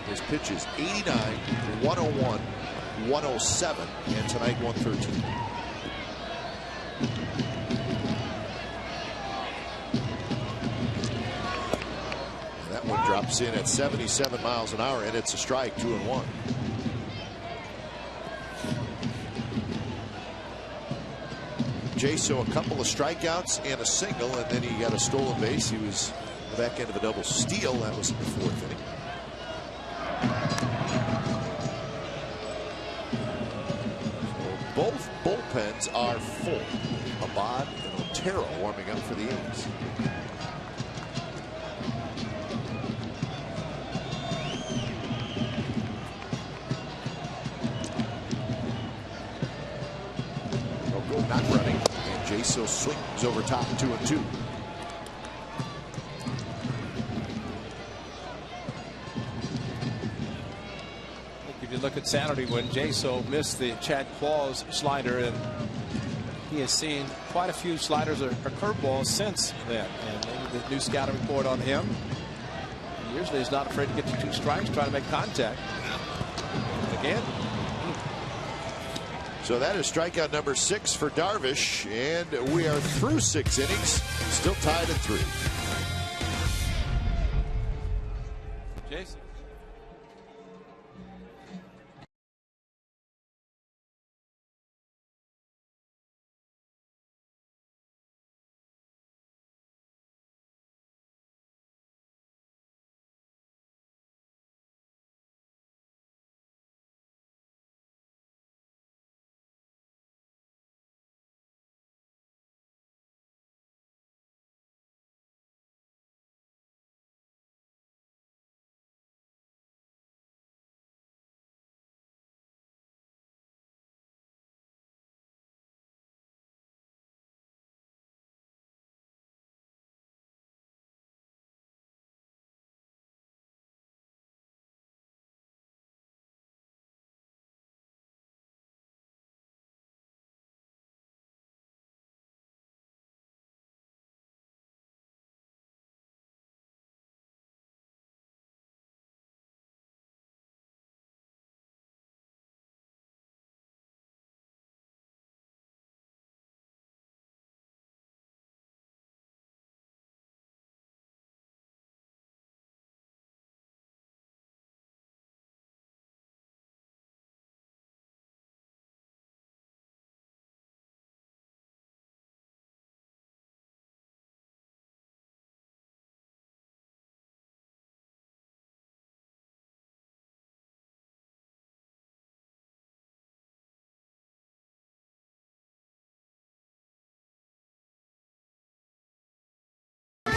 his pitches 89, 101, 107, and tonight 113. And that one drops in at 77 miles an hour, and it's a strike, 2-1. Jaso, a couple of strikeouts and a single, and then he got a stolen base. He was the back end of a double steal. That was in the 4th inning. So both bullpens are full. Abad and Otero warming up for the A's. Not running, and Jaso swings over top, 2-2. If you look at Saturday when Jaso missed the Chad Claus slider, and he has seen quite a few sliders or curveballs since then, and maybe the new scouting report on him. Usually he's not afraid to get to 2 strikes, try to make contact. Again. So that is strikeout number 6 for Darvish, and we are through 6 innings, still tied at 3. Jason.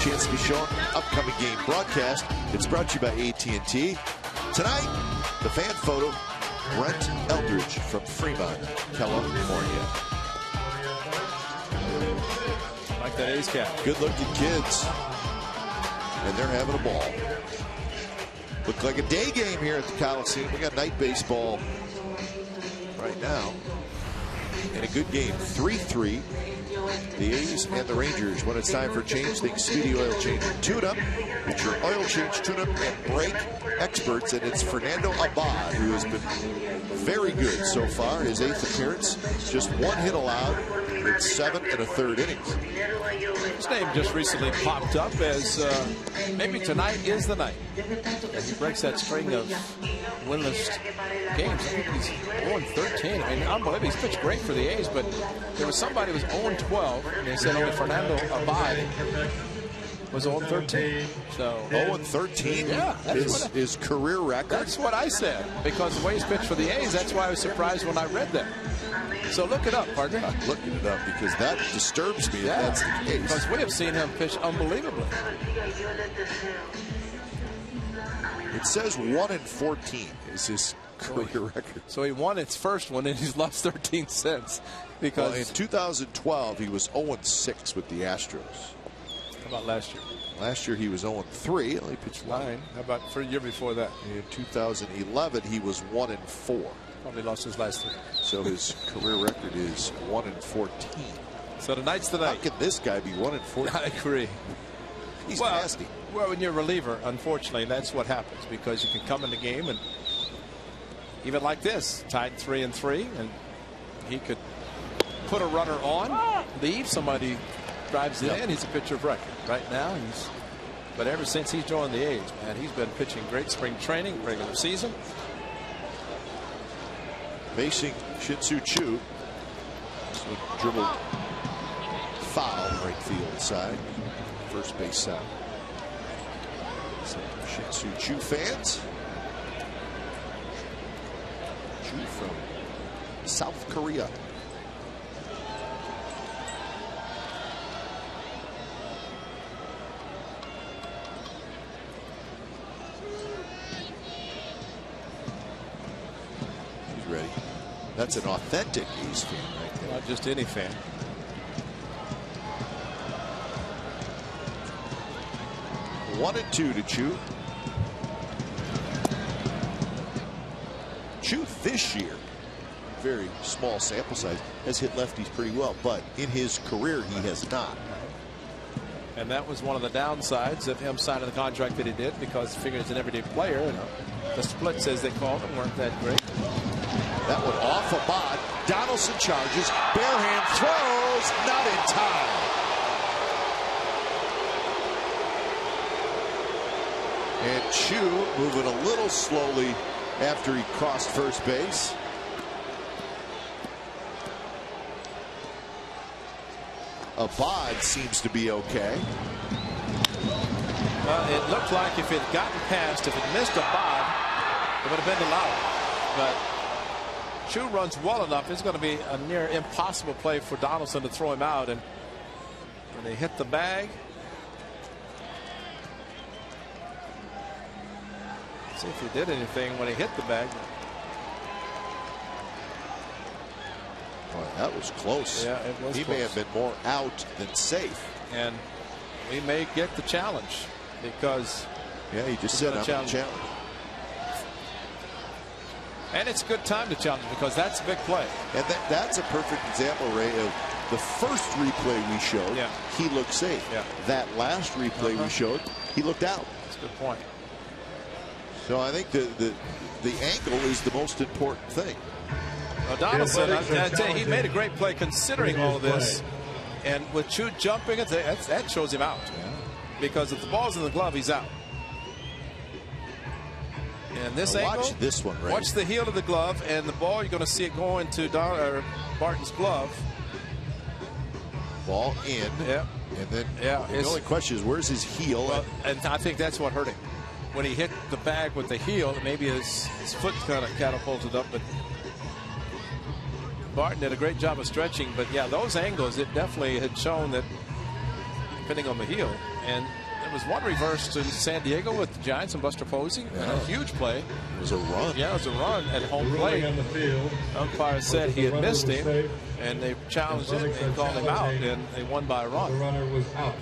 Chance to be shown upcoming game broadcast. It's brought to you by AT&T. Tonight, the fan photo, Brent Eldridge from Fremont, California. Like that A's cap. Good looking kids. And they're having a ball. Look like a day game here at the Coliseum. We got night baseball right now. And a good game, 3-3. The A's and the Rangers. When it's time for change things, Speedy Oil Change and Tune-Up. It's your oil change, tune-up, and brake experts. And it's Fernando Abad, who has been very good so far. His 8th appearance, just 1 hit allowed in 7 1/3 innings. His name just recently popped up as maybe tonight is the night. As he breaks that string of winless games. I think he's 0-13. I mean, unbelievable. He's pitched great for the A's, but there was somebody who was 0-12, and they said only Fernando Abad was 0-13. So 0-13 yeah, is his career record. That's what I said, because the way he's pitched for the A's, that's why I was surprised when I read that. So look it up, partner. I'm looking it up because that disturbs me if that's the case. Because we have seen him pitch unbelievably. It says 1-14 is his career record. So he won its first one, and he's lost 13 since. Because in 2012, he was 0-6 with the Astros. How about last year? Last year, he was 0-3. Only pitched 9. How about for a year before that? In 2011, he was 1-4. Probably lost his last 3. So his career record is 1-14. So tonight's the night. How can this guy be 1-14? I agree. He's nasty. Well, when you're a reliever, unfortunately, that's what happens, because you can come in the game and even like this, tied 3-3, and he could put a runner on, leave, somebody drives it in, he's a pitcher of record. Right now, but ever since he's joined the A's, man, he's been pitching great spring training, regular season. Facing Shin-Soo Choo. So dribbled foul right field side, first base side. So Shin-Soo Choo fans. Choo from South Korea. She's ready. That's an authentic A's fan right there. Not just any fan. One and 2 to Choo. Choo this year, very small sample size, has hit lefties pretty well, but in his career he has not. And that was one of the downsides of him signing the contract that he did, because he figured he's an everyday player, and the splits, as they called them, weren't that great. That one off a bod. Donaldson charges, bare hand throws, not in time. And Choo moving a little slowly after he crossed first base. Abad seems to be okay. Well, it looked like if it had gotten past, if it missed Abad, it would have been allowed. But Choo runs well enough, it's going to be a near impossible play for Donaldson to throw him out. And when they hit the bag, see if he did anything when he hit the bag. Boy, that was close. Yeah, it was. He may have been more out than safe. And we may get the challenge, because yeah, he just said I'm challenge. challenge. And it's a good time to challenge, because that's a big play. And that's a perfect example, Ray, of the first replay we showed. Yeah. He looked safe. Yeah. That last replay we showed, he looked out. That's a good point. So I think the angle is the most important thing. Well, Donaldson, I tell you, he made a great play considering all of this. And with Choo jumping, that shows him out. Because if the ball's in the glove, he's out. And this now angle, watch this one, Ray. Watch the heel of the glove, and the ball, you're going to see it go into Barton's glove. Ball in. Yeah. And then Yeah, the only question is, where's his heel? Well, and I think that's what hurt him. When he hit the bag with the heel, maybe his foot kind of catapulted up, but Barton did a great job of stretching. But yeah, those angles, it definitely had shown that, depending on the heel. And there was one reverse to San Diego with the Giants and Buster Posey, and a huge play. It was a run. Yeah, it was a run at home plate. Umpire said he had missed him, and they challenged him and called him out, and they won by a run. The runner was out.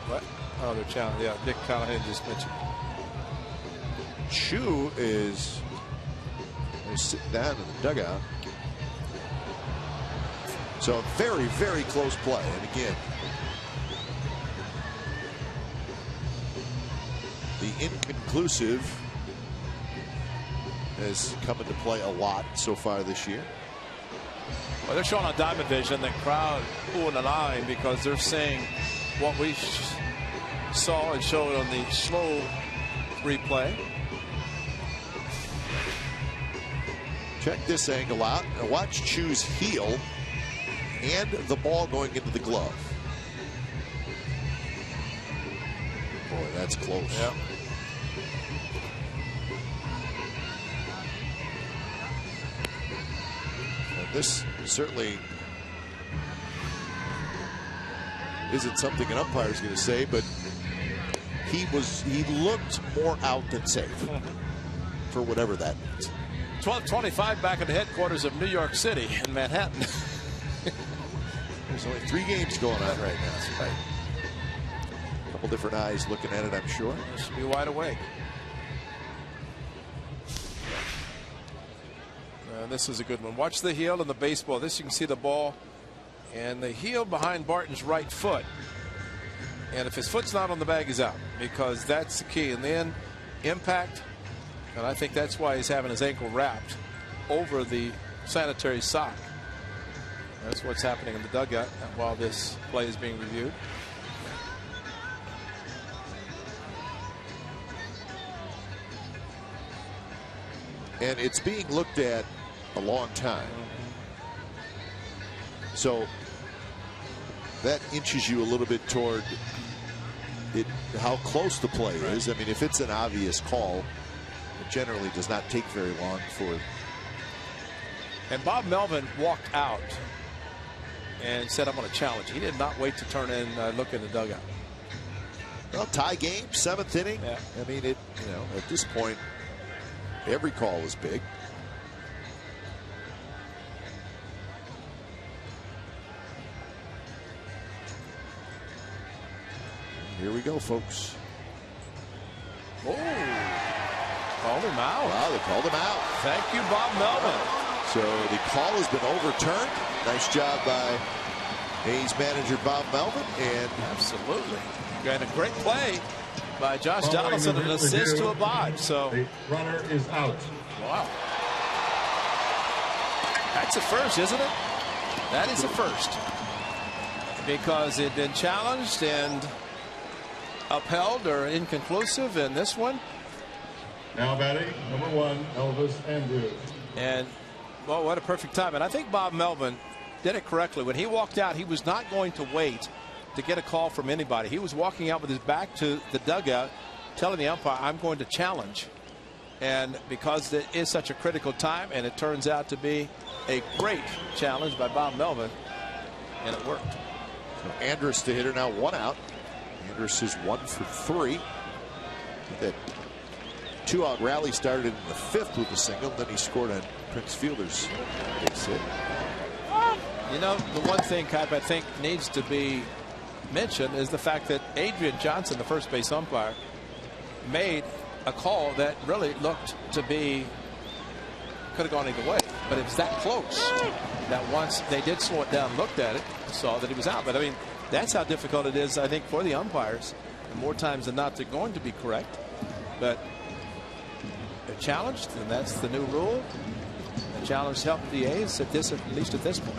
What? Oh, they're challenged. Yeah, Dick Callahan just mentioned. Choo is sitting down in the dugout. So very, very close play. And again, the inconclusive has come into play a lot so far this year. Well, they're showing on Diamond Vision, the crowd oohing and eyeing, because they're saying what we saw and showed on the slow replay. Check this angle out. Now watch Choo's heel and the ball going into the glove. that's close. Yeah. And this certainly isn't something an umpire is going to say, but he looked more out than safe for whatever that means. 12:25 back at the headquarters of New York City in Manhattan. There's only 3 games going on right now. That's right. A couple different eyes looking at it, I'm sure. Should be wide awake. This is a good one. Watch the heel and the baseball. This you can see the ball and the heel behind Barton's right foot. And if his foot's not on the bag, he's out, because that's the key. And then impact. And I think that's why he's having his ankle wrapped over the sanitary sock. That's what's happening in the dugout while this play is being reviewed. And it's being looked at a long time. So that inches you a little bit toward it, how close the play is. I mean, if it's an obvious call, it generally does not take very long for. And Bob Melvin walked out and said, I'm going to challenge. He did not wait to turn in and look in the dugout. Well, tie game, 7th inning. Yeah. I mean, at this point, every call is big. Here we go, folks. Oh, called him out. Wow, they called him out. Thank you, Bob Melvin. So the call has been overturned. Nice job by A's manager Bob Melvin. And absolutely. And a great play by Josh Donaldson, an assist to a bod. So the runner is out. Wow. That's a first, isn't it? That is a first. Because it had been challenged and upheld or inconclusive in this one. Now batting, number 1, Elvis Andrews. And, well, what a perfect time. And I think Bob Melvin did it correctly. When he walked out, he was not going to wait to get a call from anybody. He was walking out with his back to the dugout, telling the umpire, I'm going to challenge. And because it is such a critical time, and it turns out to be a great challenge by Bob Melvin, and it worked. So Andrus, the hitter, now 1 out. Andrus is 1 for 3. That 2-out rally started in the 5th with a single. Then he scored on Prince Fielder's base hit. You know, the one thing, Kip, I think needs to be mentioned is the fact that Adrian Johnson, the first base umpire, made a call that really looked to be, could have gone either way, but it was that close that once they did slow it down, looked at it, saw that he was out. But I mean, that's how difficult it is, I think, for the umpires. And more times than not, they're going to be correct, but they're challenged, and that's the new rule. The challenge helped the A's at least at this point.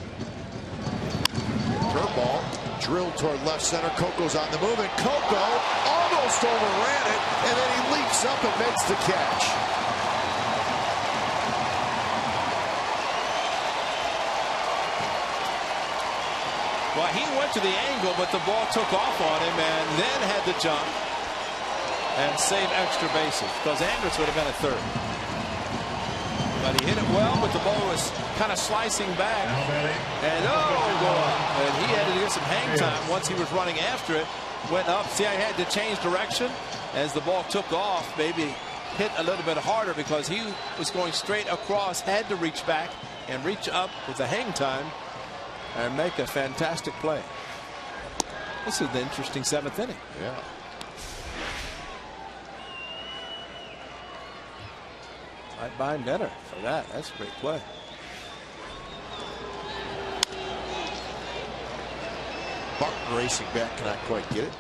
Curveball drilled toward left center. Coco's on the move, and Coco almost overran it, and then he leaps up and makes the catch. Well, he went to the angle, but the ball took off on him and then had to jump and save extra bases, because Andrus would have been at third. But he hit it well, but the ball was kind of slicing back. And and he had to get some hang time once he was running after it. Went up. See, I had to change direction as the ball took off. Maybe hit a little bit harder because he was going straight across, had to reach back and reach up with the hang time and make a fantastic play. This is the interesting 7th inning. Yeah. I'd buy him better for that. That's a great play. Barton racing back, cannot quite get it.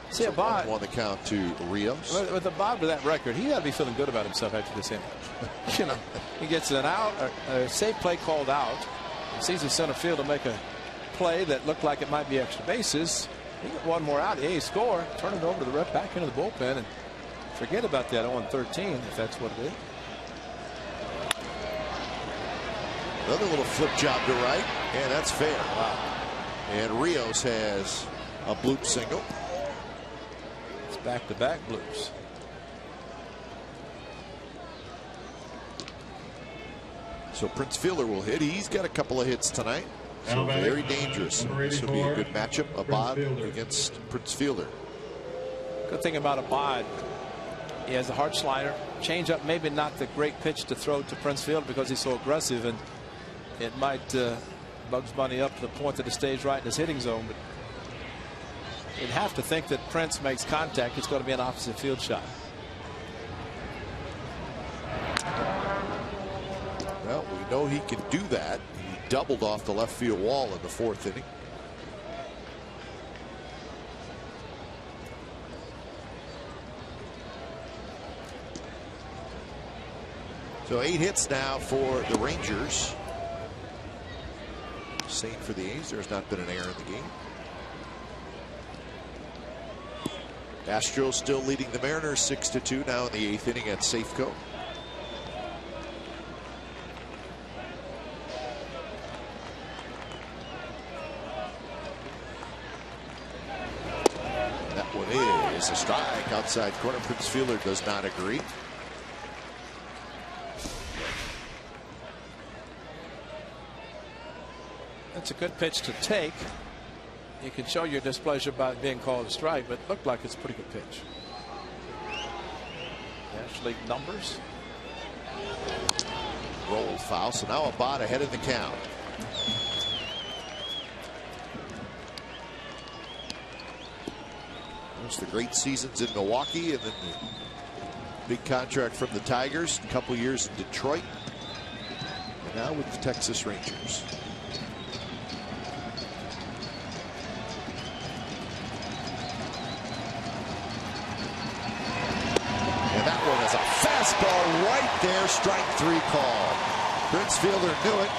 See, so a Bob won the count to Rios. With a Bob to that record, he got to be feeling good about himself after this inning. You know, he gets an out, a safe play called out. He sees the center field to make a play that looked like it might be extra bases. He got one more out. The A's score. Turn it over to the rep, back into the bullpen, and forget about that 0-13 if that's what it is. Another little flip job to right, and that's fair. Wow. And Rios has a bloop single. It's back-to-back blues. So Prince Fielder will hit. He's got a couple of hits tonight. So very dangerous. This will be a good matchup. Abad against Prince Fielder. Good thing about Abad, he has a hard slider. Change up, maybe not the great pitch to throw to Prince Fielder because he's so aggressive, and it might Bugs Bunny up to the point that it stays right in his hitting zone. But you'd have to think that Prince makes contact. It's going to be an opposite field shot. Well, we know he can do that. He doubled off the left field wall in the 4th inning. So 8 hits now for the Rangers. Same for the A's. There's not been an error in the game. Astros still leading the Mariners 6-2 now in the 8th inning at Safeco. That one is a strike outside corner. Prince Fielder does not agree. That's a good pitch to take. You can show your displeasure by being called a strike, but it looked like it's a pretty good pitch. National League numbers. Roll foul. So now Abad ahead of the count. There's the great seasons in Milwaukee, and then the big contract from the Tigers. A couple years in Detroit, and now with the Texas Rangers. Fastball right there, strike 3 call. Prince Fielder knew it.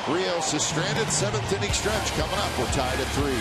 Rios is stranded. 7th inning stretch coming up. We're tied at 3.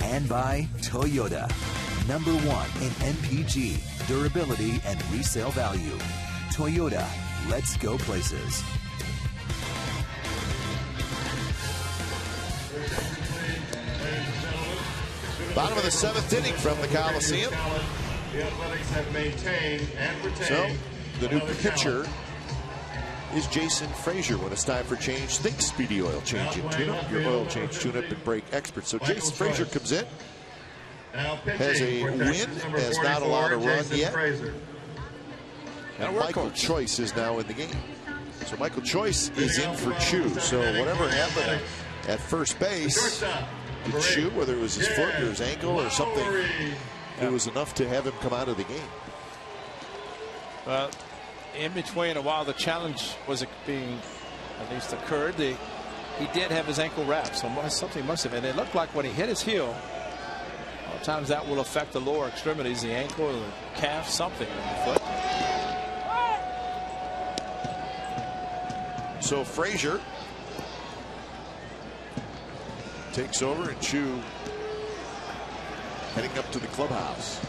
And by Toyota, #1 in MPG, durability, and resale value. Toyota, let's go places. Bottom of the 7th inning from the Coliseum. The Athletics have maintained and retained. So the new pitcher is Jason Frazier. When it's time for change, think Speedy Oil Change and Tune-Up. Your oil change, tune-up, and brake expert. So Jason Frazier comes in, has a win, has not allowed a run yet. And Michael Choice is now in the game. So Michael Choice is in for Chu. So whatever happened at first base to Chu, whether it was his foot or his ankle or something, it was enough to have him come out of the game. Well, in between, while the challenge was being at least occurred, he did have his ankle wrapped, so something must have been. It looked like when he hit his heel, Sometimes that will affect the lower extremities, the ankle or the calf, something in the foot. So Frazier takes over, and Chu heading up to the clubhouse.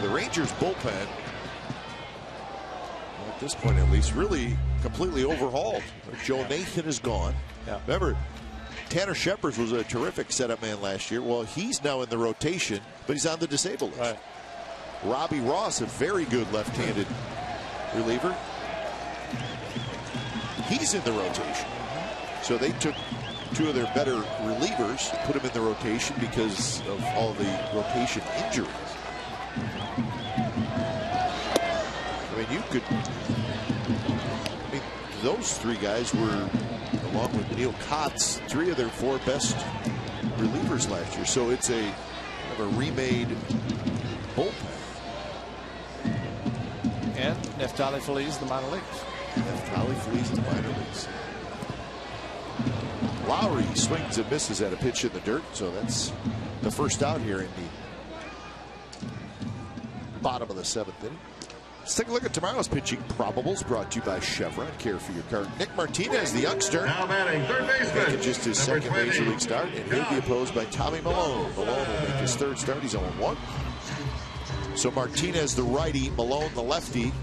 The Rangers bullpen, at this point at least, really completely overhauled. Joe Nathan is gone. Yeah. Remember, Tanner Shepard was a terrific setup man last year. Well, he's now in the rotation, but he's on the disabled list. Right. Robbie Ross, a very good left-handed reliever. He's in the rotation. So they took two of their better relievers, put them in the rotation because of all the rotation injuries. I mean, those three guys were, along with Neil Kotz, three of their four best relievers last year. So it's a remade bullpen. And Neftali Feliz, the minor leagues. Neftali Feliz, the minor leagues. Lowry swings and misses at a pitch in the dirt. So that's the first out here in the bottom of the 7th inning. Let's take a look at tomorrow's pitching probables, brought to you by Chevron. Care for your car. Nick Martinez, the youngster, Now batting third baseman. making just his second major league start, and he'll be opposed by Tommy Malone. Malone will make his third start. He's 0-1. So Martinez, the righty, Malone, the lefty.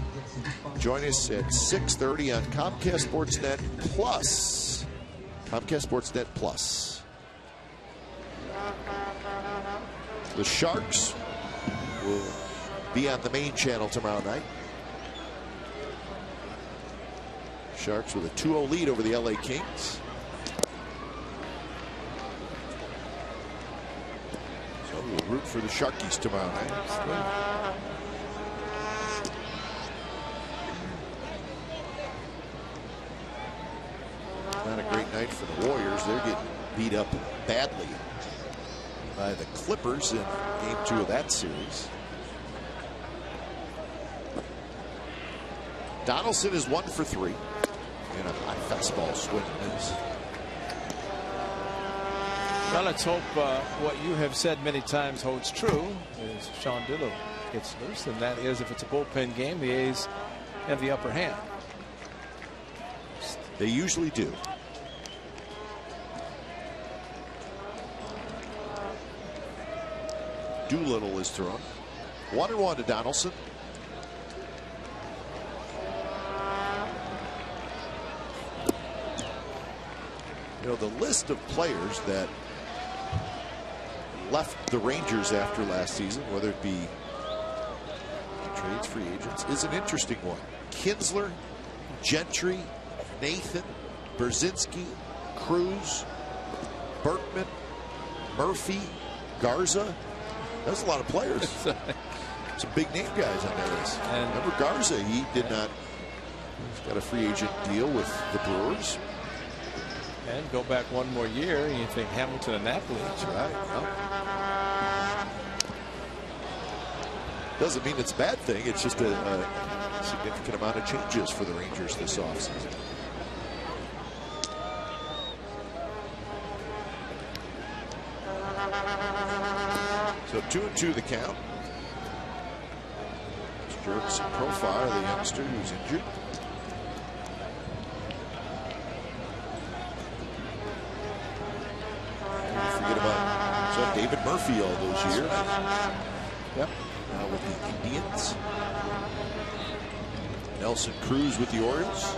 Join us at 6:30 on Comcast Sportsnet Plus. Comcast Sportsnet Plus. The Sharks will be on the main channel tomorrow night. Sharks with a 2-0 lead over the LA Kings. So we'll root for the Sharkies tomorrow night. Not a great night for the Warriors. They're getting beat up badly by the Clippers in game 2 of that series. Donaldson is 1 for 3. And a high fastball swing and miss. Well, let's hope what you have said many times holds true as Sean Dillon gets loose, and that is if it's a bullpen game, the A's have the upper hand. They usually do. Doolittle is thrown. 1-1 to Donaldson. You know, the list of players that left the Rangers after last season, whether it be trades, free agents, is an interesting one. Kinsler, Gentry, Nathan, Berzinski, Cruz, Berkman, Murphy, Garza. That's a lot of players. Some big name guys on that list. And remember Garza, he did not. He's got a free agent deal with the Brewers. And go back one more year, and you think Hamilton and Napoli. That's right. Well, doesn't mean it's a bad thing. It's just a significant amount of changes for the Rangers this offseason. So 2-2 the count. Jurickson Profar, the youngster who's injured. Forget about David Murphy all those years. Yep. Now with the Indians. Nelson Cruz with the Orioles.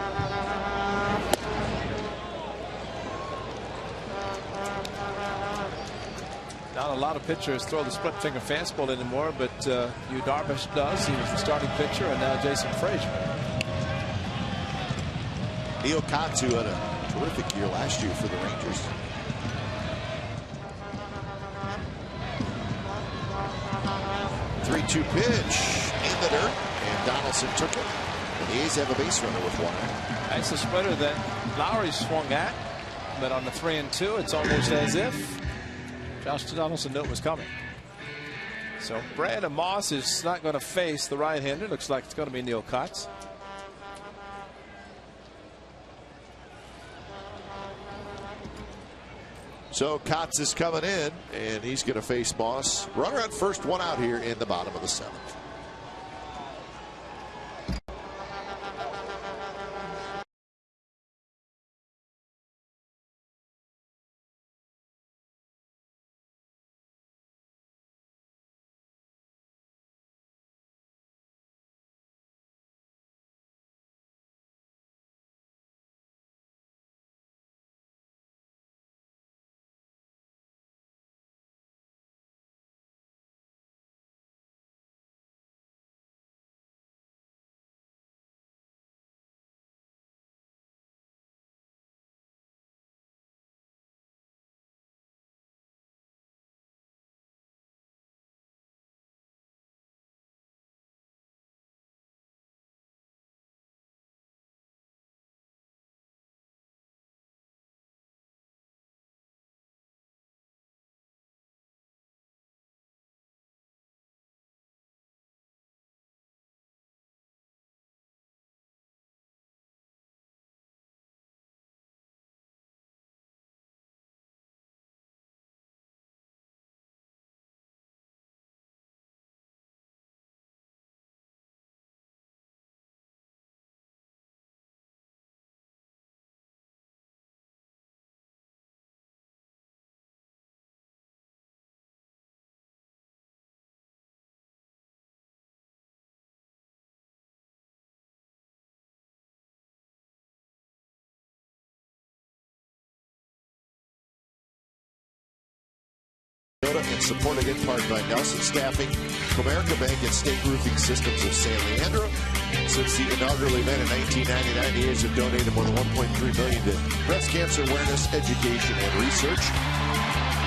Not a lot of pitchers throw the split finger fastball anymore, but Yu Darvish does. He was the starting pitcher, and now Jason Frazier. Neil Kotz, who had a terrific year last year for the Rangers. Three-two pitch in the dirt, and Donaldson took it. And the A's have a base runner with one. That's the splitter that Lowry swung at, but on the 3-2, it's almost as if Josh Donaldson knew it was coming. So Brandon Moss is not going to face the right-hander. Looks like it's going to be Neil Kotz. So Kotz is coming in, and he's going to face Moss. Runner on first, one out here in the bottom of the 7th. And supported in part by Nelson Staffing, Comerica Bank, and State Roofing Systems of San Leandro. Since the inaugural event in 1999, the A's have donated more than $1.3 million to breast cancer awareness, education, and research.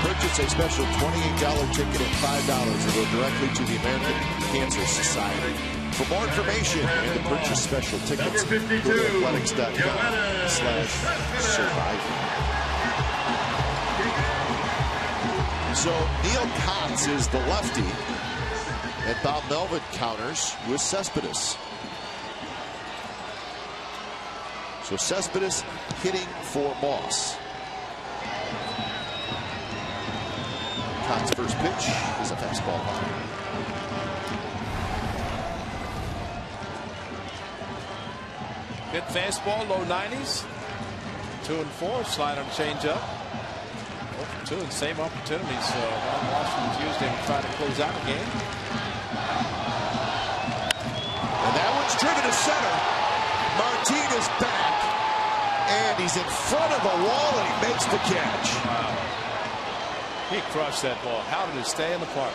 Purchase a special $28 ticket and $5 and go directly to the American Cancer Society. For more information and to purchase special tickets, go to athletics.com/survivor. So Neil Kotz is the lefty, and Bob Melvin counters with Cespedes. So Cespedes hitting for Moss. Kotz's first pitch is a fastball high. Good fastball, low 90s. 2-4, slide on changeup. 2 and same opportunities. So Washington's used him to try to close out the game. And that one's driven to center. Martinez back. And he's in front of the wall, and he makes the catch. Wow. He crushed that ball. How did it stay in the park?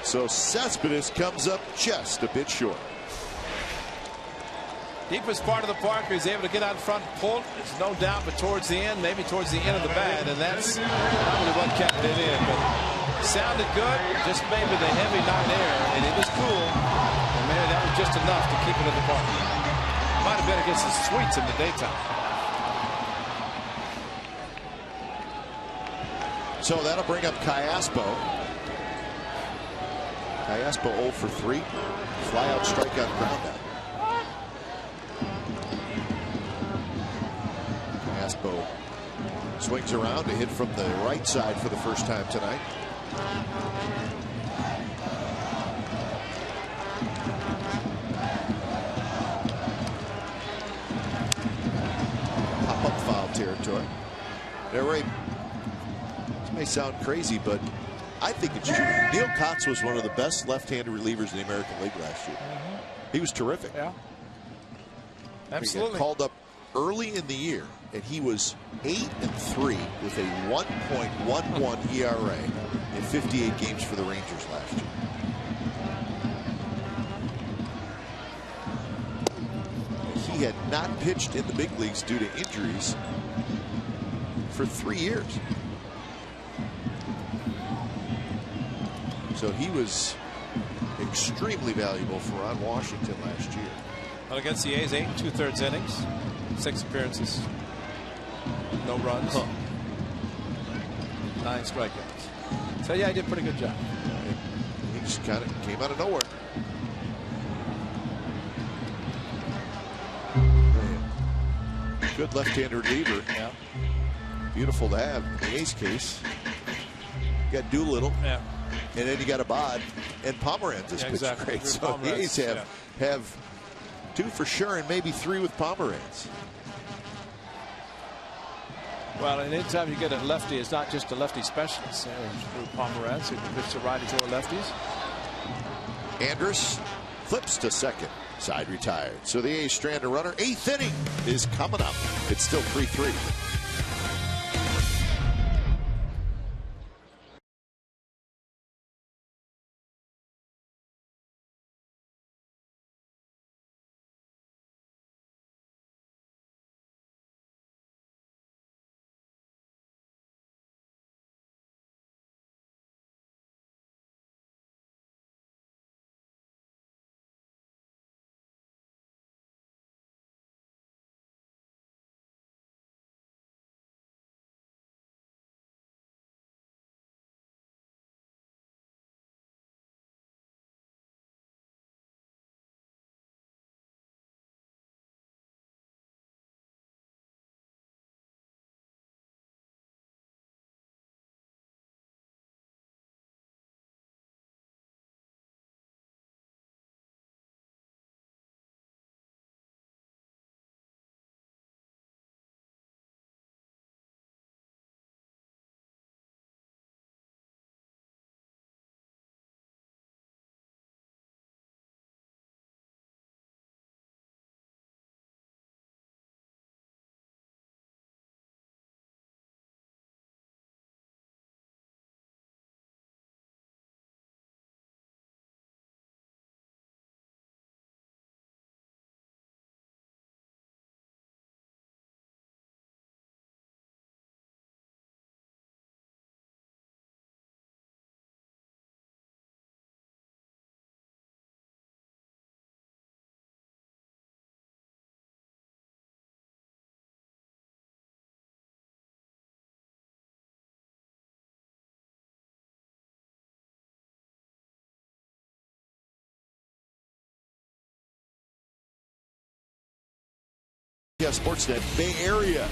So Cespedes comes up just a bit short. Deepest part of the park, he's able to get out in front and pull. There's no doubt, but towards the end, maybe towards the end of the bat, and that's probably what kept it in. But sounded good, just maybe the heavy night air, and it was cool. And maybe that was just enough to keep it in the park. Might have been against the Sweets in the daytime. So that'll bring up Cayaspo. Cayaspo 0 for 3. Fly out, strikeout, ground out. Cayaspo swings around to hit from the right side for the first time tonight. Pop up foul territory. There, Ray. This may sound crazy, but I think it's true. Neil Kotz was one of the best left-handed relievers in the American League last year. He was terrific. Yeah. Absolutely. He got called up early in the year, and he was 8-3 with a 1.11 ERA in 58 games for the Rangers last year. He had not pitched in the big leagues due to injuries for 3 years. So he was extremely valuable for Ron Washington last year. Well, against the A's, 8 2/3 innings, 6 appearances, no runs, 9 strikeouts. So yeah, he did a pretty good job. He just kind of came out of nowhere. Good left-hander reliever. Yeah. Beautiful to have in the A's case. You got Doolittle. Yeah. And then you got Abad and Pomeranz is pitched great. So the A's have 2 for sure and maybe 3 with Pomeranz. Well, and anytime you get a lefty, it's not just a lefty specialist. Pomeranz, who can pitch to righties or lefties. Andrus flips to second. Side retired. So the A's strand a runner. 8th inning is coming up. It's still 3-3. Yeah, Sportsnet Bay Area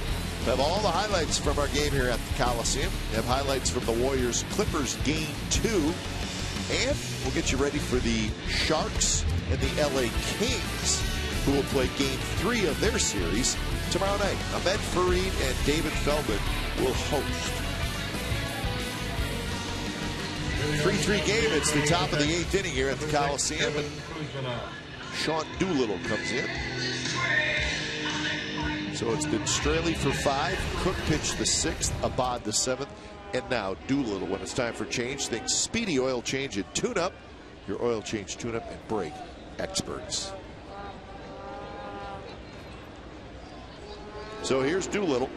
have all the highlights from our game here at the Coliseum. We have highlights from the Warriors Clippers game 2, and we'll get you ready for the Sharks and the LA Kings, who will play game 3 of their series tomorrow night. Ahmed Fareed and David Feldman will host. 3-3 game. It's the top of the 8th inning here at the Coliseum, and Sean Doolittle comes in. So it's been Straley for 5, Cook pitched the 6th, Abad the 7th, and now Doolittle. When it's time for change, think Speedy Oil Change and Tune-Up. Your oil change, tune-up, and brake experts. So here's Doolittle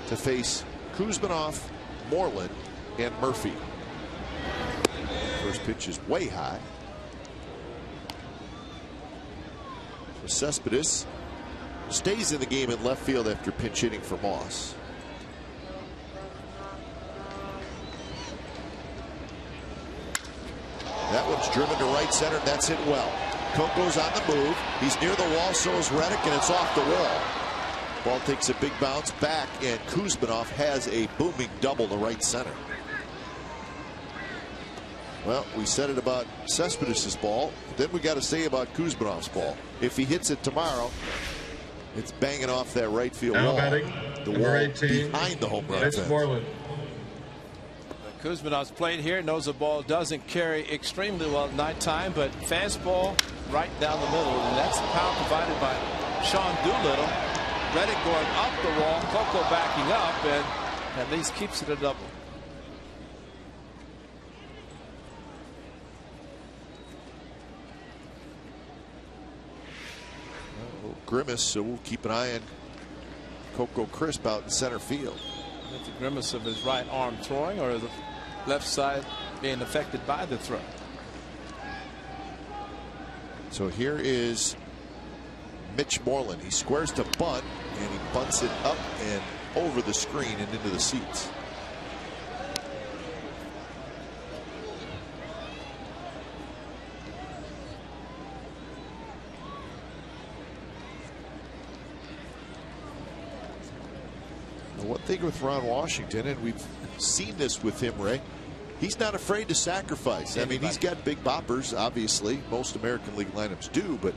to face Kuzminoff, Moreland, and Murphy. First pitch is way high. So Cespedes stays in the game in left field after pinch hitting for Moss. That one's driven to right center. That's hit well. Coco's on the move. He's near the wall, so is Reddick, and it's off the wall. Ball takes a big bounce back, and Kuzminoff has a booming double to right center. Well, we said it about Cespedes' ball. Then we got to say about Kuzminoff's ball. If he hits it tomorrow, it's banging off that right field now wall. Batting, the wall 18, behind the home run fence. Kuzminoff's played here, knows the ball doesn't carry extremely well at nighttime, but fastball right down the middle, and that's the power provided by Sean Doolittle. Reddick going up the wall, Coco backing up, and at least keeps it a double. Grimace, so we'll keep an eye on Coco Crisp out in center field. That's the grimace of his right arm throwing, or the left side being affected by the throw. So here is Mitch Moreland. He squares to bunt, and he bunts it up and over the screen and into the seats. thing with Ron Washington, and we've seen this with him, Ray. He's not afraid to sacrifice. I mean, he's got big boppers, obviously. Most American League lineups do, but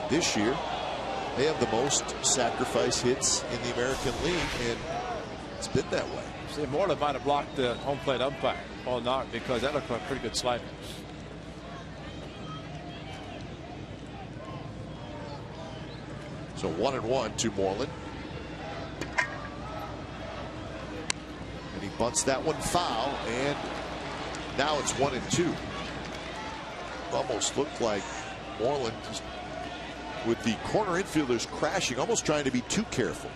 this year they have the most sacrifice hits in the American League, and it's been that way. See, Moreland might have blocked the home plate umpire, Paul Nart, because that looked like a pretty good slider. So 1-1 to Moreland. And he bunts that one foul, and now it's 1-2. Almost looked like Moreland, just with the corner infielders crashing, almost trying to be too careful.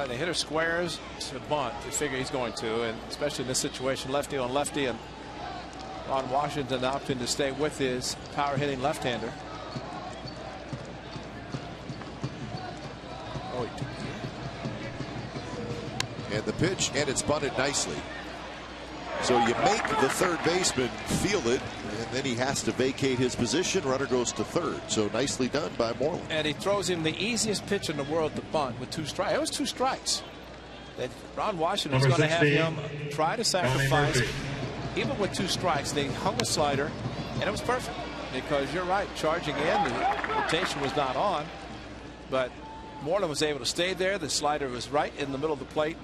The hitter squares to bunt. They figure he's going to, and especially in this situation, lefty on lefty, and Ron Washington opting to stay with his power hitting left-hander. And the pitch, and it's bunted nicely. So you make the third baseman feel it, and then he has to vacate his position. Runner goes to third. So nicely done by Moreland. And he throws him the easiest pitch in the world to bunt with 2 strikes. It was 2 strikes. That Ron Washington was going to have him try to sacrifice, even with 2 strikes. They hung a slider, and it was perfect. Because you're right, charging in, the rotation was not on, but Moreland was able to stay there. The slider was right in the middle of the plate,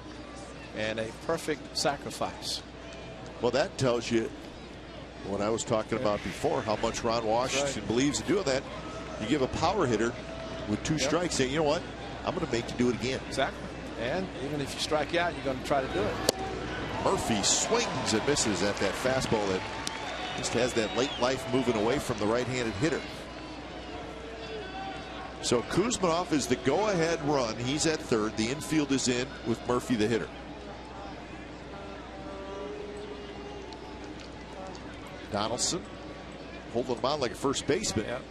and a perfect sacrifice. Well, that tells you what I was talking about before, how much Ron Washington believes in doing that. You give a power hitter with 2 strikes, saying, you know what, I'm going to make you do it again. Exactly. And even if you strike out, you're going to try to do it. Murphy swings and misses at that fastball that just has that late life moving away from the right-handed hitter. So Kuzmanov is the go-ahead run. He's at third. The infield is in with Murphy, the hitter. Donaldson holding him on like a first baseman. Yep.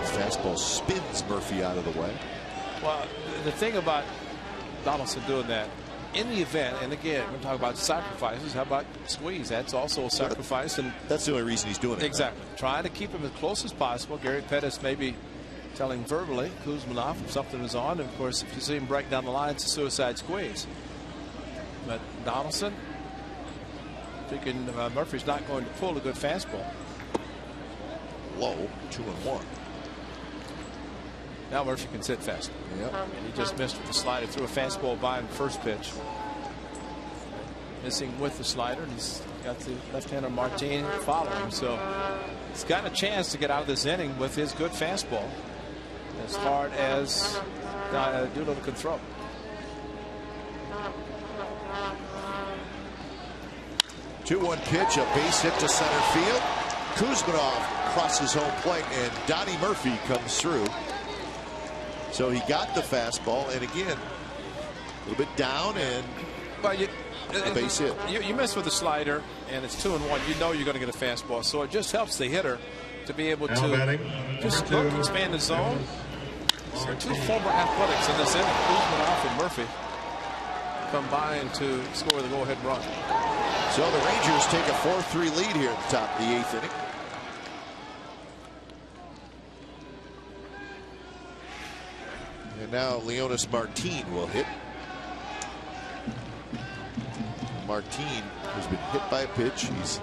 Fastball spins Murphy out of the way. Well, the thing about Donaldson doing that, in the event, and again, we're talking about sacrifices. How about squeeze? That's also a sacrifice, and that's the only reason he's doing it. Exactly. Right? Trying to keep him as close as possible. Gary Pettis maybe telling verbally Kuzmanov if something is on. And of course, if you see him break down the line, it's a suicide squeeze. But Donaldson, thinking Murphy's not going to pull a good fastball. Low, 2-1. Now Murphy can sit fast. Yep. And he just missed with the slider. Threw a fastball by him first pitch. Missing with the slider. And he's got the left-hander Martin following. So he's got a chance to get out of this inning with his good fastball, as hard as Doolittle can throw. Two-one pitch, a base hit to center field. Kuzmanov crosses home plate, and Donnie Murphy comes through. So he got the fastball, and again, a little bit down, and a base hit. You miss with the slider, and it's 2-1. You know you're going to get a fastball, so it just helps the hitter to be able to just look, expand the zone. So 2 former athletics in this inning, Kuzmanov and Murphy, combine to score the go-ahead run. So the Rangers take a 4-3 lead here at the top of the 8th inning. And now Leonis Martin will hit. Martin has been hit by a pitch. He's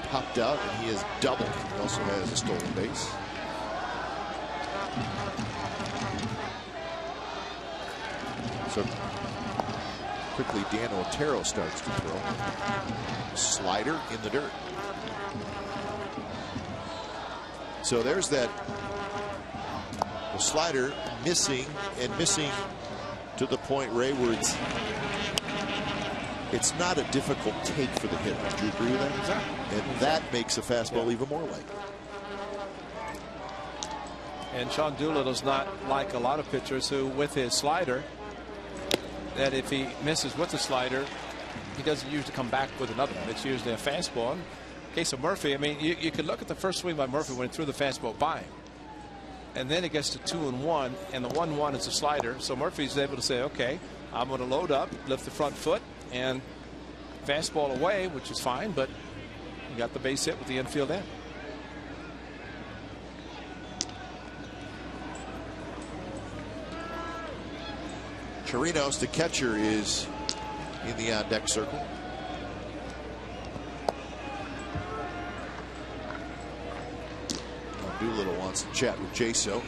popped out, and he has doubled. He also has a stolen base. So quickly, Dan Otero starts to throw. Slider in the dirt. So there's that. The slider missing, and missing to the point, Ray, where it's not a difficult take for the hitter. Do you agree with that? Exactly. And that makes a fastball even more likely. And Sean Doolittle's not like a lot of pitchers who, with his slider, that if he misses with the slider, he doesn't usually come back with another one. It's usually a fastball. In the case of Murphy, I mean, you could look at the first swing by Murphy when he threw the fastball by him. And then it gets to 2-1, and the 1-1 is a slider. So Murphy's able to say, okay, I'm going to load up, lift the front foot, and fastball away, which is fine, but you got the base hit with the infield end. Chirinos, the catcher, is in the on-deck circle. Doolittle wants to chat with Jaso.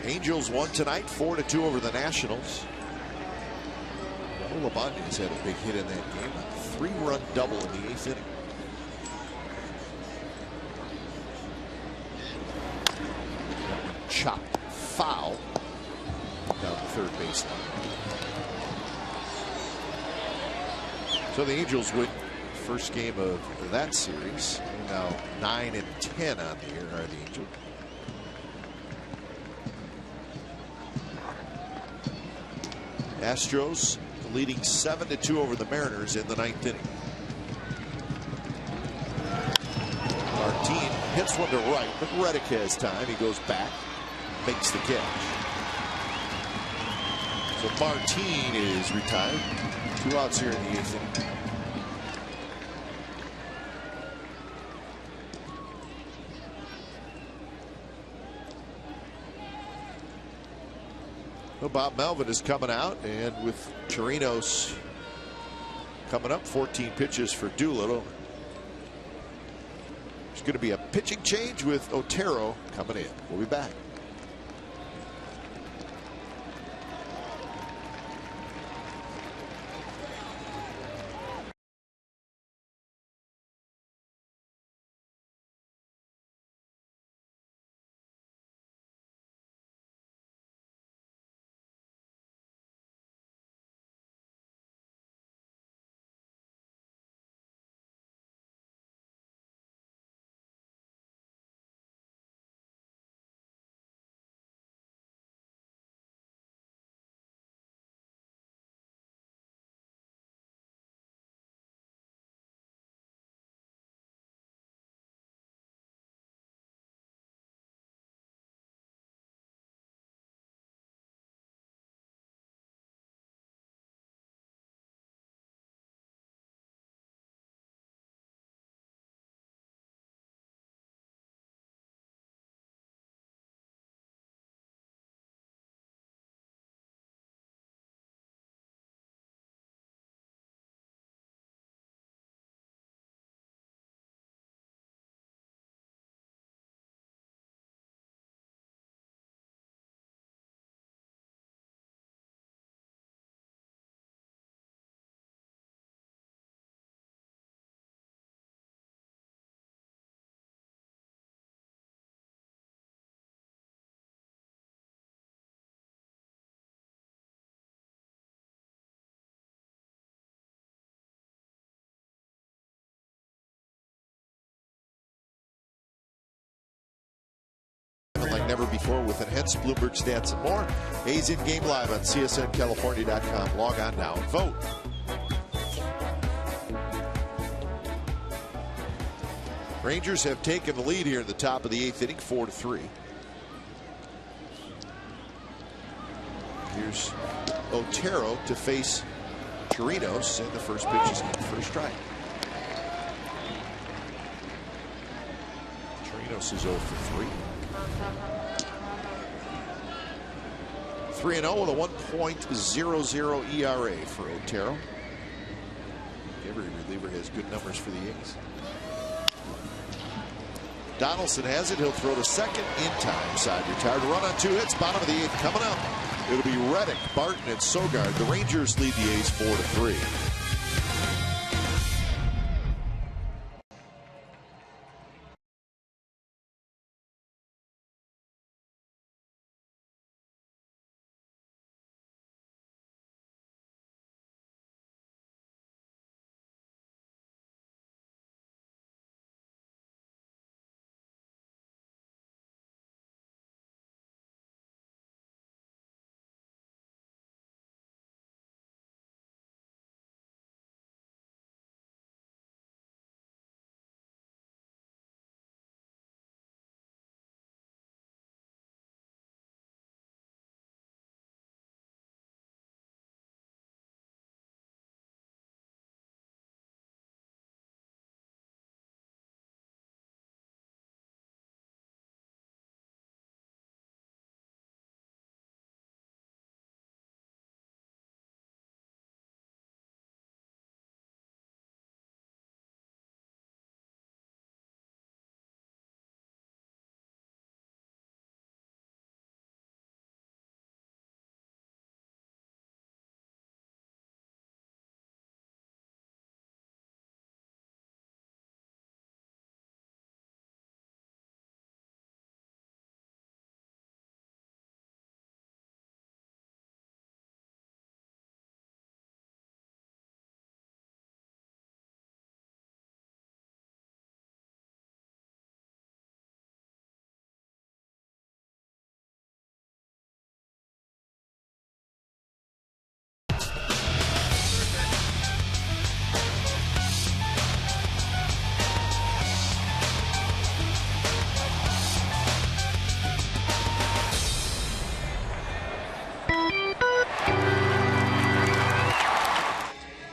Angels won tonight 4-2 over the Nationals. Olabandi's had a big hit in that game. A 3-run double in the 8th inning. Chopped foul down the third baseline. So the Angels win first game of that series. Now 9-10 on the year are the Angels. Astros leading 7-2 over the Mariners in the 9th inning. Martin hits one to right, but Reddick has time. He goes back, makes the catch. So Martin is retired. 2 outs here in the 8th inning. Well, Bob Melvin is coming out, and with Chirinos coming up, 14 pitches for Doolittle. There's going to be a pitching change with Otero coming in. We'll be back. Like never before with Enhance, Bloomberg Stats, and more. A's in game live on CSNCalifornia.com. Log on now and vote. Rangers have taken the lead here in the top of the 8th inning, 4-3. Here's Otero to face Chirinos, and the first pitch is in for a strike. Chirinos is 0 for 3. 3-0 with a 1.00 ERA for Otero. Every reliever has good numbers for the A's. Donaldson has it. He'll throw to second in time. Side retired. Run on 2 hits. Bottom of the 8th coming up. It'll be Reddick, Barton, and Sogard. The Rangers lead the A's 4-3.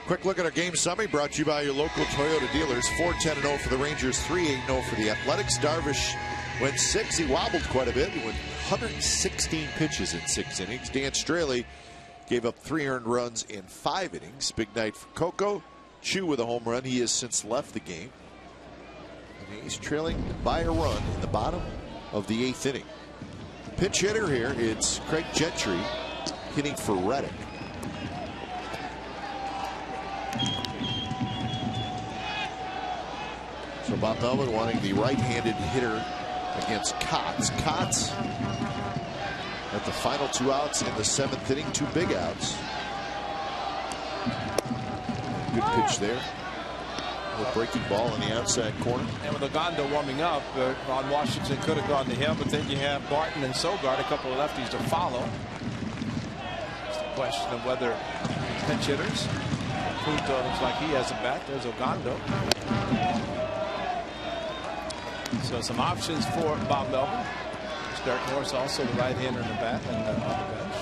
Quick look at our game summary brought to you by your local Toyota dealers. 4-10-0 for the Rangers, 3-8-0 for the Athletics. Darvish went 6. He wobbled quite a bit. He went 116 pitches in 6 innings. Dan Straley gave up 3 earned runs in 5 innings. Big night for Coco. Chu with a home run. He has since left the game. And he's trailing by a run in the bottom of the 8th inning. Pinch hitter here, it's Craig Gentry hitting for Reddick. So Bob Melvin wanting the right-handed hitter against Kotz. Kotz at the final 2 outs in the 7th inning, 2 big outs. Good pitch there. A breaking ball in the outside corner. And with Ogando warming up, Ron Washington could have gone to him, but then you have Barton and Sogard, a couple of lefties to follow. It's the question of whether pinch hitters. Punto looks like he has a bat. There's Ogando. So some options for Bob Melvin. Derek Morris also the right-hander in the bat and on the bench.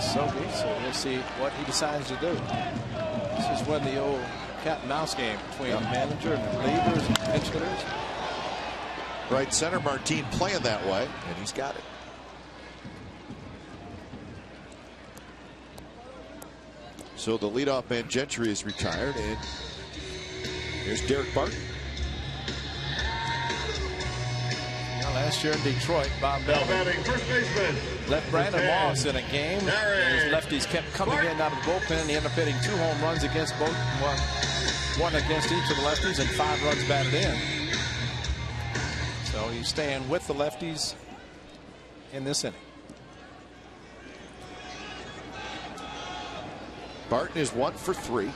So we'll see what he decides to do. This is when the old cat and mouse game between the manager and the relievers and pinch hitters. Right center, Martin playing that way, and he's got it. So the leadoff man Gentry is retired, and here's Derek Barton. Last year in Detroit, Bob Melvin left Brandon Moss in a game. His lefties kept coming in out of the bullpen. He ended up hitting 2 home runs against both, one against each of the lefties, and 5 runs batted in. So he's staying with the lefties in this inning. Barton is 1 for 3.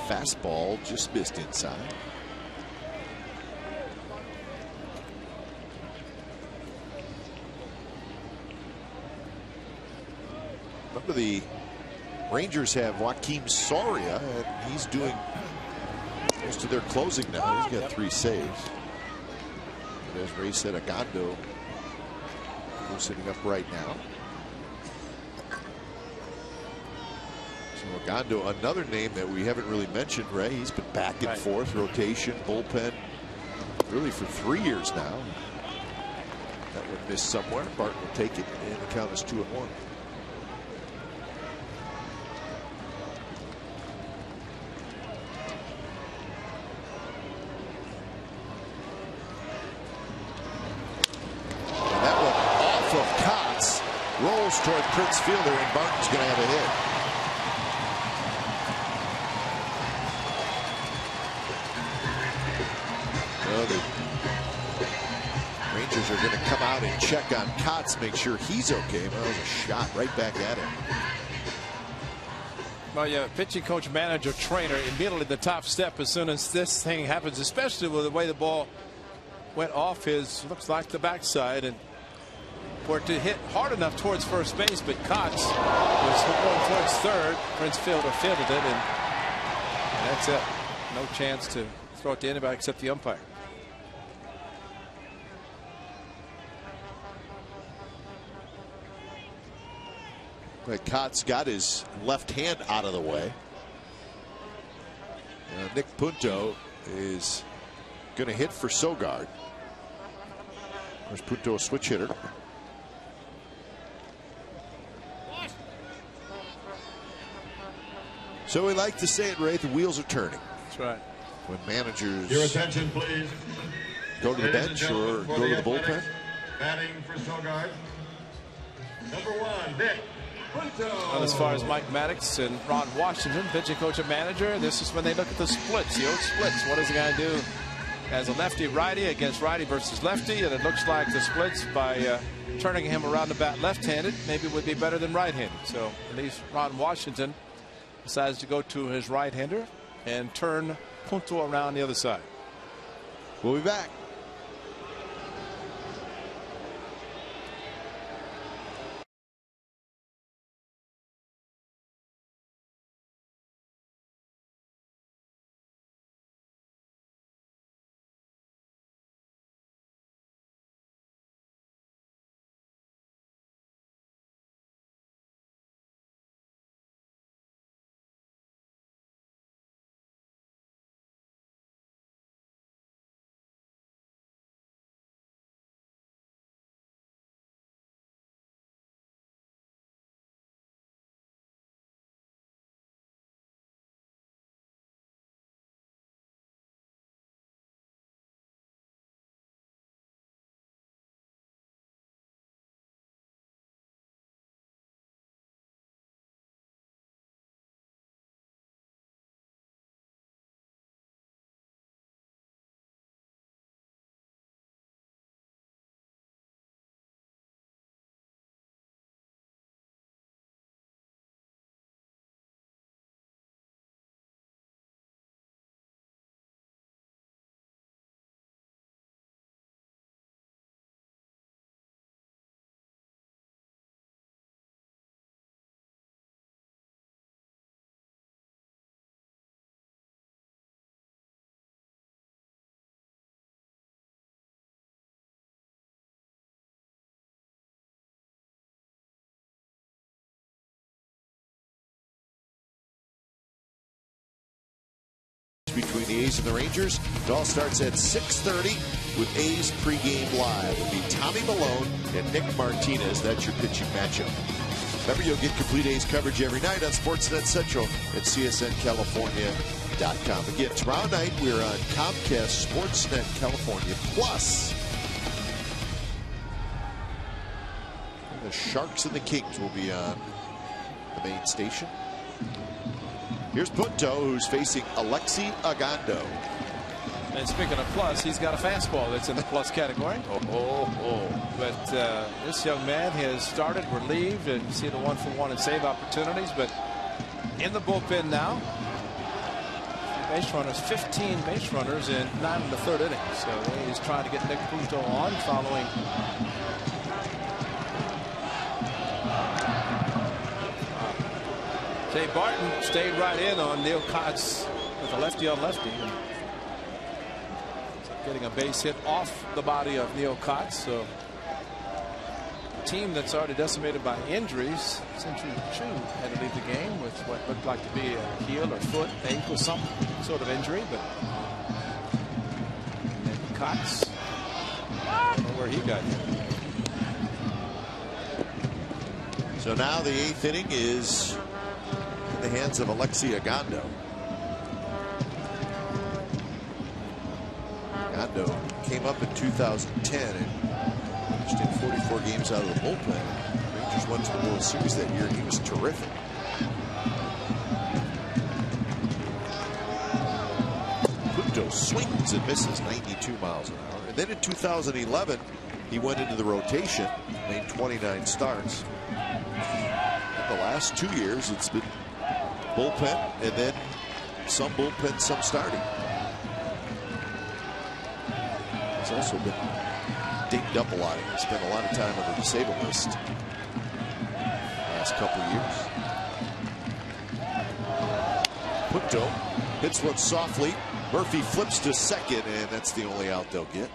Fastball just missed inside. Remember, the Rangers have Joakim Soria, and he's doing most of their closing now. He's got 3 saves. But as Ray said, Ogando, who's sitting up right now. So Ogando, another name that we haven't really mentioned, Ray. He's been back and forth, rotation, bullpen, really for 3 years now. That one missed somewhere. Barton will take it, and the count is 2-1. Rolls toward Prince Fielder, and Barton's going to have a hit. Well, the Rangers are going to come out and check on Kotz, make sure he's okay. Well, that was a shot right back at him. Well, yeah, pitching coach, manager, trainer, immediately the top step as soon as this thing happens, especially with the way the ball went off his, looks like the backside, and for it to hit hard enough towards first base, but Kotz was going towards third. Prince Fielder fielded it, and that's it. No chance to throw it to anybody except the umpire. But Kotz got his left hand out of the way. Nick Punto is going to hit for Sogard. Of course, Punto a switch hitter. So we like to say it, Ray, the wheels are turning. That's right. When managers your attention, please. Go to the bench or go to the bullpen. Batting for Sogard, number 1, Nick Punto. Well, as far as Mike Maddox and Ron Washington, pitching coach and manager, this is when they look at the splits, the old splits. What is the guy do as a lefty-righty against righty versus lefty? And it looks like the splits, by turning him around the bat left-handed, maybe would be better than right-handed. So at least Ron Washington decides to go to his right-hander and turn Punto around the other side. We'll be back. the A's and the Rangers. It all starts at 6:30 with A's pregame live. It'll be Tommy Malone and Nick Martinez. That's your pitching matchup. Remember, you'll get complete A's coverage every night on Sportsnet Central at csncalifornia.com. Again, tomorrow night we're on Comcast Sportsnet California Plus. The Sharks and the Kings will be on the main station. Here's Punto, who's facing Alexi Agando. And speaking of plus, he's got a fastball that's in the plus category. But this young man has started, relieved, and you see the 1-for-1 and save opportunities. But in the bullpen now, base runners, 15 base runners in 9 in the 3rd inning. So he's trying to get Nick Punto on following. Jay Barton stayed right in on Neil Kotz with a lefty on lefty. Getting a base hit off the body of Neil Kotz. So a team that's already decimated by injuries. Century Chu had to leave the game with what looked like to be a heel or foot, ankle, some sort of injury. But Kotz, I don't know where he got hit. So now the 8th inning is in the hands of Alexi Agando. Agando came up in 2010 and just did 44 games out of the bullpen. Rangers went to the World Series that year and he was terrific. Punto swings and misses 92 miles an hour. And then in 2011 he went into the rotation, made 29 starts. The last 2 years it's been bullpen and then some bullpen, some starting. He's also been dinged up a lot. He spent a lot of time on the disabled list last couple of years. Punto hits one softly. Murphy flips to second, and that's the only out they'll get.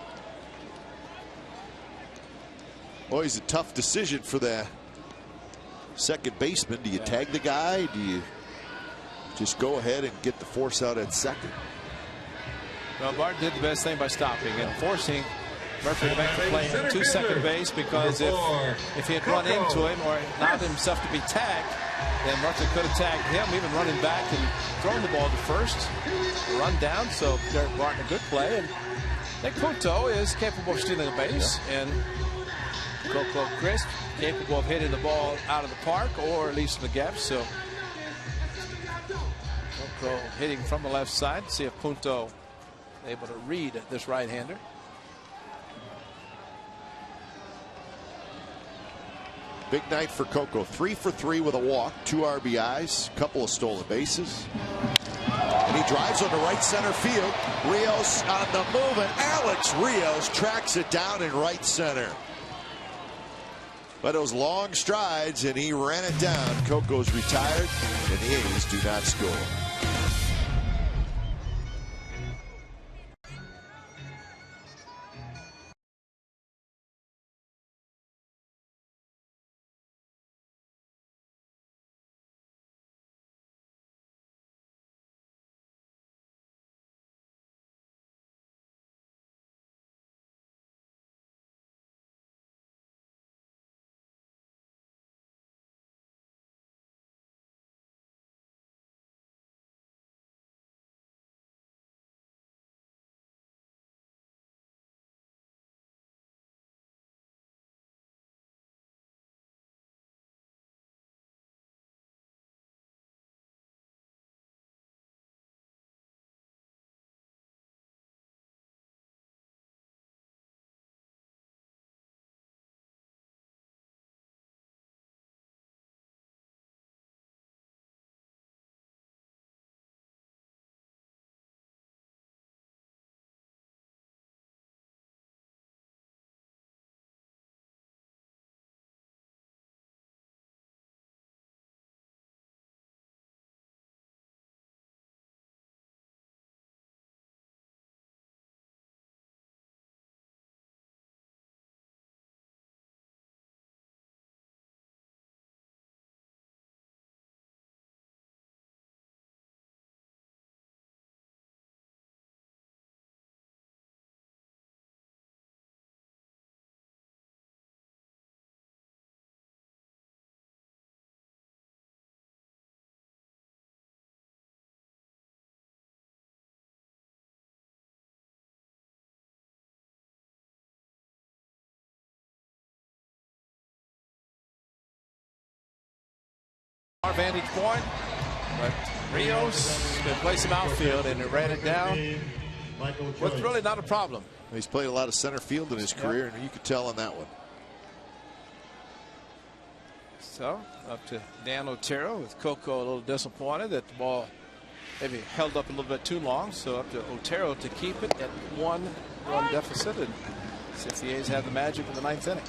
Always a tough decision for the second baseman. Do you tag the guy? Do you just go ahead and get the force out at second? Well, Barton did the best thing by stopping and forcing Murphy to make the play to second base, because if he had run into him or allowed himself to be tagged, then Murphy could have tagged him, even running back and thrown the ball to first. Run down, so Derek Barton a good play. And Nick Punto is capable of stealing a base, and Coco Crisp capable of hitting the ball out of the park or at least in the gap. So Coco hitting from the left side. See if Punto able to read this right-hander. Big night for Coco. 3 for 3 with a walk, 2 RBIs, couple of stolen bases. And he drives on the right center field. Rios on the move, and Alex Rios tracks it down in right center. But those long strides, and he ran it down. Coco's retired, and the A's do not score. our vantage point. But Rios can play some outfield, and he ran it down with really not a problem. He's played a lot of center field in his career, and you could tell on that one. So up to Dan Otero, with Coco a little disappointed that the ball maybe held up a little bit too long. So up to Otero to keep it at 1-run deficit, and see if the A's have the magic in the 9th inning.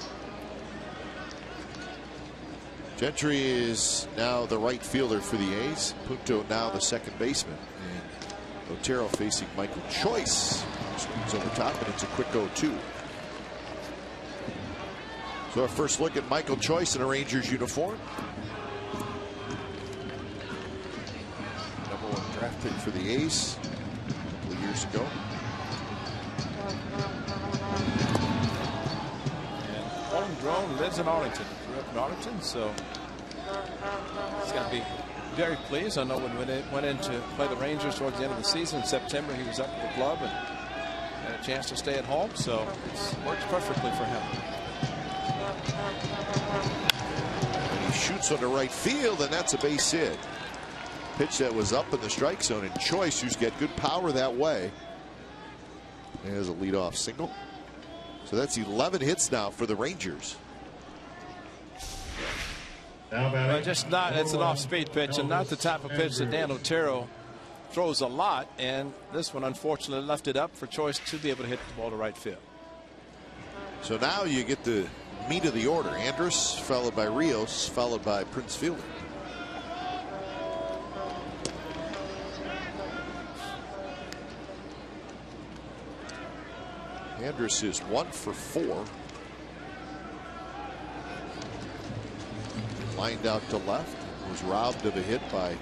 Gentry is now the right fielder for the A's. Punto now the second baseman. And Otero facing Michael Choice. Swings over top, and it's a quick 0-2. So our first look at Michael Choice in a Rangers uniform. #1 draft pick for the A's a couple of years ago. And homegrown, lives in Arlington. Grew up in Arlington, so he's got to be very pleased. I know when he went in to play the Rangers towards the end of the season in September, he was up at the club and had a chance to stay at home, so it works perfectly for him. And he shoots on the right field, and that's a base hit. Pitch that was up in the strike zone, and Choice, who's got good power that way. There's a leadoff single. So that's 11 hits now for the Rangers. Well, just not, it's an off-speed pitch, and not the type of pitch that Dan Otero throws a lot, and this one unfortunately left it up for Choice to be able to hit the ball to right field. So now you get the meat of the order. Andrus, followed by Rios, followed by Prince Fielder. Andrus is 1 for 4. Lined out to left. Was robbed of a hit by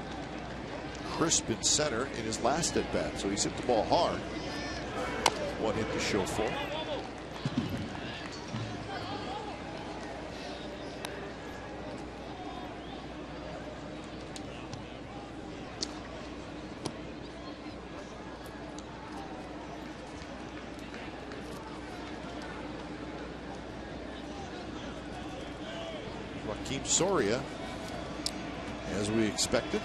Crisp in center in his last at bat. So he's hit the ball hard. 1 hit to show for. Soria, as we expected.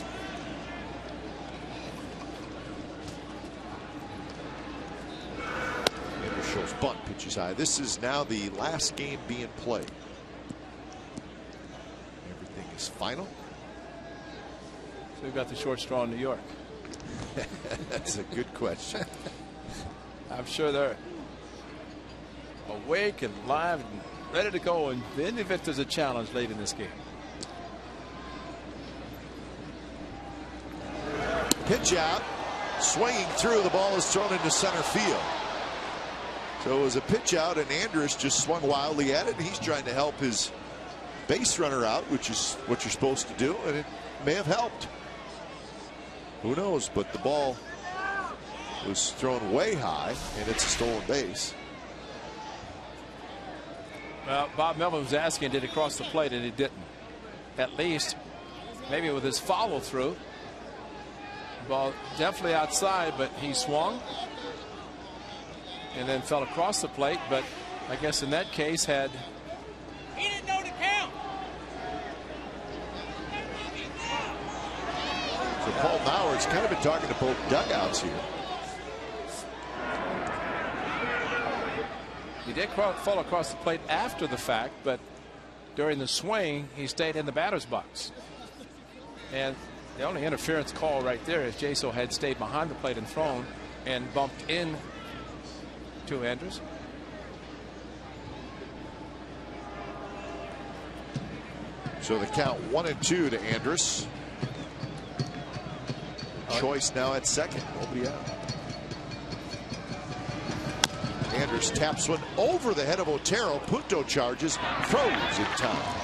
Andrus shows bunt, pitches high. This is now the last game being played. Everything is final. So we've got the short straw in New York. That's a good question. I'm sure they're awake and live and ready to go, and then if there's a challenge late in this game. Pitch out, swinging through, the ball is thrown into center field. So it was a pitch out, and Andrus just swung wildly at it, and he's trying to help his base runner out, which is what you're supposed to do, and it may have helped. Who knows? But the ball was thrown way high, and it's a stolen base. Well, Bob Melvin was asking, did he cross the plate, and he didn't. At least, maybe with his follow through. Ball definitely outside, but he swung and then fell across the plate. But I guess in that case had. He didn't know the count. So Paul Bauer's kind of been talking to both dugouts here. He did fall across the plate after the fact, but during the swing, he stayed in the batter's box. And the only interference call right there is Jaso had stayed behind the plate and thrown and bumped in to Andrus. So the count 1-2 to Andrus. Choice now at second. Nobody out. Andrus taps one over the head of Otero. Punto charges, throws in time.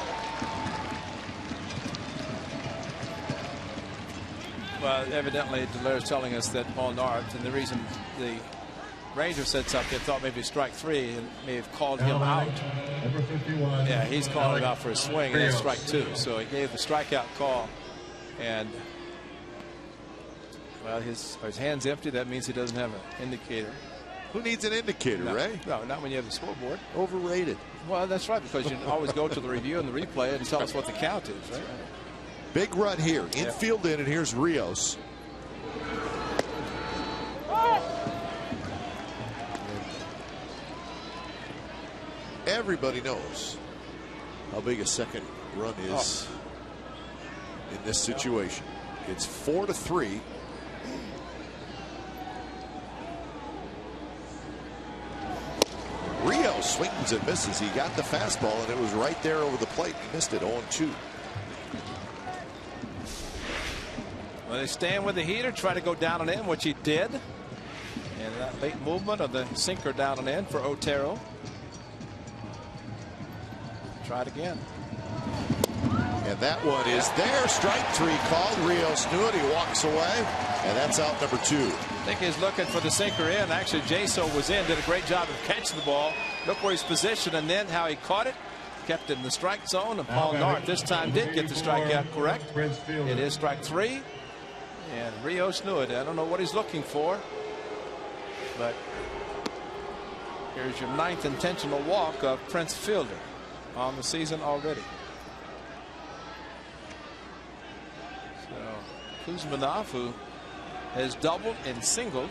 Well, evidently Delaire's telling us that Paul Nart, and the reason the Rangers said something, thought maybe strike 3 and may have called him out. Yeah, he's calling him out for a swing, and it's strike 2. So he gave the strikeout call, and well, his hand's empty. That means he doesn't have an indicator. Who needs an indicator, no, Ray? No, not when you have the scoreboard. Overrated. Well, that's right, because you always go to the review and the replay and tell us what the count is, right? Big run here. Infield in, and here's Rios. Everybody knows how big a second run is in this situation. It's 4-3. Rio swings and misses. He got the fastball, and it was right there over the plate. He missed it. 0-2. Well, they stand with the heater, try to go down and in, which he did. And that late movement of the sinker down and in for Otero. Try it again. And that one is there. Strike 3 called. Rios knew it. He walks away. And that's out number 2. I think he's looking for the sinker in. Actually, Jaso was in, did a great job of catching the ball. Look where he's positioned, and then how he caught it. Kept it in the strike zone. And Paul North this time did get the strikeout correct. It is strike 3. And Rios knew it. I don't know what he's looking for. But here's your 9th intentional walk of Prince Fielder on the season already. So Kuzminov, who has doubled and singled.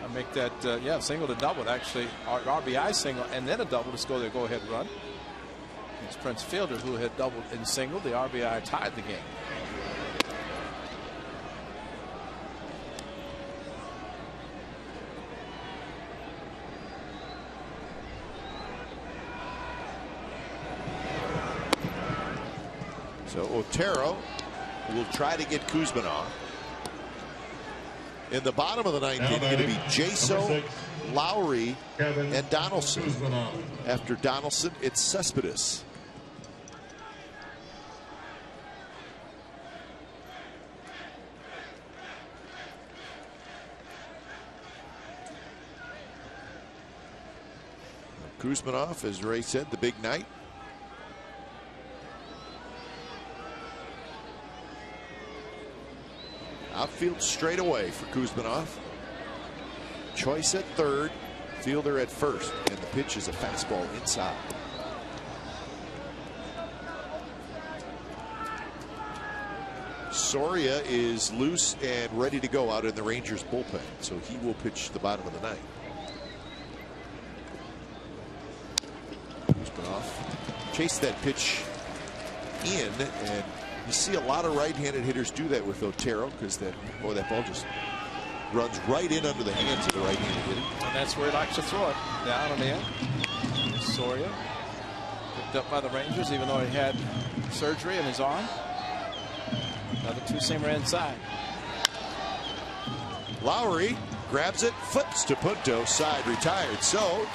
I make that single to double, actually RBI single and then a double to score the go-ahead run. It's Prince Fielder who had doubled and singled. The RBI tied the game. So Otero will try to get Kuzminov. In the bottom of the 9th inning, going to be Jaso, Lowry, and Donaldson. After Donaldson, it's Cespedes. Kuzminov, as Ray said, the big night. Outfield straight away for Kuzminov. Choice at third, Fielder at first, and the pitch is a fastball inside. Soria is loose and ready to go out in the Rangers bullpen, so he will pitch the bottom of the 9th. Kuzminov chased that pitch in, and you see a lot of right-handed hitters do that with Otero because that ball just runs right in under the hands of the right-handed hitter. And that's where he likes to throw it, down and in. Soria picked up by the Rangers, even though he had surgery in his arm. Another two-seamer inside. Lowry grabs it, flips to Punto, side retired. So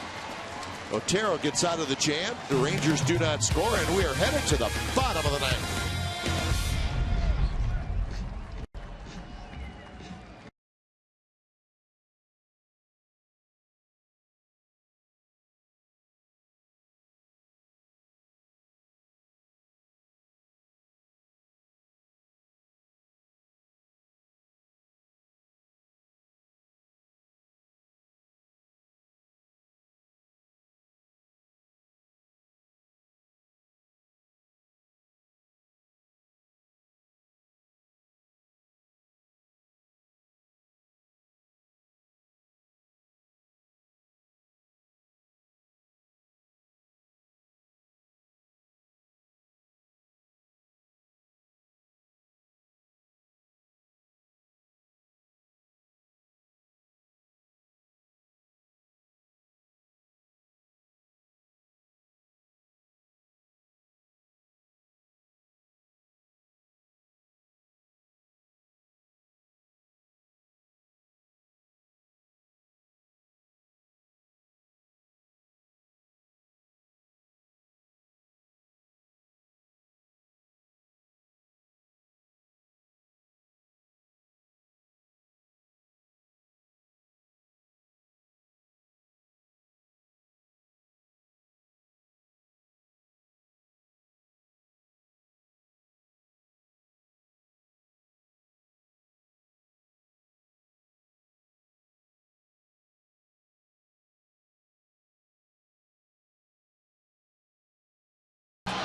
Otero gets out of the jam. The Rangers do not score, and we are headed to the bottom of the 9th.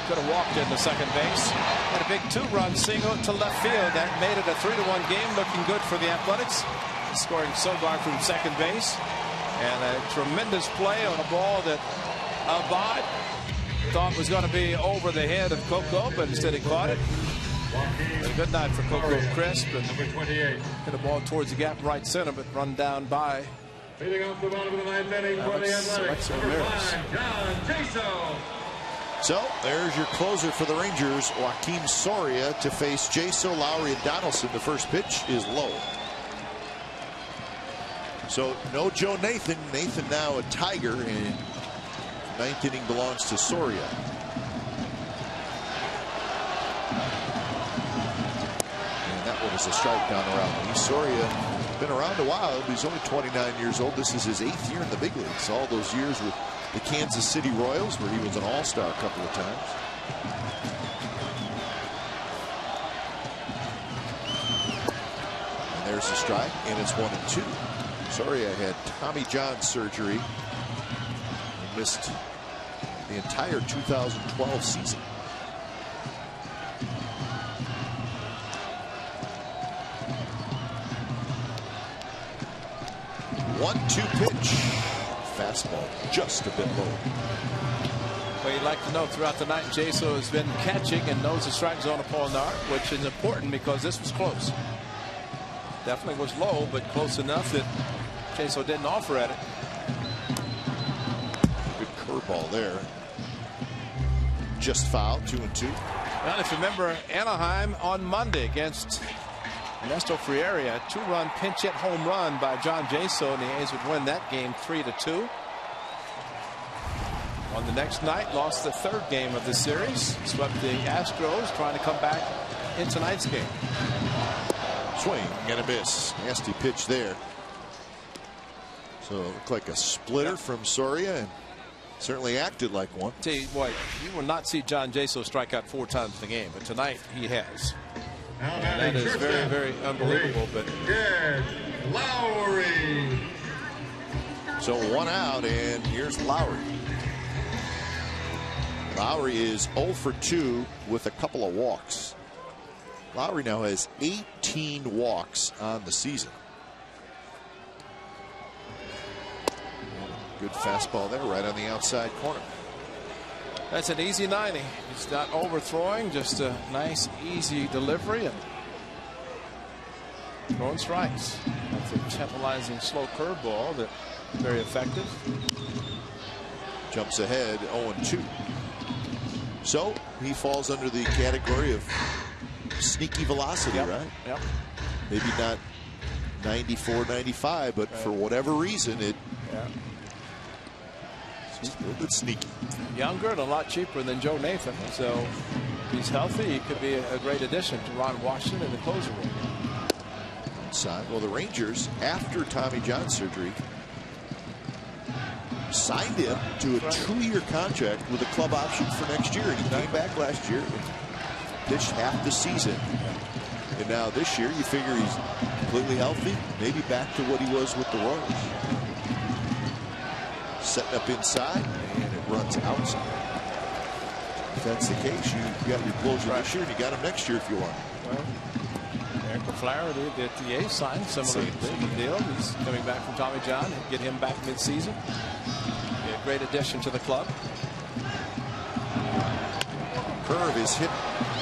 Could have walked into second base. Had a big 2-run single to left field. That made it a 3-1 game. Looking good for the Athletics. Scoring Sogard from second base. And a tremendous play on a ball that Abad thought was going to be over the head of Coco, but instead he caught it. A good night for Coco Crisp. And hit a ball towards the gap right center, but run down by Leading off the bottom of the ninth inning for the Athletics, number 5, John Jaso. So there's your closer for the Rangers, Joakim Soria, to face Jaso, Lowry, and Donaldson. The first pitch is low. So no Joe Nathan. Nathan now a Tiger, and ninth inning belongs to Soria. And that one is a strike down around. Soria been around a while. He's only 29 years old. This is his 8th year in the big leagues. All those years with the Kansas City Royals, where he was an all-star a couple of times. And there's the strike, and it's 1-2. Soria had Tommy John surgery and missed the entire 2012 season. One-two pitch. Fastball just a bit low. Well, you'd like to know throughout the night, Jaso has been catching and knows the strike zone of Paul Nard, which is important because this was close. Definitely was low, but close enough that Jaso didn't offer at it. Good curveball there. Just fouled, 2-2. Well, if you remember Anaheim on Monday against Ernesto Frieri, a 2-run pinch hit home run by John Jaso, and the A's would win that game 3-2. On the next night, lost the 3rd game of the series, swept the Astros, trying to come back in tonight's game. Swing and a miss. Nasty pitch there. So it looked like a splitter from Soria, and certainly acted like one. Tell you what, you will not see John Jaso strike out 4 times in the game, but tonight he has. And that is very, very unbelievable. But Lowry. So 1 out, and here's Lowry. Lowry is 0 for 2 with a couple of walks. Lowry now has 18 walks on the season. Good fastball there, right on the outside corner. That's an easy 90. He's not overthrowing, just a nice, easy delivery and throwing strikes. That's a tantalizing slow curveball that very effective. Jumps ahead 0-2. So he falls under the category of sneaky velocity, right? Yep. Maybe not 94, 95, but for whatever reason, it's a little bit sneaky. Younger and a lot cheaper than Joe Nathan. So if he's healthy, he could be a great addition to Ron Washington in the closer role. Side. Well, the Rangers, after Tommy John surgery, signed him to a 2-year contract with a club option for next year. And he came back last year and pitched half the season. And now this year, you figure he's completely healthy, maybe back to what he was with the Royals. Setting up inside, and it runs outside. If that's the case, you got your closer this year, and you got him next year if you want. Well, Eric O'Flaherty, the A's signed similar deal. He's coming back from Tommy John. Get him back mid-season. Be a great addition to the club. Curve is hit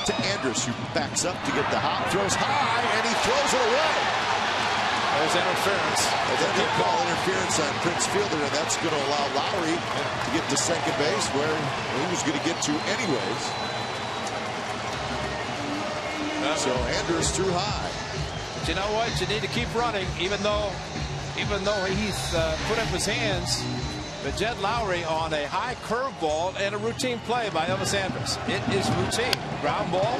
to Andrus, who backs up to get the hop, throws high, and he throws it away. There's interference. And then they call interference on Prince Fielder, and that's going to allow Lowry to get to second base, where he was going to get to anyways. So Andrus threw high. But you know what? You need to keep running, even though he's put up his hands. But Jed Lowry on a high curveball and a routine play by Elvis Andrus. It is routine. Ground ball,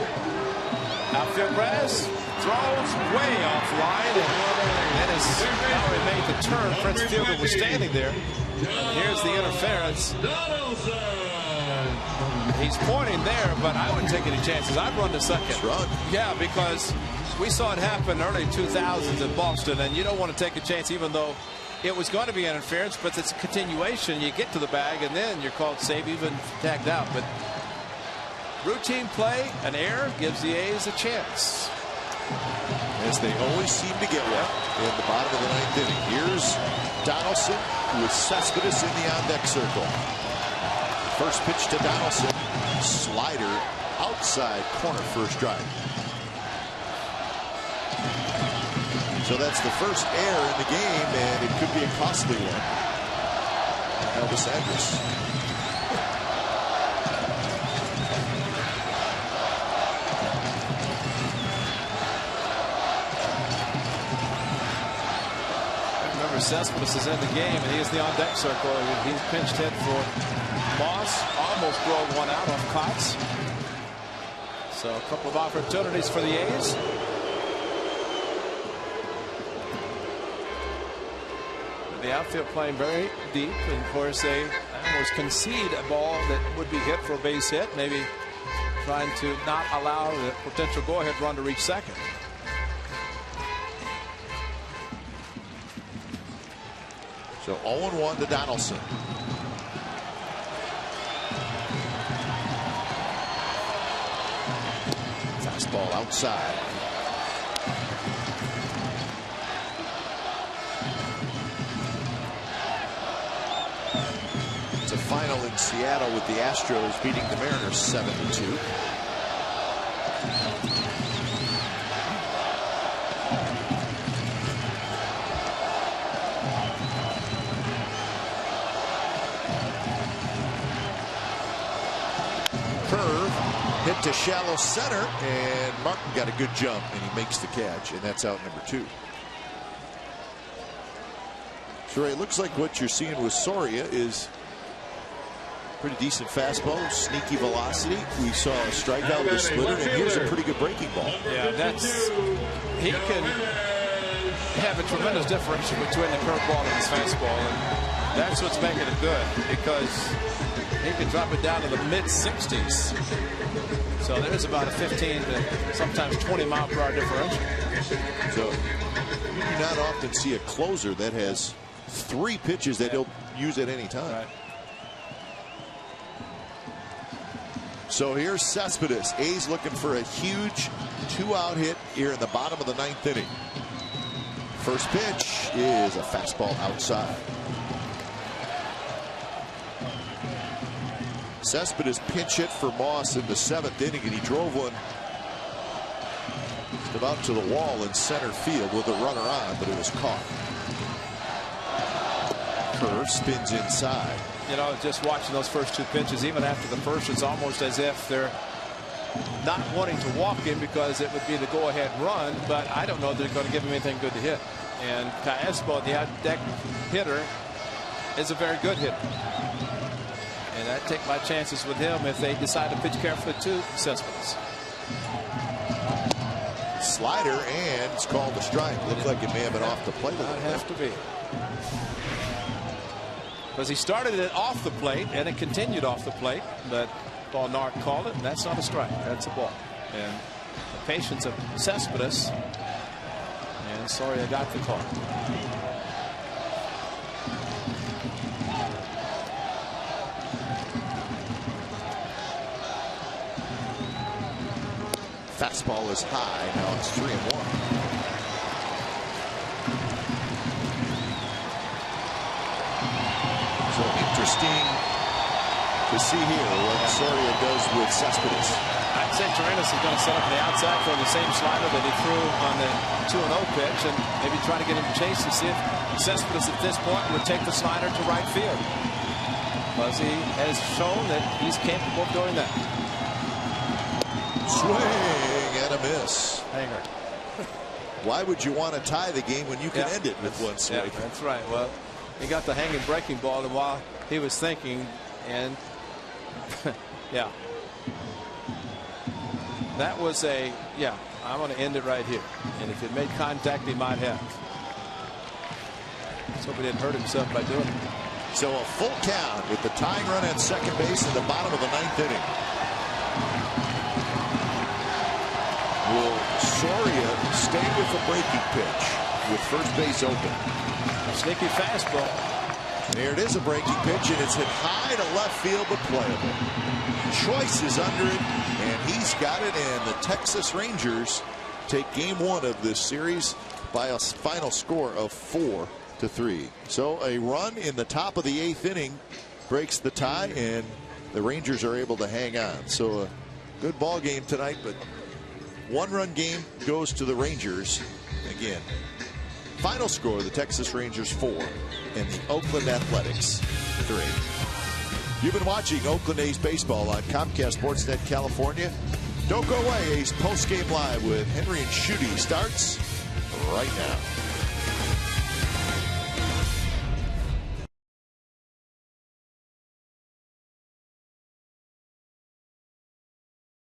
outfield grass, throws way offline, and then as Lowry made the turn, Prince Fielder was standing there. And here's the interference. He's pointing there, but I wouldn't take any chances. I'd run to second. Run. Yeah, because we saw it happen early 2000s in Boston, and you don't want to take a chance, even though it was going to be an interference, but it's a continuation. You get to the bag, and then you're called safe, even tagged out. But routine play, an error gives the A's a chance. As they always seem to get one in the bottom of the 9th inning. Here's Donaldson with Cespedes in the on-deck circle. First pitch to Donaldson. Slider outside corner for a strike. So that's the first error in the game, and it could be a costly one. Elvis Andrus. Remember, Cespedes is in the game, and he is the on-deck circle. He's pinched hit for Moss. Almost drove one out off Cox. So a couple of opportunities for the A's. The outfield playing very deep, and of course they almost concede a ball that would be hit for a base hit, maybe trying to not allow the potential go-ahead run to reach second. So 0-1 to Donaldson. Fastball outside. It's a final in Seattle with the Astros beating the Mariners 7-2. Curve hit to shallow center, and Martin got a good jump, and he makes the catch, and that's out number 2. So it looks like what you're seeing with Soria is pretty decent fastball, sneaky velocity. We saw a strikeout with a splitter, and here's a pretty good breaking ball. Yeah, he can have a tremendous differential between the curveball and his fastball, and that's what's making it good, because he can drop it down to the mid-60s. So there's about a 15 to sometimes 20-mile-per-hour differential. So you do not often see a closer that has 3 pitches that he'll use at any time. Right. So here's Cespedes. A's looking for a huge 2-out hit here in the bottom of the 9th inning. First pitch is a fastball outside. Cespedes pinch hit for Moss in the 7th inning, and he drove one about to the wall in center field with a runner on, but it was caught. Curve spins inside. You know, just watching those first 2 pitches, even after the first, it's almost as if they're not wanting to walk him because it would be the go-ahead run, but I don't know they're going to give him anything good to hit. And Caespo, the out-deck hitter, is a very good hitter. And I'd take my chances with him if they decide to pitch carefully to Cespedes. Slider, and it's called a strike. Looked like it may have been off the plate. It'd have to be. Because he started it off the plate and it continued off the plate, but Barnard called it, and that's not a strike. That's a ball. And the patience of Cespedes, and Soria got the call. Fastball is high. Now it's 3-1. So interesting to see here what Soria does with Cespedes. I'd say Taranis is going to set up on the outside for the same slider that he threw on the 2-0 pitch, and maybe try to get him to chase and see if Cespedes at this point would take the slider to right field. Because he has shown that he's capable of doing that. Swing and a miss. Hanger. Why would you want to tie the game when you can end it with one swing? Yeah, that's right. Well, he got the hanging breaking ball, and while he was thinking, and yeah, that was a I want to end it right here. And if it made contact, he might have. Let's hope he didn't hurt himself by doing it. So a full count with the tying run at second base in the bottom of the 9th inning. Will Soria stay with the breaking pitch with first base open? A sneaky fastball. There it is, a breaking pitch, and it's hit high to left field, but playable. Choice is under it, and he's got it, and the Texas Rangers take game 1 of this series by a final score of 4-3. So a run in the top of the 8th inning breaks the tie, and the Rangers are able to hang on. So a good ball game tonight, but 1-run game goes to the Rangers. Again, final score, the Texas Rangers 4 and the Oakland Athletics 3. You've been watching Oakland A's baseball on Comcast Sportsnet California. Don't go away. A's postgame live with Henry and Shooty starts right now.